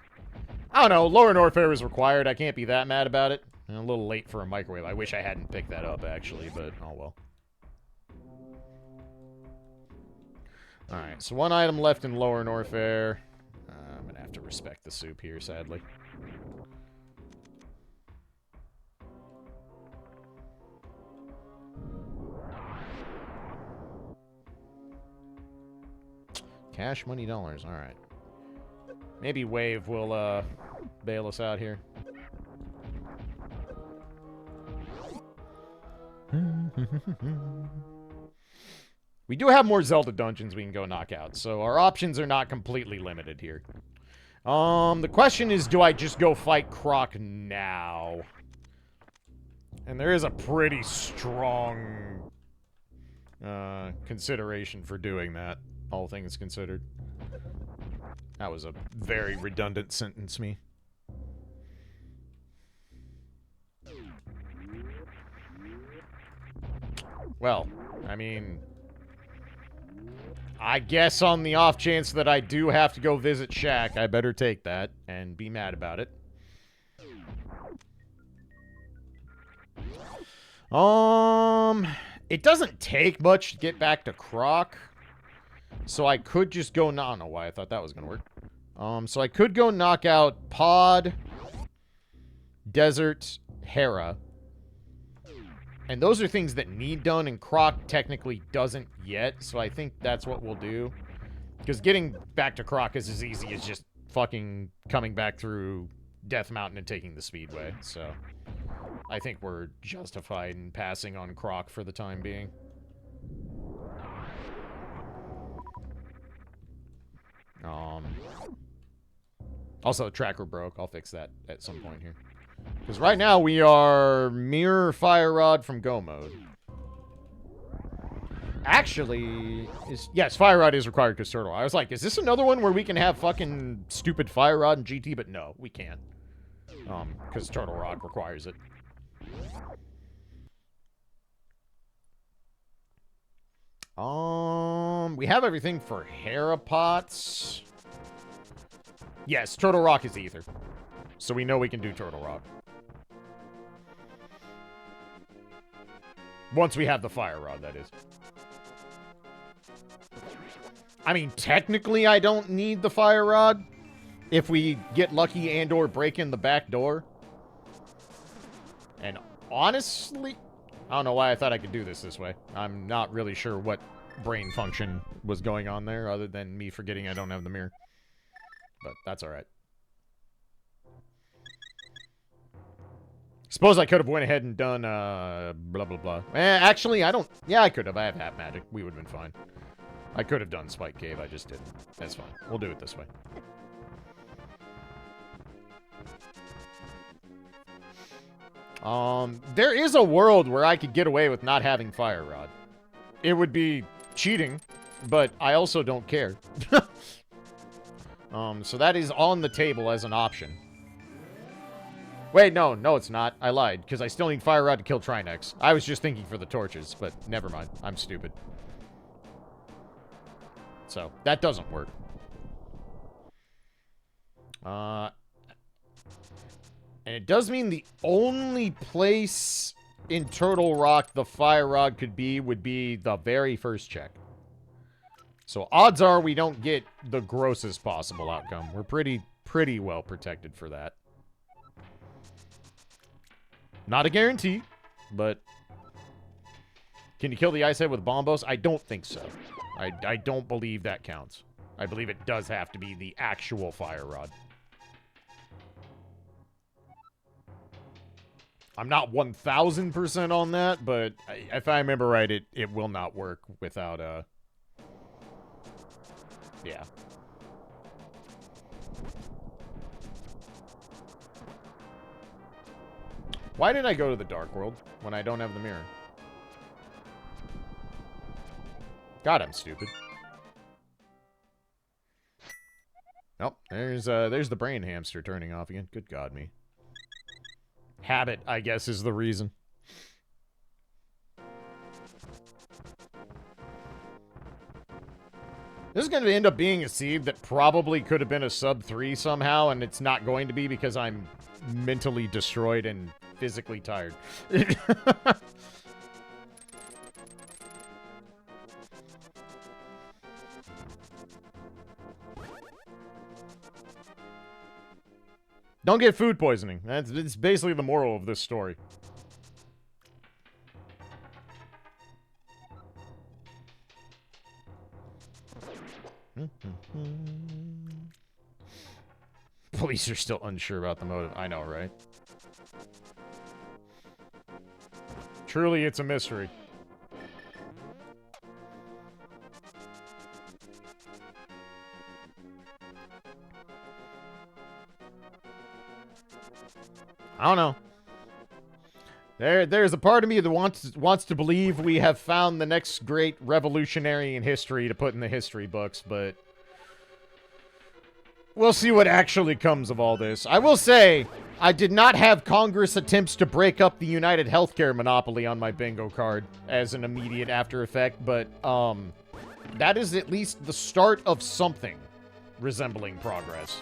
I don't know. Lower Norfair is required. I can't be that mad about it. I'm a little late for a microwave. I wish I hadn't picked that up, actually, but oh well. Alright, so one item left in Lower Norfair. I'm going to have to respect the soup here, sadly. Cash, money, dollars. Alright. Maybe Wave will, bail us out here. We do have more Zelda dungeons we can go knock out, so our options are not completely limited here. The question is, do I just go fight Croc now? And there is a pretty strong consideration for doing that, all things considered. That was a very redundant sentence, me. Well, I mean, I guess on the off chance that I do have to go visit Shaq, I better take that and be mad about it. It doesn't take much to get back to Croc. So I could just go... I don't know why I thought that was going to work. So I could go knock out Pod, Desert, Hera. And those are things that need done, and Croc technically doesn't yet. So I think that's what we'll do. Because getting back to Croc is as easy as just fucking coming back through Death Mountain and taking the Speedway. So I think we're justified in passing on Croc for the time being. Also, the tracker broke. I'll fix that at some point here. Because right now we are Mirror Fire Rod from Go mode. Actually, yes, Fire Rod is required because Turtle. I was like, is this another one where we can have fucking stupid Fire Rod and GT? But no, we can't. Because Turtle Rock requires it. We have everything for Hera Pots. Yes, Turtle Rock is Ether. So we know we can do Turtle Rock. Once we have the Fire Rod, that is. I mean, technically I don't need the fire rod if we get lucky and or break in the back door. And honestly, I don't know why I thought I could do this way. I'm not really sure what brain function was going on there other than me forgetting I don't have the mirror. But that's alright. Suppose I could have went ahead and done, blah, blah, blah. Actually, I don't... Yeah, I could have. I have half magic. We would have been fine. I could have done Spike Cave. I just didn't. That's fine. We'll do it this way. There is a world where I could get away with not having Fire Rod. It would be cheating, but I also don't care. So that is on the table as an option. Wait, no, it's not. I lied, because I still need Fire Rod to kill Trinex. I was just thinking for the torches, but never mind. I'm stupid. So, that doesn't work. And it does mean the only place in Turtle Rock the Fire Rod could be would be the very first check. So, odds are we don't get the grossest possible outcome. We're pretty well protected for that. Not a guarantee, but... Can you kill the Ice Head with Bombos? I don't think so. I don't believe that counts. I believe it does have to be the actual Fire Rod. I'm not 1000% on that, but if I remember right, it will not work without, yeah. Why did I go to the Dark World when I don't have the mirror? God, I'm stupid. Nope, there's the brain hamster turning off again. Good God, me. Habit, I guess, is the reason. This is going to end up being a seed that probably could have been a sub 3 somehow, and it's not going to be because I'm mentally destroyed and physically tired. Don't get food poisoning. That's basically the moral of this story. Police are still unsure about the motive. I know, right? Truly, it's a mystery. I don't know. There's a part of me that wants to believe we have found the next great revolutionary in history to put in the history books, but we'll see what actually comes of all this. I will say, I did not have Congress attempts to break up the United Healthcare monopoly on my bingo card as an immediate after effect, but that is at least the start of something resembling progress.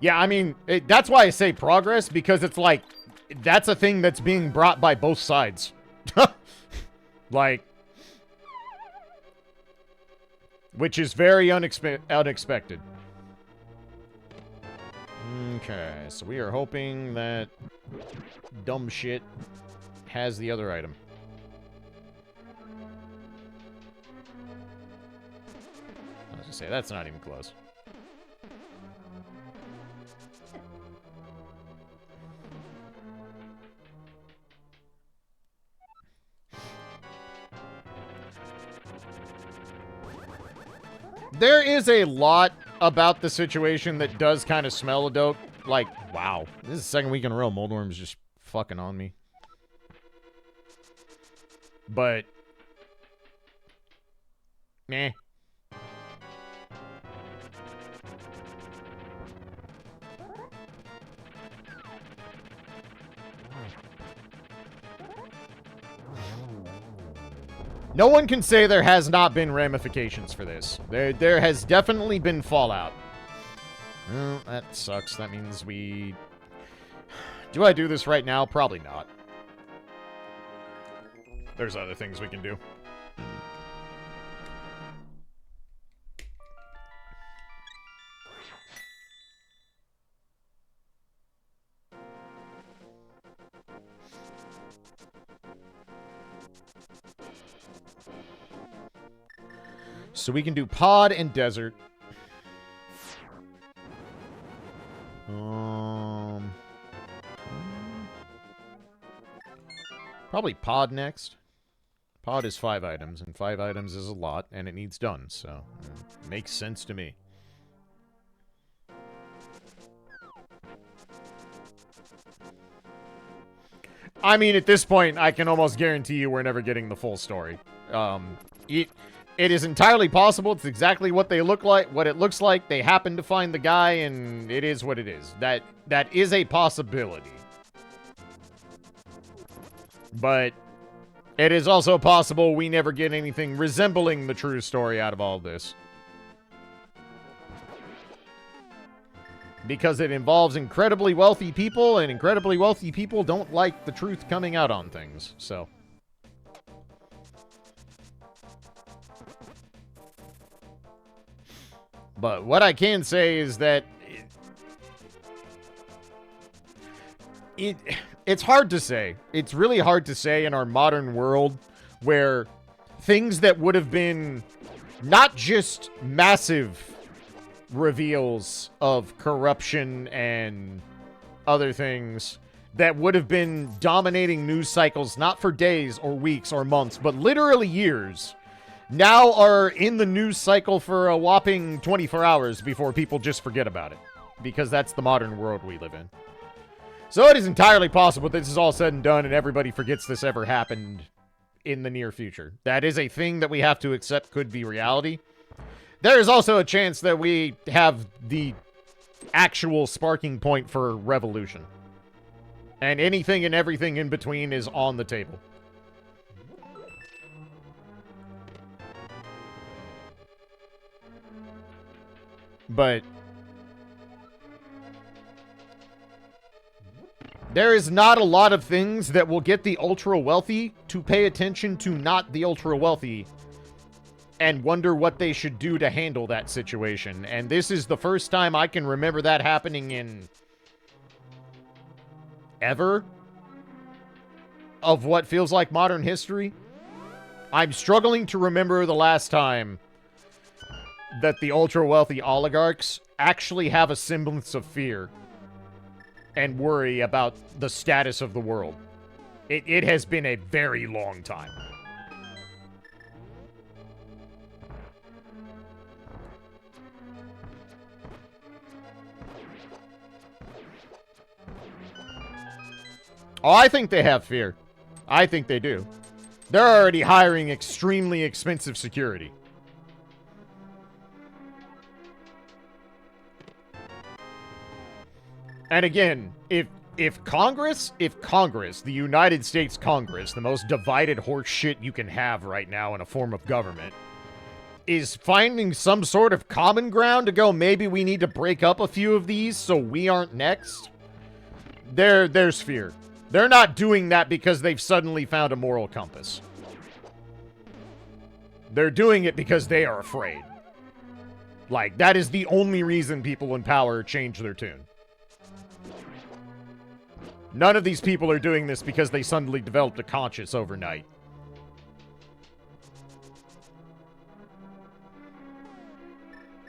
Yeah, I mean, that's why I say progress, because it's like, that's a thing that's being brought by both sides. Like, which is very unexpected. Okay, so we are hoping that dumb shit has the other item. I was gonna say, that's not even close. There is a lot about the situation that does kind of smell a dope. Like, wow. This is the second week in a row. Moldworm's just fucking on me. But, meh. No one can say there has not been ramifications for this. There has definitely been fallout. Well, that sucks. That means we... Do I do this right now? Probably not. There's other things we can do. So we can do pod and desert. Probably pod next. Pod is 5 items, and 5 items is a lot, and it needs done, so makes sense to me. I mean, at this point, I can almost guarantee you we're never getting the full story. It is entirely possible. It's exactly what they look like, what it looks like. They happen to find the guy, and it is what it is. That is a possibility. But it is also possible we never get anything resembling the true story out of all this. Because it involves incredibly wealthy people, and incredibly wealthy people don't like the truth coming out on things, so... But what I can say is that it's hard to say. It's really hard to say in our modern world where things that would have been not just massive reveals of corruption and other things that would have been dominating news cycles not for days or weeks or months, but literally years, now are in the news cycle for a whopping 24 hours before people just forget about it. Because that's the modern world we live in. So it is entirely possible that this is all said and done and everybody forgets this ever happened in the near future. That is a thing that we have to accept could be reality. There is also a chance that we have the actual sparking point for revolution. And anything and everything in between is on the table. But there is not a lot of things that will get the ultra-wealthy to pay attention to not the ultra-wealthy and wonder what they should do to handle that situation. And this is the first time I can remember that happening in ever of what feels like modern history. I'm struggling to remember the last time that the ultra-wealthy oligarchs actually have a semblance of fear and worry about the status of the world. It has been a very long time. Oh, I think they have fear. I think they do. They're already hiring extremely expensive security. And again, if Congress, the United States Congress, the most divided horse shit you can have right now in a form of government, is finding some sort of common ground to go, maybe we need to break up a few of these so we aren't next, there's fear. They're not doing that because they've suddenly found a moral compass. They're doing it because they are afraid. Like, that is the only reason people in power change their tune. None of these people are doing this because they suddenly developed a conscience overnight.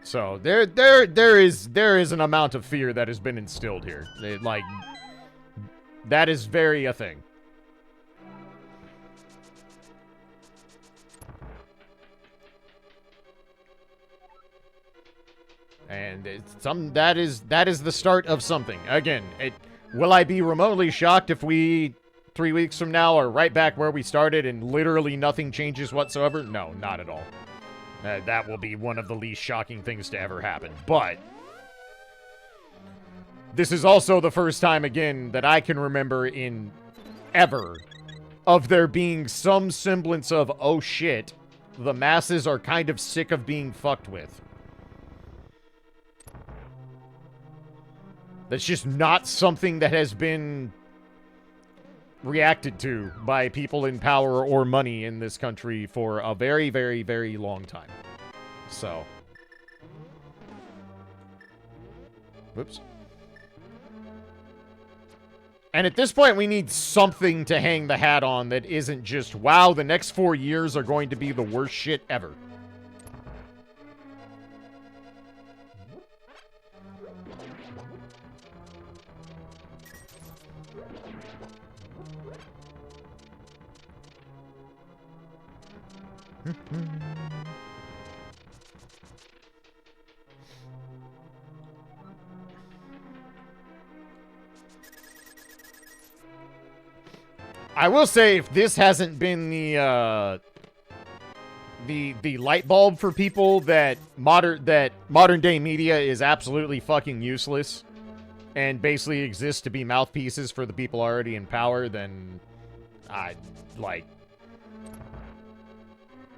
So there is an amount of fear that has been instilled here. Like, that is very a thing. And that is the start of something. Again, will I be remotely shocked if we 3 weeks from now are right back where we started and literally nothing changes whatsoever? No, not at all. That will be one of the least shocking things to ever happen. But this is also the first time, again, that I can remember in ever of there being some semblance of, oh shit, the masses are kind of sick of being fucked with. That's just not something that has been reacted to by people in power or money in this country for a very, very, very long time. So. Whoops. And at this point, we need something to hang the hat on that isn't just, wow, the next 4 years are going to be the worst shit ever. I will say, if this hasn't been the light bulb for people that modern day media is absolutely fucking useless and basically exists to be mouthpieces for the people already in power, then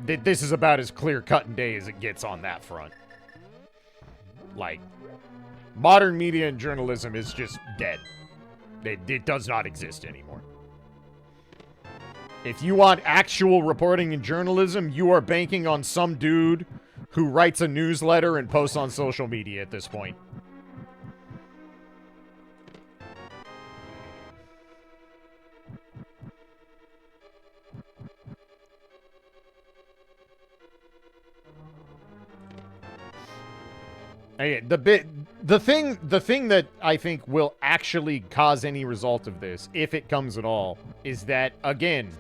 this is about as clear-cut and day as it gets on that front. Like, modern media and journalism is just dead. It does not exist anymore. If you want actual reporting and journalism, you are banking on some dude who writes a newsletter and posts on social media at this point. The thing that I think will actually cause any result of this, if it comes at all, is that, again,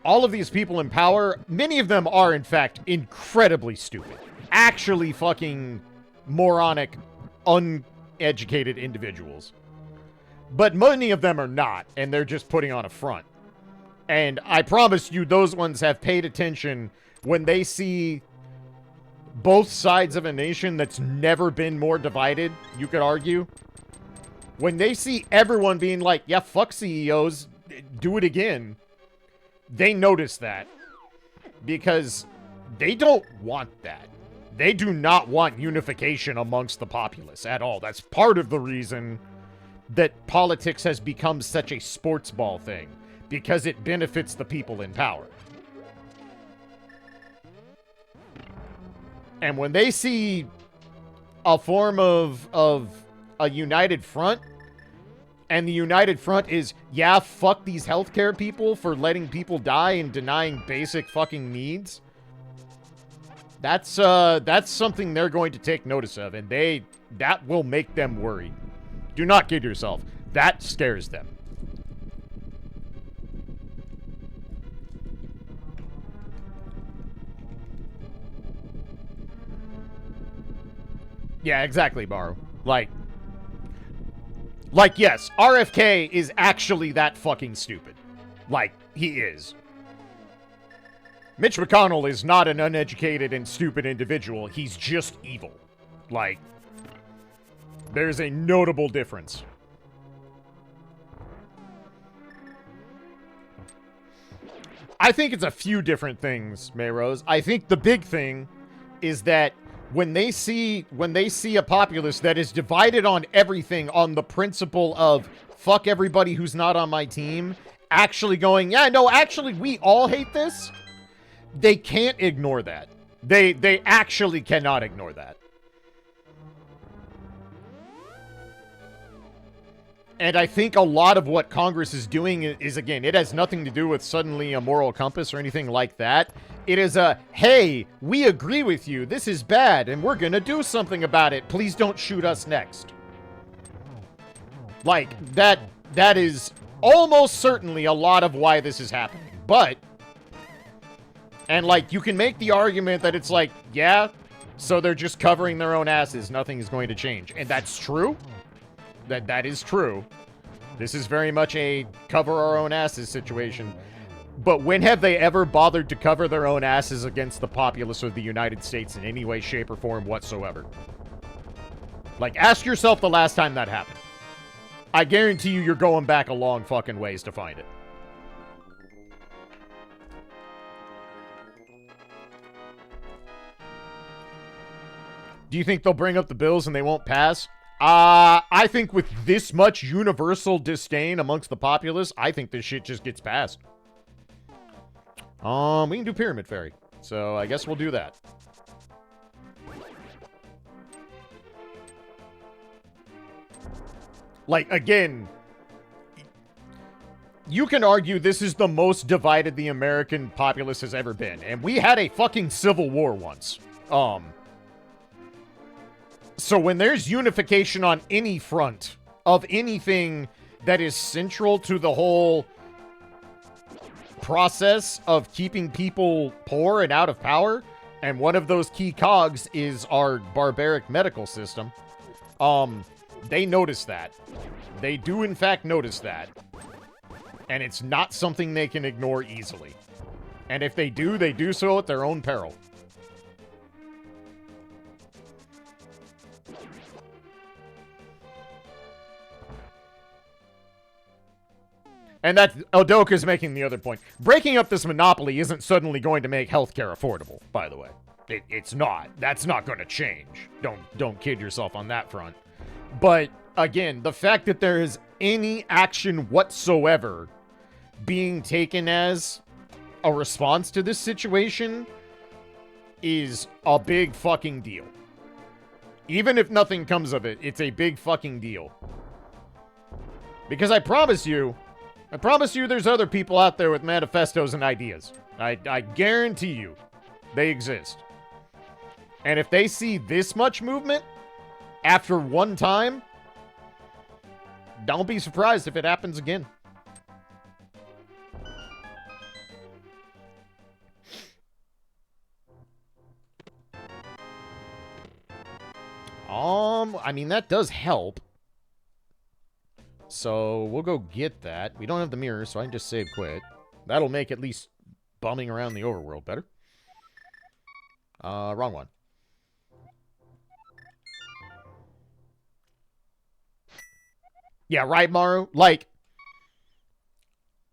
all of these people in power, many of them are, in fact, incredibly stupid. Actually fucking moronic, uneducated individuals. But many of them are not, and they're just putting on a front. And I promise you, those ones have paid attention when they see both sides of a nation that's never been more divided, you could argue. When they see everyone being like, yeah, fuck CEOs, do it again, they notice that. Because they don't want that. They do not want unification amongst the populace at all. That's part of the reason that politics has become such a sports ball thing. Because it benefits the people in power. And when they see a form of a united front, and the united front is, yeah, fuck these healthcare people for letting people die and denying basic fucking needs, that's something they're going to take notice of, and that will make them worry. Do not kid yourself. That scares them. Yeah, exactly, Baru. Like, yes, RFK is actually that fucking stupid. Like, he is. Mitch McConnell is not an uneducated and stupid individual. He's just evil. Like, there's a notable difference. I think it's a few different things, Mayrose. I think the big thing is that when they see a populace that is divided on everything on the principle of fuck everybody who's not on my team, actually going, yeah, no, actually, we all hate this, they can't ignore that. They actually cannot ignore that. And I think a lot of what Congress is doing is, again, it has nothing to do with suddenly a moral compass or anything like that. It is a, hey, we agree with you. This is bad, and we're going to do something about it. Please don't shoot us next. Like, that is almost certainly a lot of why this is happening. But, and like, you can make the argument that it's like, yeah, so they're just covering their own asses. Nothing is going to change. And that's true. That is true. This is very much a cover our own asses situation. But when have they ever bothered to cover their own asses against the populace of the United States in any way, shape, or form whatsoever? Like, ask yourself the last time that happened. I guarantee you're going back a long fucking ways to find it. Do you think they'll bring up the bills and they won't pass? I think with this much universal disdain amongst the populace, I think this shit just gets passed. We can do Pyramid Fairy. So I guess we'll do that. Like, again, you can argue this is the most divided the American populace has ever been. And we had a fucking civil war once. So when there's unification on any front of anything that is central to the whole process of keeping people poor and out of power, and one of those key cogs is our barbaric medical system, they notice that. They do, in fact, notice that. And it's not something they can ignore easily. And if they do so at their own peril. And that Odoka's making the other point. Breaking up this monopoly isn't suddenly going to make healthcare affordable, by the way. It's not. That's not going to change. Don't kid yourself on that front. But again, the fact that there is any action whatsoever being taken as a response to this situation is a big fucking deal. Even if nothing comes of it, it's a big fucking deal. Because I promise you there's other people out there with manifestos and ideas. I guarantee you they exist. And if they see this much movement after one time, don't be surprised if it happens again. I mean, that does help. So, we'll go get that. We don't have the mirror, so I can just save quit. That'll make at least bumming around the overworld better. Wrong one. Yeah, right, Maru? Like,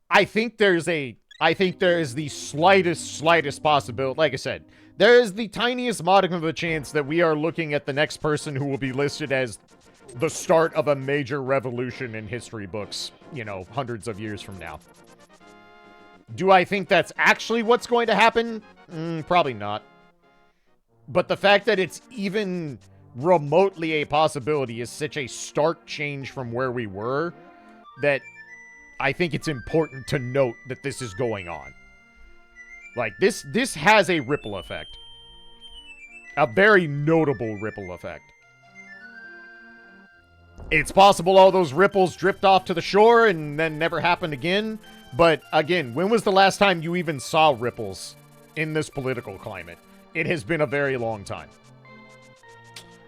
I think there is the slightest possibility. Like I said, there is the tiniest modicum of a chance that we are looking at the next person who will be listed as the start of a major revolution in history books, you know, hundreds of years from now. Do I think that's actually what's going to happen? Probably not. But the fact that it's even remotely a possibility is such a stark change from where we were that I think it's important to note that this is going on. Like, this has a ripple effect. A very notable ripple effect. It's possible all those ripples drift off to the shore and then never happen again. But again, when was the last time you even saw ripples in this political climate? It has been a very long time.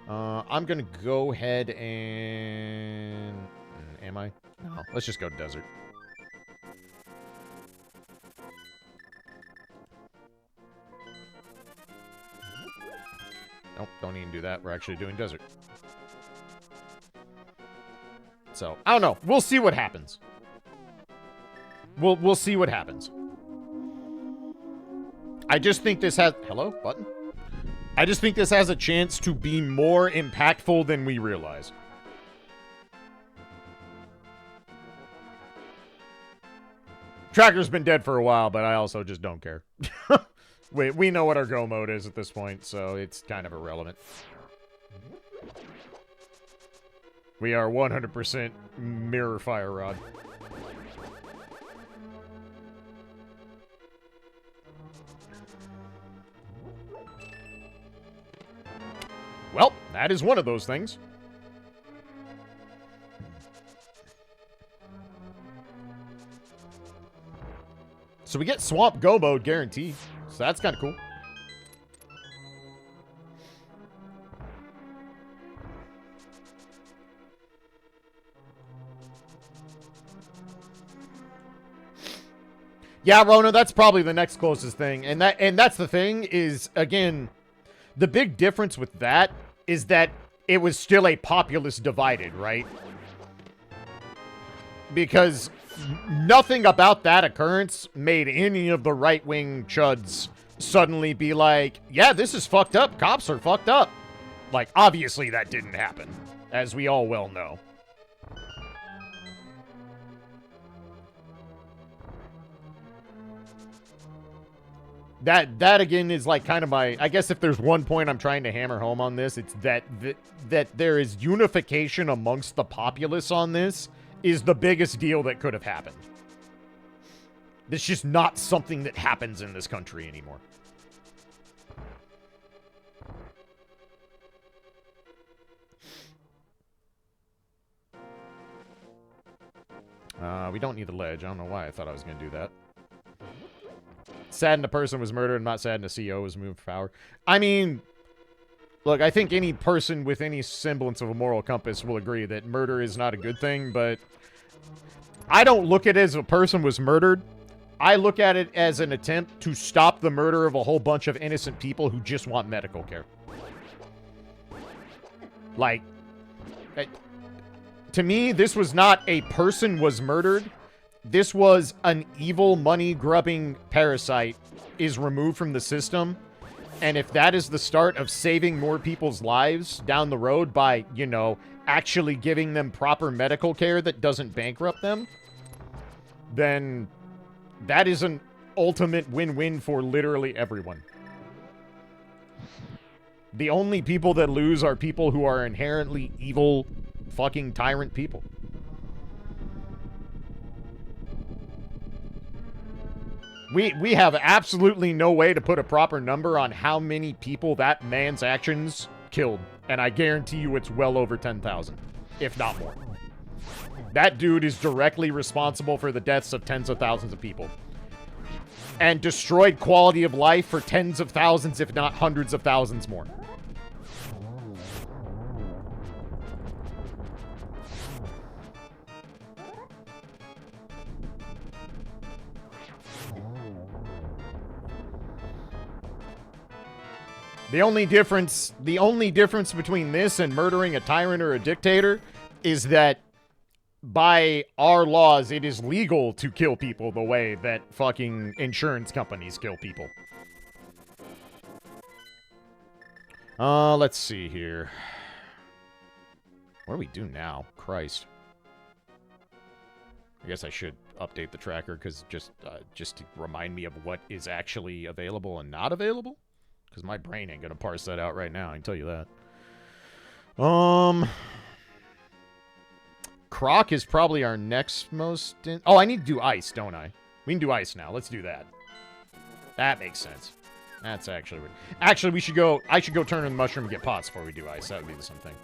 I'm going to go ahead and... Am I? No. Let's just go desert. Nope, don't even do that. We're actually doing desert. So, I don't know. We'll see what happens. We'll see what happens. I just think this has... Hello? Button? I just think this has a chance to be more impactful than we realize. Tracker's been dead for a while, but I also just don't care. We know what our go mode is at this point, so it's kind of irrelevant. We are 100% mirror fire rod. Well, that is one of those things. So we get Swamp Go Mode guaranteed. So that's kind of cool. Yeah, Rona, that's probably the next closest thing. And that's the thing is, again, the big difference with that is that it was still a populace divided, right? Because nothing about that occurrence made any of the right-wing chuds suddenly be like, yeah, this is fucked up. Cops are fucked up. Like, obviously that didn't happen, as we all well know. That again is like kind of my, I guess if there's one point I'm trying to hammer home on this, it's that there is unification amongst the populace on this is the biggest deal that could have happened. It's just not something that happens in this country anymore. We don't need the ledge. I don't know why I thought I was going to do that. Saddened a person was murdered. I'm not saddened a CEO was moved for power. I mean, look, I think any person with any semblance of a moral compass will agree that murder is not a good thing, but I don't look at it as a person was murdered. I look at it as an attempt to stop the murder of a whole bunch of innocent people who just want medical care. Like, to me, this was not a person was murdered. This was an evil, money-grubbing parasite is removed from the system. And if that is the start of saving more people's lives down the road by, you know, actually giving them proper medical care that doesn't bankrupt them, then that is an ultimate win-win for literally everyone. The only people that lose are people who are inherently evil, fucking tyrant people. We have absolutely no way to put a proper number on how many people that man's actions killed. And I guarantee you it's well over 10,000, if not more. That dude is directly responsible for the deaths of tens of thousands of people. And destroyed quality of life for tens of thousands, if not hundreds of thousands more. The only difference between this and murdering a tyrant or a dictator is that by our laws, it is legal to kill people the way that fucking insurance companies kill people. Let's see here. What do we do now? Christ. I guess I should update the tracker because just to remind me of what is actually available and not available. Because my brain ain't gonna parse that out right now, I can tell you that. Croc is probably our next most... Oh, I need to do ice, don't I? We can do ice now. Let's do that. That makes sense. That's actually... Actually, we should go... I should go turn in the mushroom and get pots before we do ice. That would be the same thing.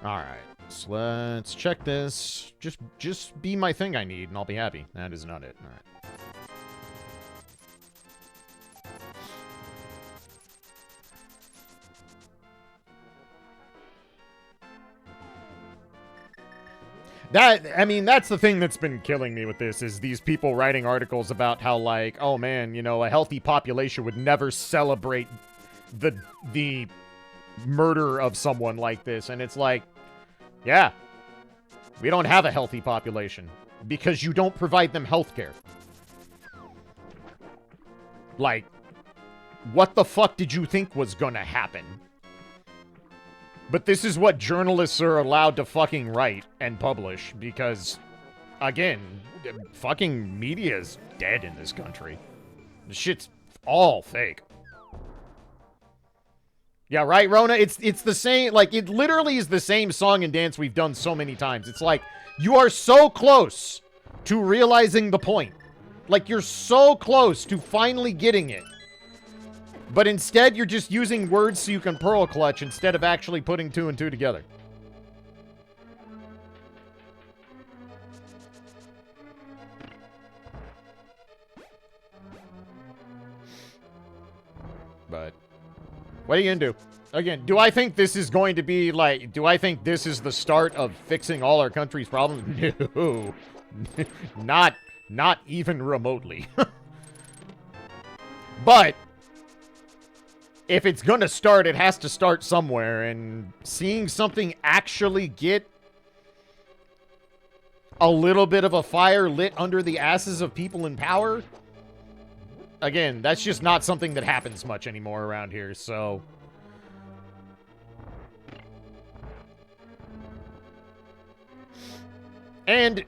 Alright, so let's check this. Just be my thing I need, and I'll be happy. That is not it. Alright. I mean, that's the thing that's been killing me with this, is these people writing articles about how, like, oh man, you know, a healthy population would never celebrate the murder of someone like this, and it's like, yeah, we don't have a healthy population because you don't provide them health care. Like, what the fuck did you think was gonna happen? But this is what journalists are allowed to fucking write and publish because, again, fucking media is dead in this country. This shit's all fake. Yeah, right, Rona? It's the same, like, it literally is the same song and dance we've done so many times. It's like, you are so close to realizing the point. Like, you're so close to finally getting it. But instead, you're just using words so you can pearl clutch instead of actually putting two and two together. But what are you gonna do? Again, do I think this is going to be like, do I think this is the start of fixing all our country's problems? No. Not even remotely. But if it's gonna start, it has to start somewhere, and seeing something actually get a little bit of a fire lit under the asses of people in power, again, that's just not something that happens much anymore around here, so... And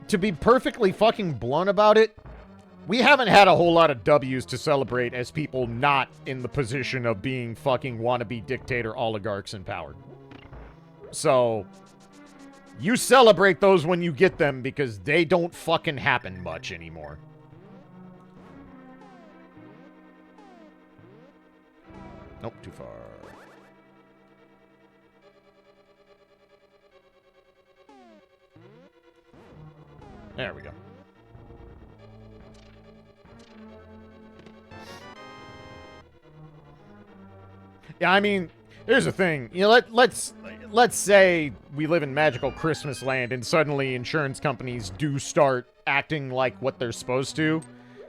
to be perfectly fucking blunt about it, we haven't had a whole lot of W's to celebrate as people not in the position of being fucking wannabe dictator oligarchs in power. So, you celebrate those when you get them because they don't fucking happen much anymore. Nope, too far. There we go. Yeah, I mean, here's the thing. You know, let's say we live in magical Christmas land and suddenly insurance companies do start acting like what they're supposed to,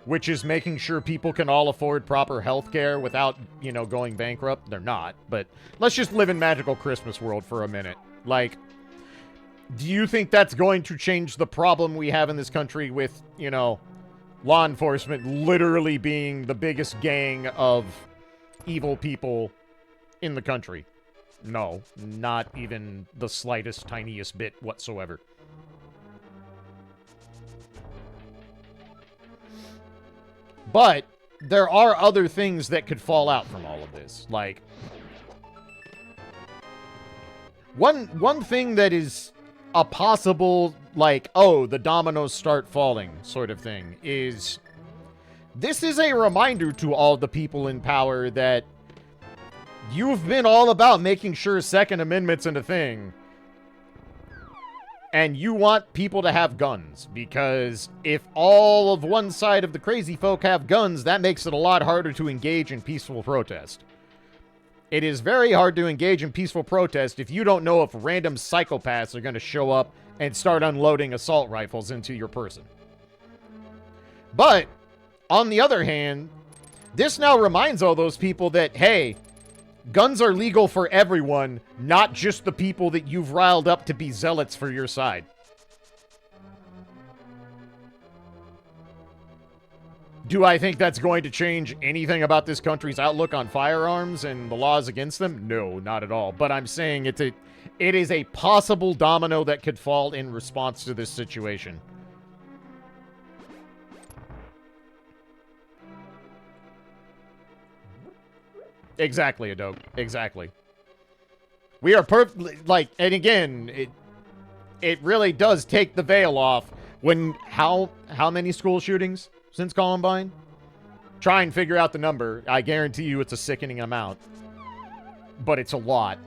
which is making sure people can all afford proper health care without, you know, going bankrupt. They're not, but let's just live in magical Christmas world for a minute. Like, do you think that's going to change the problem we have in this country with, you know, law enforcement literally being the biggest gang of evil people in the country? No, not even the slightest, tiniest bit whatsoever. But there are other things that could fall out from all of this. Like, one thing that is a possible, like, oh, the dominoes start falling sort of thing is this is a reminder to all the people in power that you've been all about making sure Second Amendment's a thing. And you want people to have guns, because if all of one side of the crazy folk have guns, that makes it a lot harder to engage in peaceful protest. It is very hard to engage in peaceful protest if you don't know if random psychopaths are going to show up and start unloading assault rifles into your person. But, on the other hand, this now reminds all those people that, hey, guns are legal for everyone, not just the people that you've riled up to be zealots for your side. Do I think that's going to change anything about this country's outlook on firearms and the laws against them? No, not at all. But I'm saying it is a possible domino that could fall in response to this situation. Exactly, Adobe. Exactly. We are perfectly, like, and again, it really does take the veil off when, how many school shootings since Columbine? Try and figure out the number. I guarantee you it's a sickening amount. But it's a lot.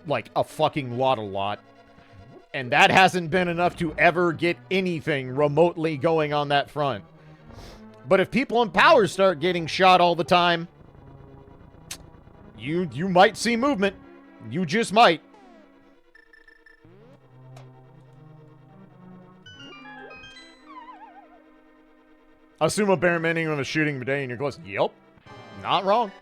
Like, a fucking lot. And that hasn't been enough to ever get anything remotely going on that front. But if people in power start getting shot all the time, you might see movement. You just might. Assume a bare minimum of a shooting per day in your close. Yep. Not wrong.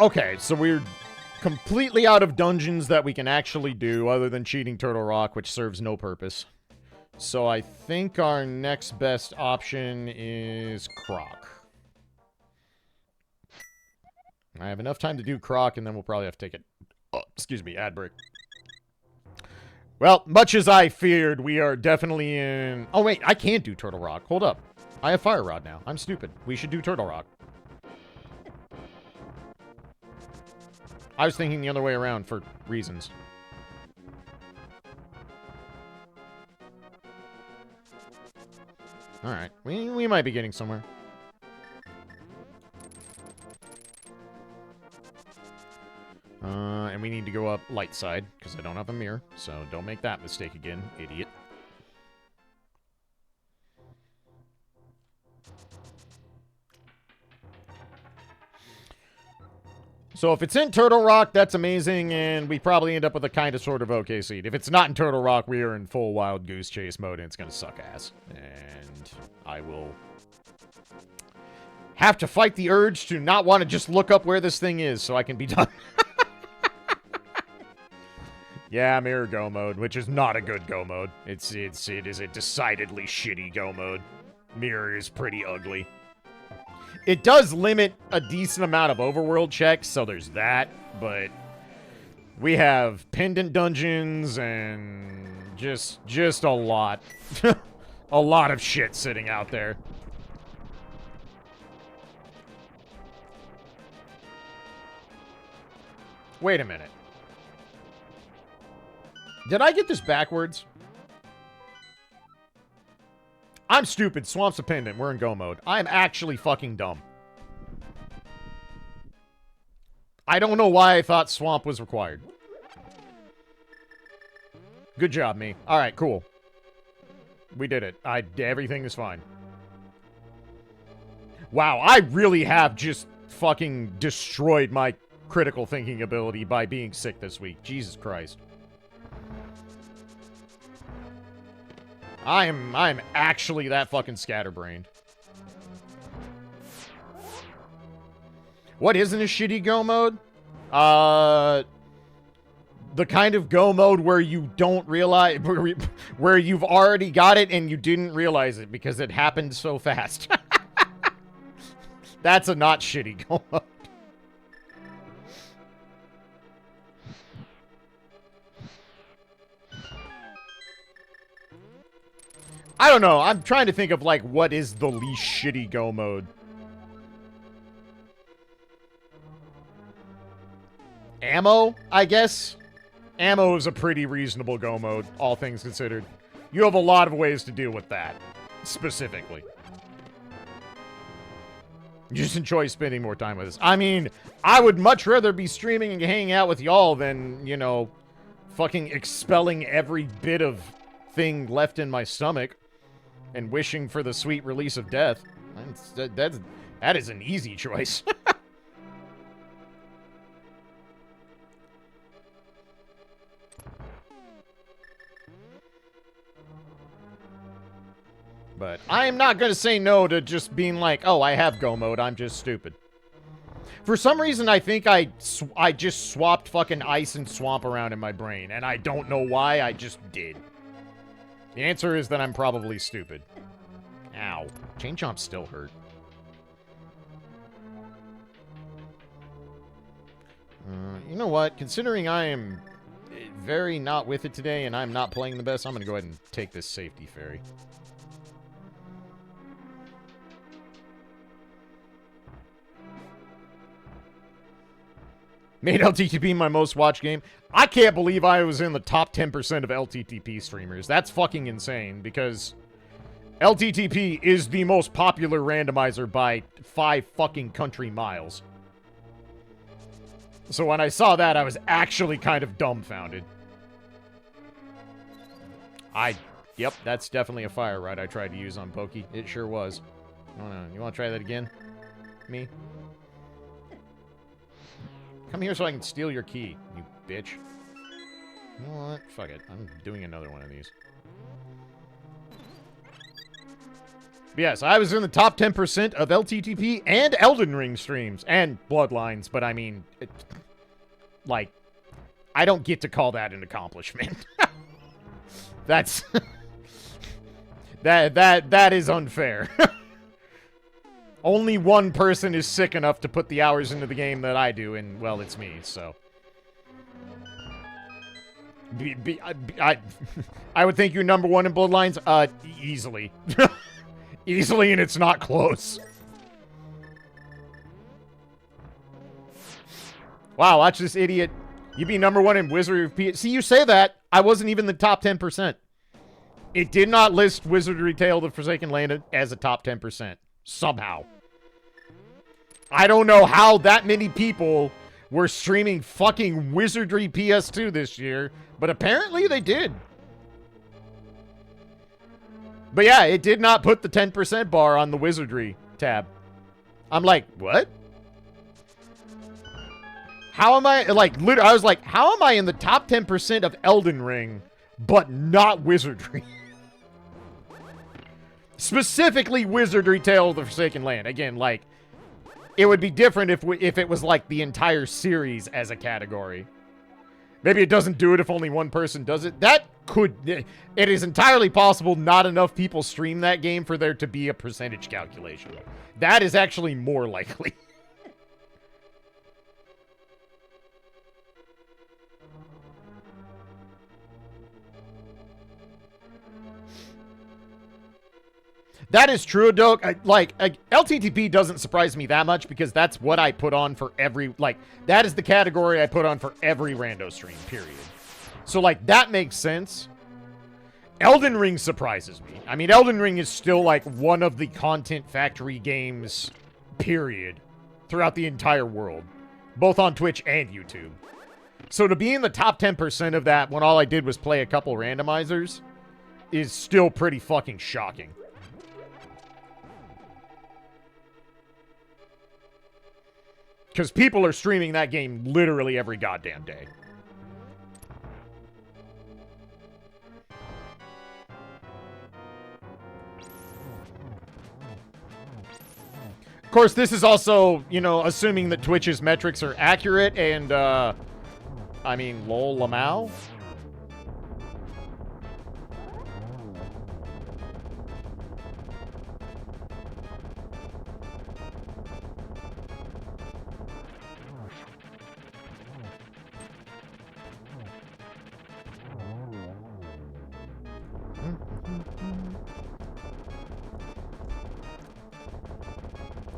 Okay, so we're completely out of dungeons that we can actually do other than cheating Turtle Rock, which serves no purpose. So I think our next best option is Croc. I have enough time to do Croc, and then we'll probably have to take it. Oh, excuse me, ad break. Well, much as I feared, we are definitely in... Oh, wait, I can't do Turtle Rock. Hold up. I have Fire Rod now. I'm stupid. We should do Turtle Rock. I was thinking the other way around for reasons. Alright. We might be getting somewhere. And we need to go up light side, because I don't have a mirror, so don't make that mistake again, idiot. So if it's in Turtle Rock, that's amazing, and we probably end up with a kind of sort of okay seed. If it's not in Turtle Rock, we are in full Wild Goose Chase mode, and it's going to suck ass. And I will have to fight the urge to not want to just look up where this thing is so I can be done. Yeah, mirror go mode, which is not a good go mode. It is a decidedly shitty go mode. Mirror is pretty ugly. It does limit a decent amount of overworld checks, so there's that, but we have pendant dungeons and just a lot. A lot of shit sitting out there. Wait a minute. Did I get this backwards? I'm stupid. Swamp's a pendant. We're in go mode. I'm actually fucking dumb. I don't know why I thought swamp was required. Good job, me. Alright, cool. We did it. Everything is fine. Wow, I really have just fucking destroyed my critical thinking ability by being sick this week. Jesus Christ. I'm actually that fucking scatterbrained. What isn't a shitty go mode? The kind of go mode where you don't realize, where you've already got it and you didn't realize it because it happened so fast. That's a not shitty go mode. I don't know. I'm trying to think of, like, what is the least shitty go mode. Ammo, I guess? Ammo is a pretty reasonable go mode, all things considered. You have a lot of ways to deal with that, specifically. You just enjoy spending more time with us. I mean, I would much rather be streaming and hanging out with y'all than, you know, fucking expelling every bit of thing left in my stomach and wishing for the sweet release of death. That is an easy choice. But I am not going to say no to just being like, oh, I have go mode, I'm just stupid. For some reason, I think I just swapped fucking ice and swamp around in my brain, and I don't know why, I just did. The answer is that I'm probably stupid. Ow. Chain chomp still hurt. You know what? Considering I am very not with it today, and I'm not playing the best, I'm going to go ahead and take this safety ferry. Made LTTP my most watched game. I can't believe I was in the top 10% of LTTP streamers. That's fucking insane, because LTTP is the most popular randomizer by 5 fucking country miles. So when I saw that, I was actually kind of dumbfounded. Yep, that's definitely a fire rod I tried to use on Pokey. It sure was. You wanna try that again? Me? Come here so I can steal your key, you bitch. You know what? Fuck it. I'm doing another one of these. But yes, I was in the top 10% of LTTP and Elden Ring streams. And Bloodlines, but I mean... like, I don't get to call that an accomplishment. That's... that is unfair. Only one person is sick enough to put the hours into the game that I do, and, well, it's me, so. I would think you're number one in Bloodlines? Easily. Easily, and it's not close. Wow, watch this idiot. You be number one in Wizardry of P. See, you say that. I wasn't even the top 10%. It did not list Wizardry Tale of the Forsaken Land as a top 10%. Somehow. I don't know how that many people were streaming fucking Wizardry PS2 this year, but apparently they did. But yeah, it did not put the 10% bar on the Wizardry tab. I'm like, what? How am I, like, literally, I was like, how am I in the top 10% of Elden Ring, but not Wizardry? Specifically Wizardry Tale of the Forsaken Land. Again, like, it would be different if it was, like, the entire series as a category. Maybe it doesn't do it if only one person does it. That could... It is entirely possible not enough people stream that game for there to be a percentage calculation. That is actually more likely. That is true, Doke. LTTP doesn't surprise me that much because that's what I put on for every, like, that is the category I put on for every rando stream, period. So, like, that makes sense. Elden Ring surprises me. I mean, Elden Ring is still, like, one of the content factory games, period, throughout the entire world, both on Twitch and YouTube. So to be in the top 10% of that when all I did was play a couple randomizers is still pretty fucking shocking. Because people are streaming that game literally every goddamn day. Of course, this is also, you know, assuming that Twitch's metrics are accurate and, I mean, lol, Lamau?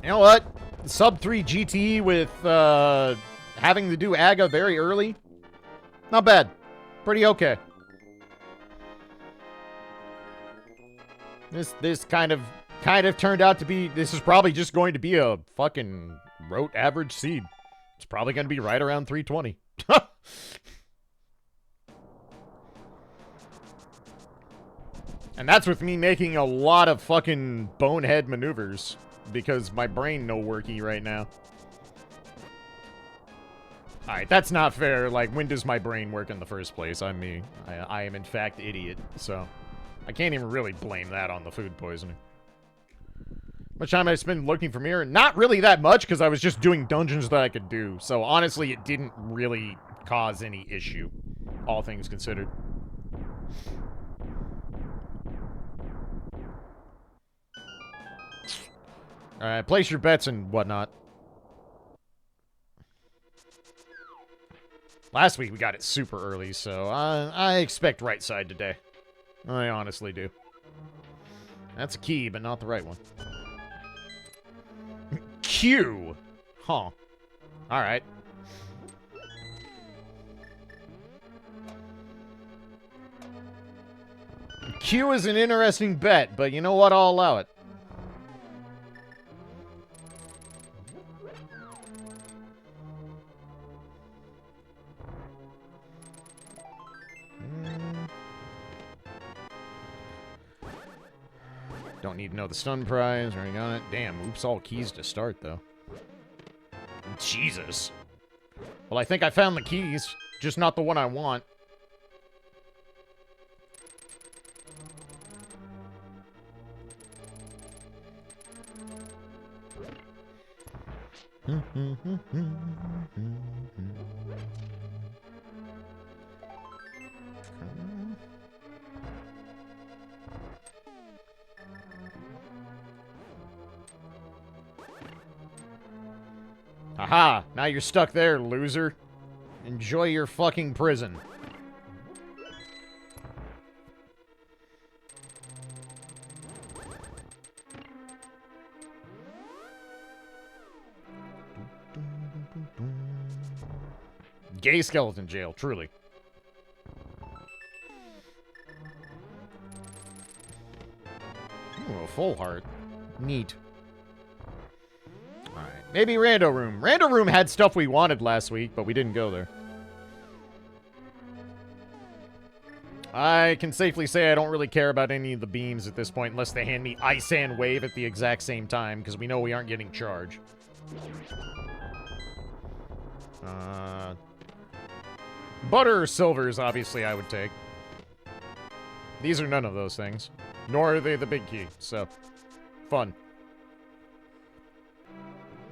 You know what? Sub 3 GT with having to do AGA very early. Not bad. Pretty okay. This kind of turned out to be, this is probably just going to be a fucking rote average seed. It's probably going to be right around 320. And that's with me making a lot of fucking bonehead maneuvers. Because my brain no worky right now. Alright, that's not fair. Like, when does my brain work in the first place? I'm me. I am, in fact, idiot. So, I can't even really blame that on the food poisoning. Much time I spent looking for mirror? Not really that much, because I was just doing dungeons that I could do. So, honestly, it didn't really cause any issue. All things considered. Alright, place your bets and whatnot. Last week we got it super early, so I expect right side today. I honestly do. That's a key, but not the right one. Q! Huh. Alright. Q is an interesting bet, but you know what? I'll allow it. Don't need to know the stun prize. Already got it. Damn, oops, all keys to start, though. Jesus. Well, I think I found the keys. Just not the one I want. Aha! Now you're stuck there, loser. Enjoy your fucking prison. Gay skeleton jail, truly. Ooh, a full heart. Neat. Alright. Maybe Rando Room. Rando Room had stuff we wanted last week, but we didn't go there. I can safely say I don't really care about any of the beams at this point unless they hand me Ice and Wave at the exact same time, because we know we aren't getting charged. Butter or silvers, obviously, I would take. These are none of those things. Nor are they the big key, so... Fun.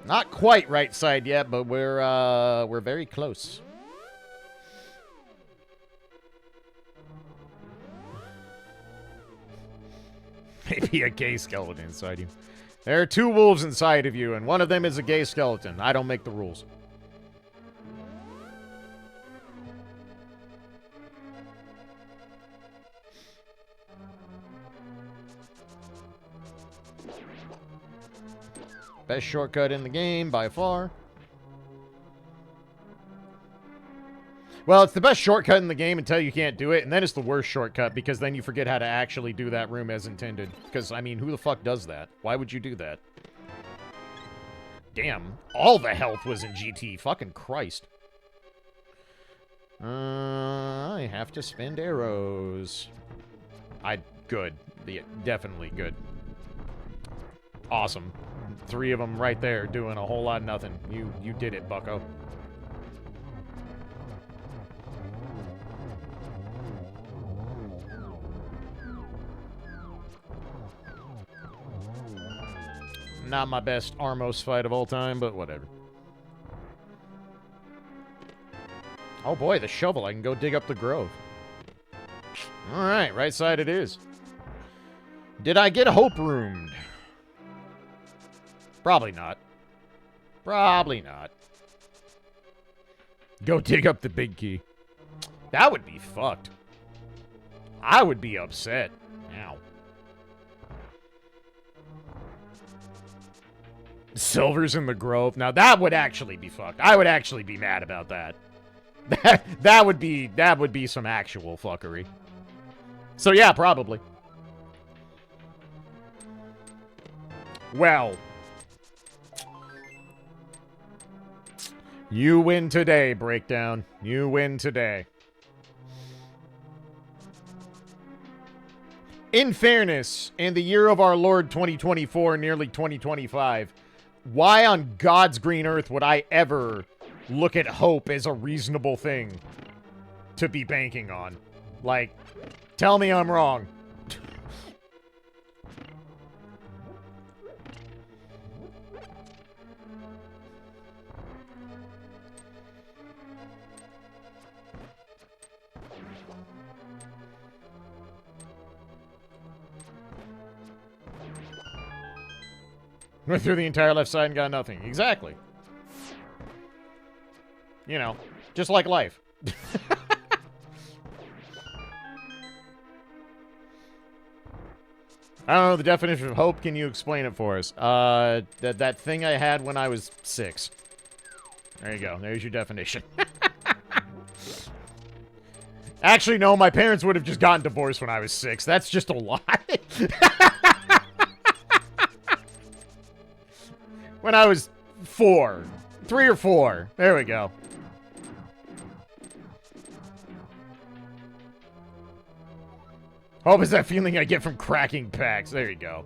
Not quite right side yet, but we're very close. Maybe a gay skeleton inside you. There are 2 wolves inside of you, and one of them is a gay skeleton. I don't make the rules. Best shortcut in the game, by far. Well, it's the best shortcut in the game until you can't do it, and then it's the worst shortcut, because then you forget how to actually do that room as intended. Because, I mean, who the fuck does that? Why would you do that? Damn, all the health was in GT. Fucking Christ. I have to spend arrows. Good. Definitely good. Awesome. 3 of them right there doing a whole lot of nothing. You did it, bucko. Not my best Armos fight of all time, but whatever. Oh boy, the shovel. I can go dig up the grove. Alright, right side it is. Did I get hope roomed? Probably not. Probably not. Go dig up the big key. That would be fucked. I would be upset. Ow. Silver's in the grove. Now that would actually be fucked. I would actually be mad about that. that would be some actual fuckery. So yeah, probably. Well, you win today, Breakdown. You win today. In fairness, in the year of our Lord 2024, nearly 2025, why on God's green earth would I ever look at hope as a reasonable thing to be banking on? Like, tell me I'm wrong. Went through the entire left side and got nothing. Exactly. You know, just like life. I don't know the definition of hope. Can you explain it for us? That thing I had when I was 6. There you go. There's your definition. Actually, no, my parents would have just gotten divorced when I was 6. That's just a lie. When I was 4. 3 or 4. There we go. Hope is that feeling I get from cracking packs. There you go.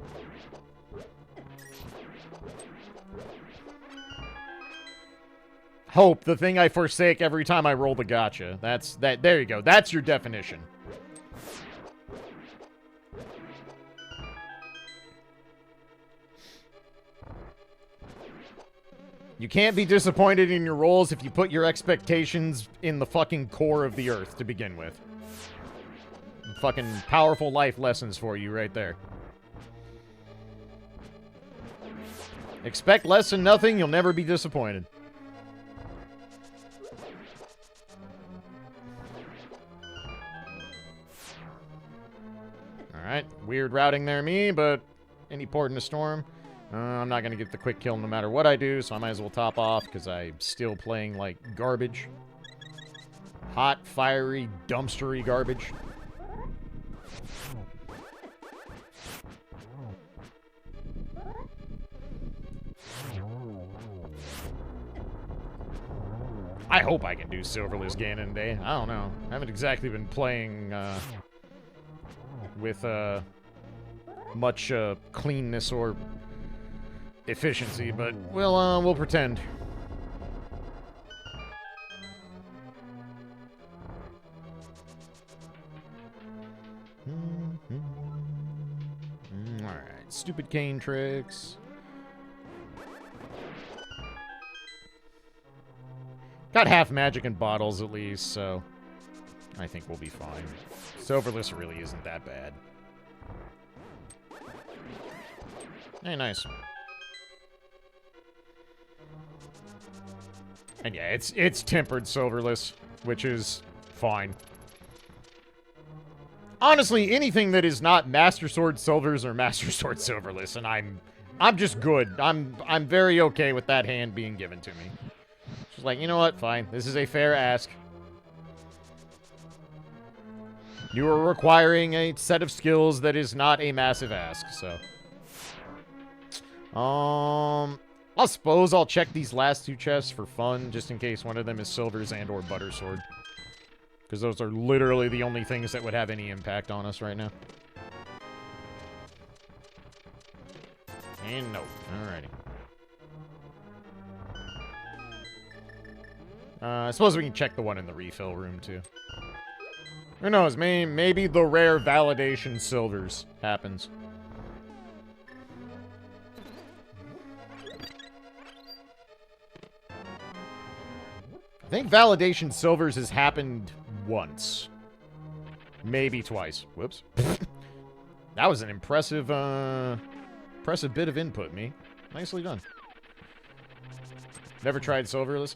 Hope, the thing I forsake every time I roll the gacha. There you go. That's your definition. You can't be disappointed in your rolls if you put your expectations in the fucking core of the earth to begin with. Fucking powerful life lessons for you right there. Expect less than nothing, you'll never be disappointed. Alright, weird routing there, me, but any port in a storm. I'm not going to get the quick kill no matter what I do, so I might as well top off, because I'm still playing like garbage. Hot, fiery, dumpstery garbage. I hope I can do silverless Ganon today. I don't know. I haven't exactly been playing with much cleanness or efficiency, but we'll pretend. Alright, stupid cane tricks. Got half magic in bottles at least, so I think we'll be fine. Silverless really isn't that bad. Hey, nice. And yeah, it's tempered silverless, which is fine. Honestly, anything that is not Master Sword Silvers or Master Sword Silverless, and I'm just good. I'm very okay with that hand being given to me. She's like, you know what? Fine. This is a fair ask. You are requiring a set of skills that is not a massive ask, so. I suppose I'll check these last two chests for fun, just in case one of them is Silvers and or Butter Sword. Because those are literally the only things that would have any impact on us right now. And no. Alrighty. I suppose we can check the one in the refill room, too. Who knows? Maybe the rare validation Silvers happens. I think validation Silvers has happened once. Maybe twice. Whoops. That was an impressive bit of input, me. Nicely done. Never tried Silverless.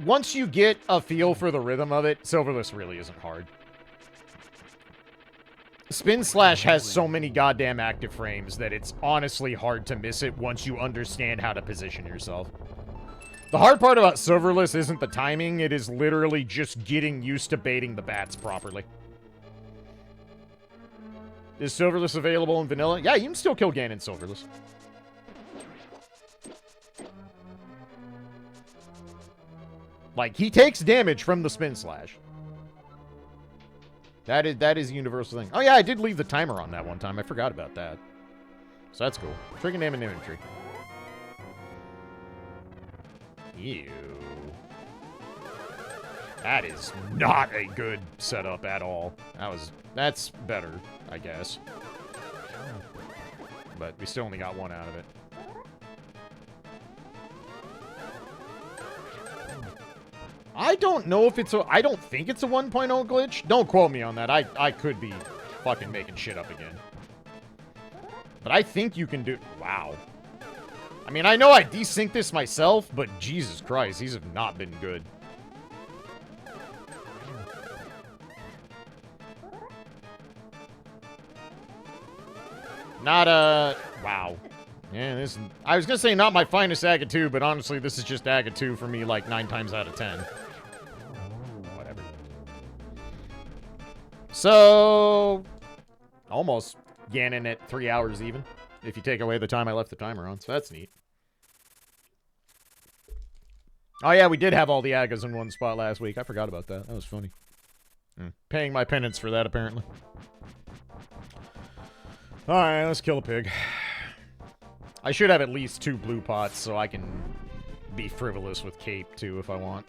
Once you get a feel for the rhythm of it, Silverless really isn't hard. Spin Slash has so many goddamn active frames that it's honestly hard to miss it once you understand how to position yourself. The hard part about Silverless isn't the timing, it is literally just getting used to baiting the bats properly. Is Silverless available in vanilla? Yeah, you can still kill Ganon Silverless. Like, he takes damage from the Spin Slash. That is a universal thing. Oh yeah, I did leave the timer on that one time. I forgot about that. So that's cool. Trigger name and inventory. Ew. That is not a good setup at all. That's better, I guess. But we still only got one out of it. I don't know if it's I don't think it's a 1.0 glitch. Don't quote me on that. I could be fucking making shit up again. But I think you can do... Wow. I mean, I know I desynced this myself, but Jesus Christ, these have not been good. Not, wow. Yeah, this... I was gonna say not my finest Aga 2, but honestly, this is just Aga 2 for me, like, 9 times out of 10. Whatever. So... Almost Ganon at 3 hours even. If you take away the time I left the timer on, so that's neat. Oh yeah, we did have all the Agas in one spot last week. I forgot about that. That was funny. Paying my penance for that, apparently. Alright, let's kill a pig. I should have at least 2 blue pots, so I can be frivolous with Cape, too, if I want.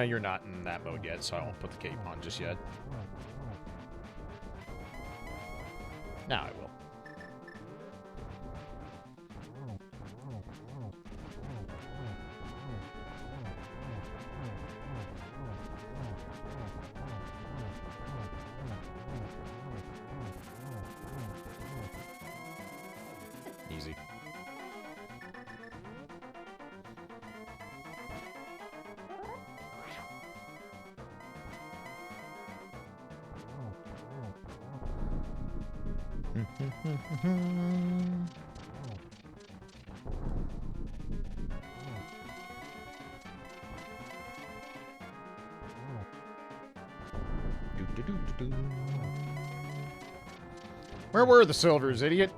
You're not in that mode yet, so I won't put the cape on just yet. Now I will. Easy. Where were the silvers, idiot?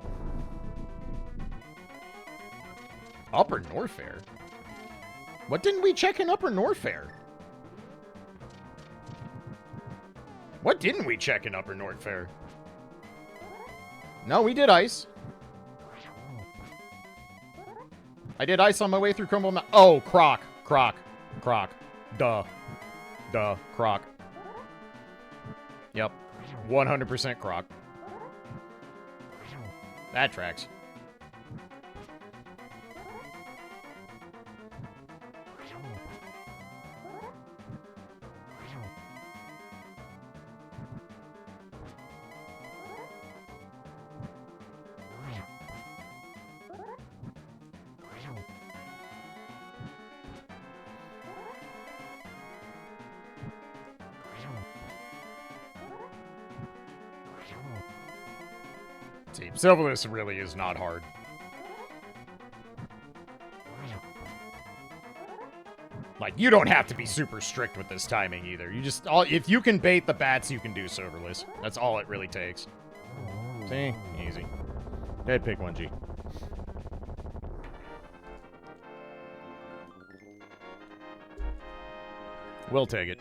Upper Norfair? What didn't we check in Upper Norfair? What didn't we check in Upper Norfair? No, we did ice. I did ice on my way through Crumble Mountain. Oh, Croc. Duh. Croc. Yep. 100% Croc. That tracks. See, Silverless really is not hard. Like, you don't have to be super strict with this timing either. You just, if you can bait the bats, you can do Silverless. That's all it really takes. See? Easy. Dead pick 1G. We'll take it.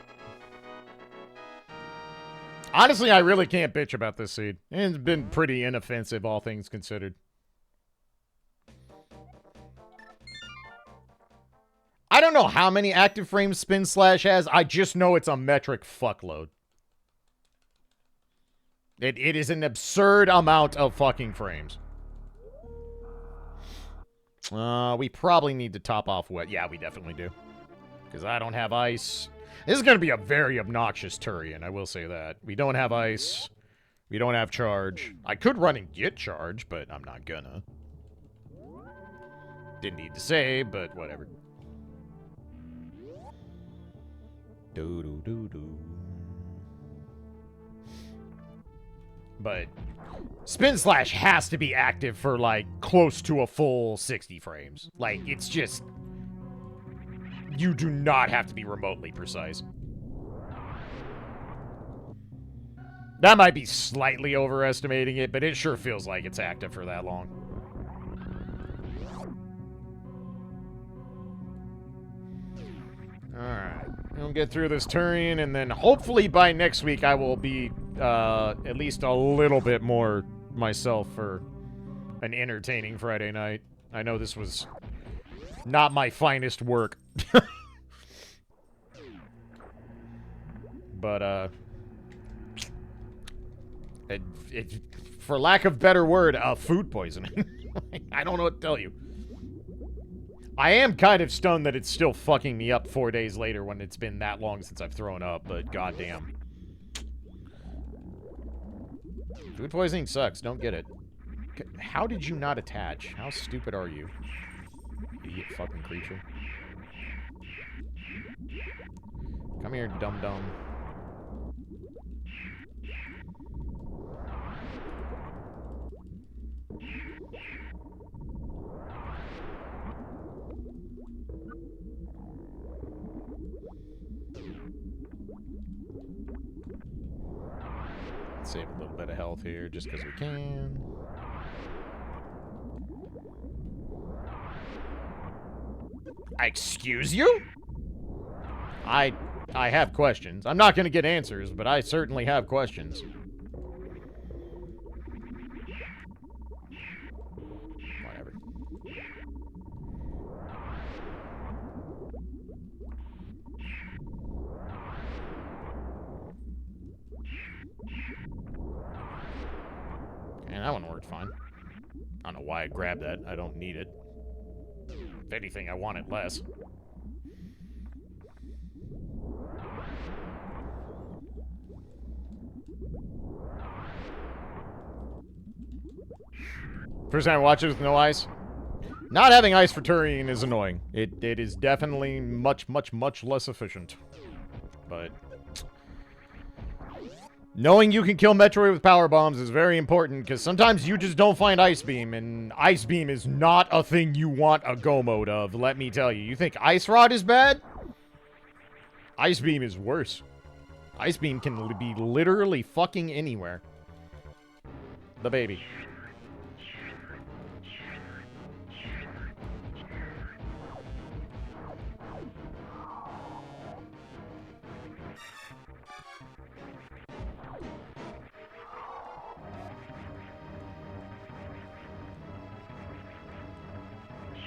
Honestly, I really can't bitch about this seed. It's been pretty inoffensive, all things considered. I don't know how many active frames Spin Slash has. I just know it's a metric fuckload. It is an absurd amount of fucking frames. We probably need to top off wet. Yeah, we definitely do. Because I don't have ice. This is going to be a very obnoxious Turian, I will say that. We don't have ice. We don't have charge. I could run and get charge, but I'm not gonna. Didn't need to say, but whatever. Do. But Spin Slash has to be active for, like, close to a full 60 frames. Like, it's just... You do not have to be remotely precise. That might be slightly overestimating it, but it sure feels like it's active for that long. Alright. We'll get through this Turian, and then hopefully by next week I will be at least a little bit more myself for an entertaining Friday night. I know this was not my finest work. But, for lack of better word, food poisoning. I don't know what to tell you. I am kind of stunned that it's still fucking me up 4 days later when it's been that long since I've thrown up, but goddamn. Food poisoning sucks, don't get it. How did you not attach? How stupid are you? Idiot fucking creature. Come here, dum-dum. Save a little bit of health here just because we can. Excuse you? I have questions. I'm not going to get answers, but I certainly have questions. Whatever. And that one worked fine. I don't know why I grabbed that. I don't need it. If anything, I want it less. First time I watch it with no ice. Not having ice for Turian is annoying. It is definitely much less efficient. But knowing you can kill Metroid with power bombs is very important, because sometimes you just don't find Ice Beam, and Ice Beam is not a thing you want a go mode of, let me tell you. You think Ice Rod is bad? Ice Beam is worse. Ice Beam can be literally fucking anywhere. The baby.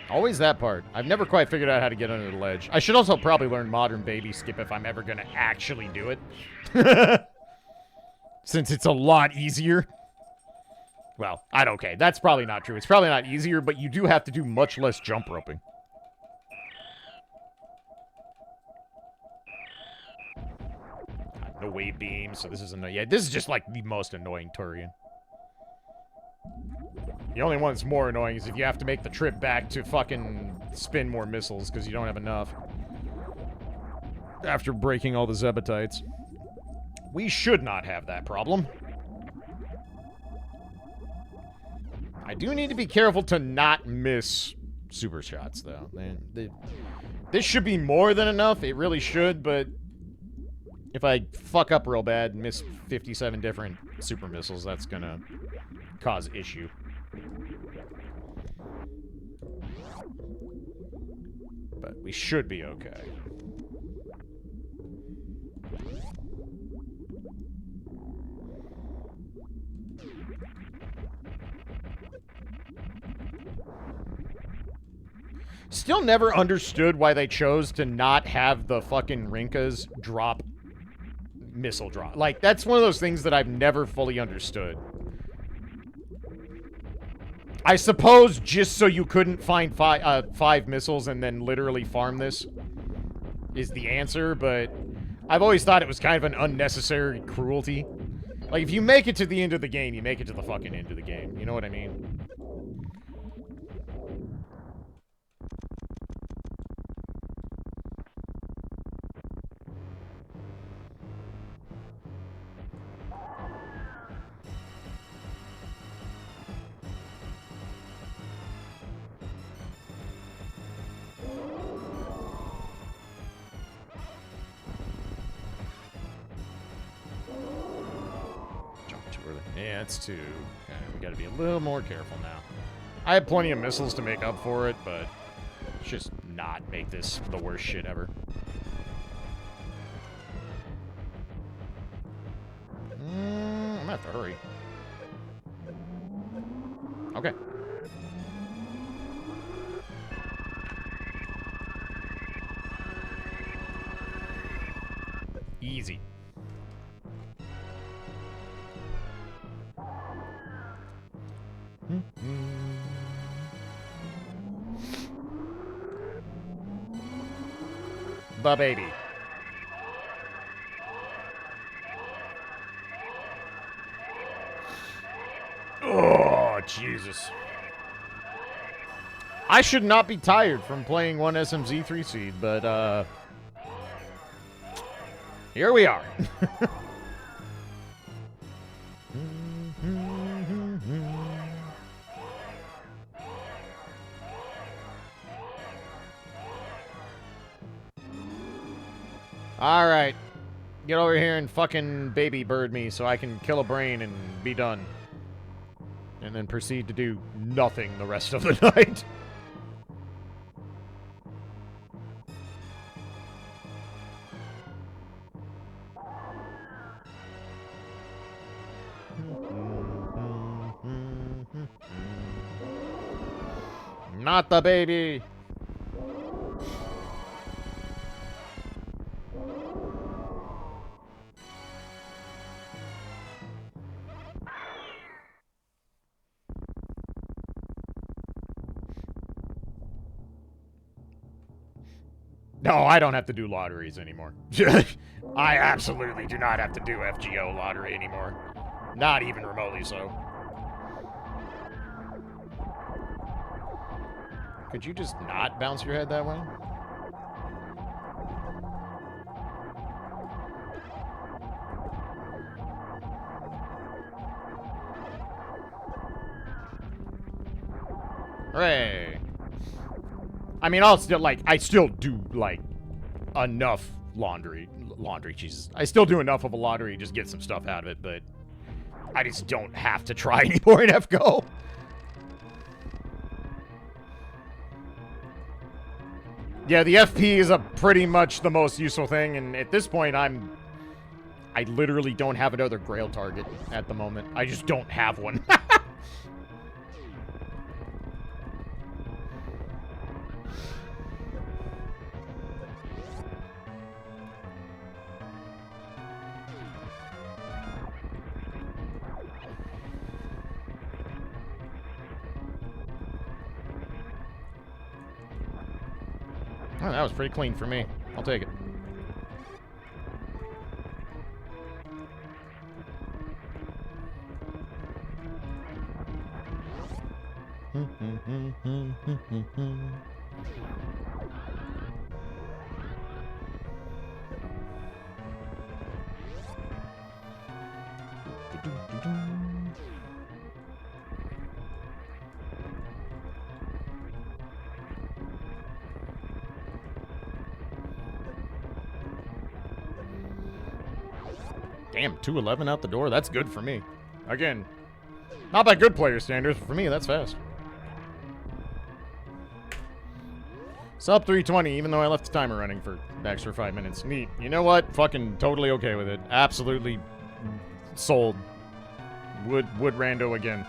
Always that part. I've never quite figured out how to get under the ledge. I should also probably learn Modern Baby Skip if I'm ever going to actually do it. Since it's a lot easier. Well, okay, that's probably not true. It's probably not easier, but you do have to do much less jump roping. No wave beam, so this is annoying. Yeah, this is just like the most annoying Turian. The only one that's more annoying is if you have to make the trip back to fucking spin more missiles because you don't have enough. After breaking all the Zebatites. We should not have that problem. I do need to be careful to not miss super shots, though. This should be more than enough. It really should, but if I fuck up real bad and miss 57 different super missiles, that's gonna cause issue. But we should be okay. Still never understood why they chose to not have the fucking Rinkas drop missile drop. Like, that's one of those things that I've never fully understood. I suppose just so you couldn't find five missiles and then literally farm this is the answer, but I've always thought it was kind of an unnecessary cruelty. Like, if you make it to the end of the game, you make it to the fucking end of the game. You know what I mean? Yeah, it's two. Okay, we gotta be a little more careful now. I have plenty of missiles to make up for it, but let's just not make this the worst shit ever. I'm gonna have to hurry. Okay. Easy. The baby. Oh, Jesus. I should not be tired from playing one SMZ3 seed, but, here we are. Alright. Get over here and fucking baby bird me so I can kill a brain and be done. And then proceed to do nothing the rest of the night. Not the baby! No, I don't have to do lotteries anymore. I absolutely do not have to do FGO lottery anymore. Not even remotely so. Could you just not bounce your head that way? Hooray! I mean, I'll still, like, I still do, like, enough laundry. Laundry, Jesus. I still do enough of a laundry to just get some stuff out of it, but I just don't have to try anymore in FGO. Yeah, the FP is pretty much the most useful thing, and at this point, I literally don't have another Grail target at the moment. I just don't have one. Oh, that was pretty clean for me. I'll take it. Damn, 211 out the door. That's good for me. Again, not by good player standards, but for me, that's fast. Sub 320, even though I left the timer running for the extra 5 minutes. Neat. You know what? Fucking totally okay with it. Absolutely sold. Would rando again.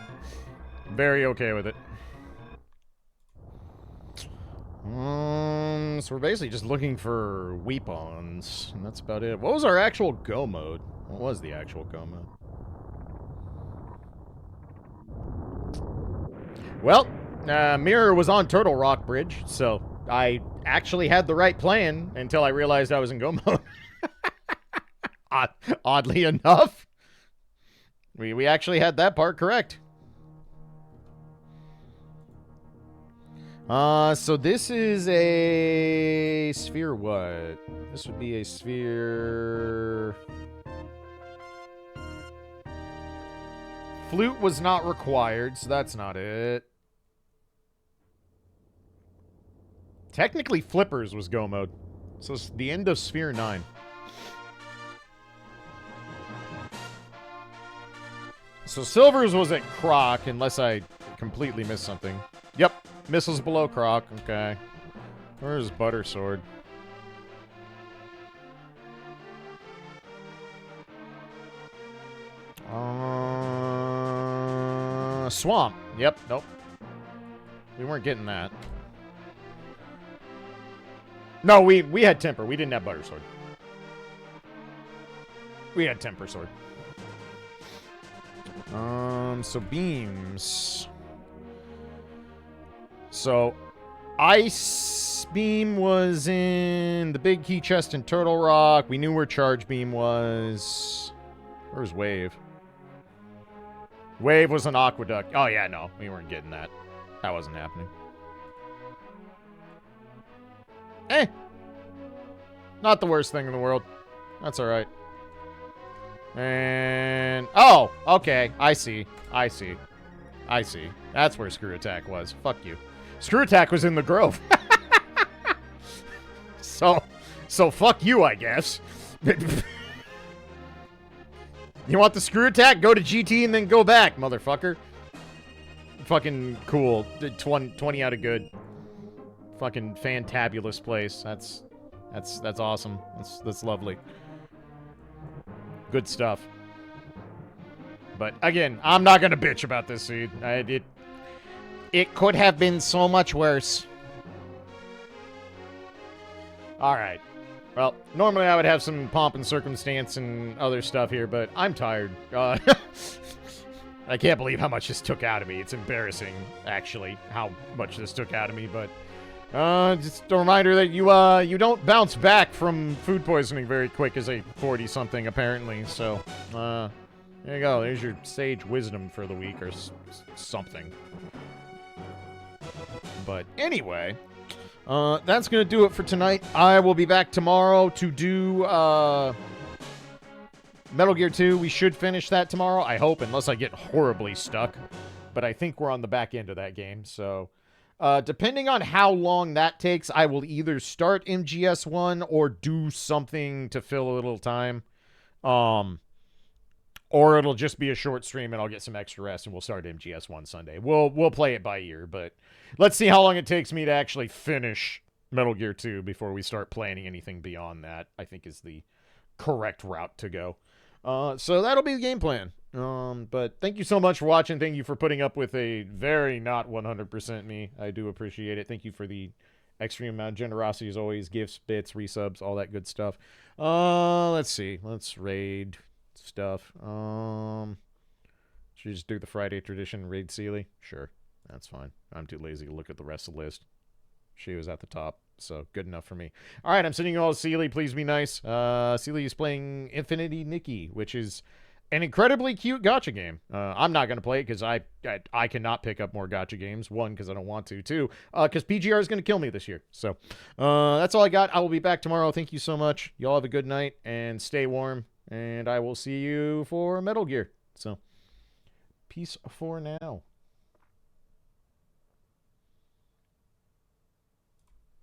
Very okay with it. So we're basically just looking for weapons, and that's about it. What was our actual go mode? What was the actual go mode? Well, Mirror was on Turtle Rock Bridge, so I actually had the right plan until I realized I was in go mode. Oddly enough, we actually had that part correct. So this is a sphere what? This would be a sphere... Flute was not required, so that's not it. Technically, Flippers was go mode. So it's the end of Sphere 9. So Silvers was at Croc, unless I completely missed something. Yep, missiles below Croc. Okay. Where's Butter Sword? Swamp. Yep, nope. We weren't getting that. No, we had Temper. We didn't have Butter Sword. We had Temper Sword. So beams. So Ice Beam was in the big key chest in Turtle Rock. We knew where Charge Beam was. Where's Wave? Wave was an Aqueduct. Oh, yeah, no. We weren't getting that. That wasn't happening. Eh. Not the worst thing in the world. That's alright. And... oh, okay. I see. I see. I see. That's where Screw Attack was. Fuck you. Screw Attack was in the Grove. So fuck you, I guess. You want the Screw Attack? Go to GT and then go back, motherfucker. Fucking cool. 20 out of good. Fucking fantabulous place. That's awesome. That's lovely. Good stuff. But again, I'm not gonna bitch about this seed. It could have been so much worse. Alright. Well, normally I would have some pomp and circumstance and other stuff here, but I'm tired. I can't believe how much this took out of me. It's embarrassing, actually, how much this took out of me, but... just a reminder that you don't bounce back from food poisoning very quick as a 40-something, apparently, so, there you go. There's your sage wisdom for the week, or something. But anyway... that's gonna do it for tonight. I will be back tomorrow to do, Metal Gear 2. We should finish that tomorrow, I hope, unless I get horribly stuck. But I think we're on the back end of that game, so... Depending on how long that takes, I will either start MGS1 or do something to fill a little time. Or it'll just be a short stream and I'll get some extra rest and we'll start MGS1 Sunday. We'll play it by ear, but let's see how long it takes me to actually finish Metal Gear 2 before we start planning anything beyond that, I think is the correct route to go. So that'll be the game plan. But thank you so much for watching. Thank you for putting up with a very not 100% me. I do appreciate it. Thank you for the extreme amount of generosity as always. Gifts, bits, resubs, all that good stuff. Let's see. Let's raid stuff. Should we just do the Friday tradition, raid Sealy? Sure. That's fine. I'm too lazy to look at the rest of the list. She was at the top, so good enough for me. All right, I'm sending you all to Sealy. Please be nice. Sealy is playing Infinity Nikki, which is an incredibly cute gacha game. I'm not going to play it because I cannot pick up more gacha games. One, because I don't want to. Two, because PGR is going to kill me this year. So that's all I got. I will be back tomorrow. Thank you so much. Y'all have a good night and stay warm. And I will see you for Metal Gear. So peace for now.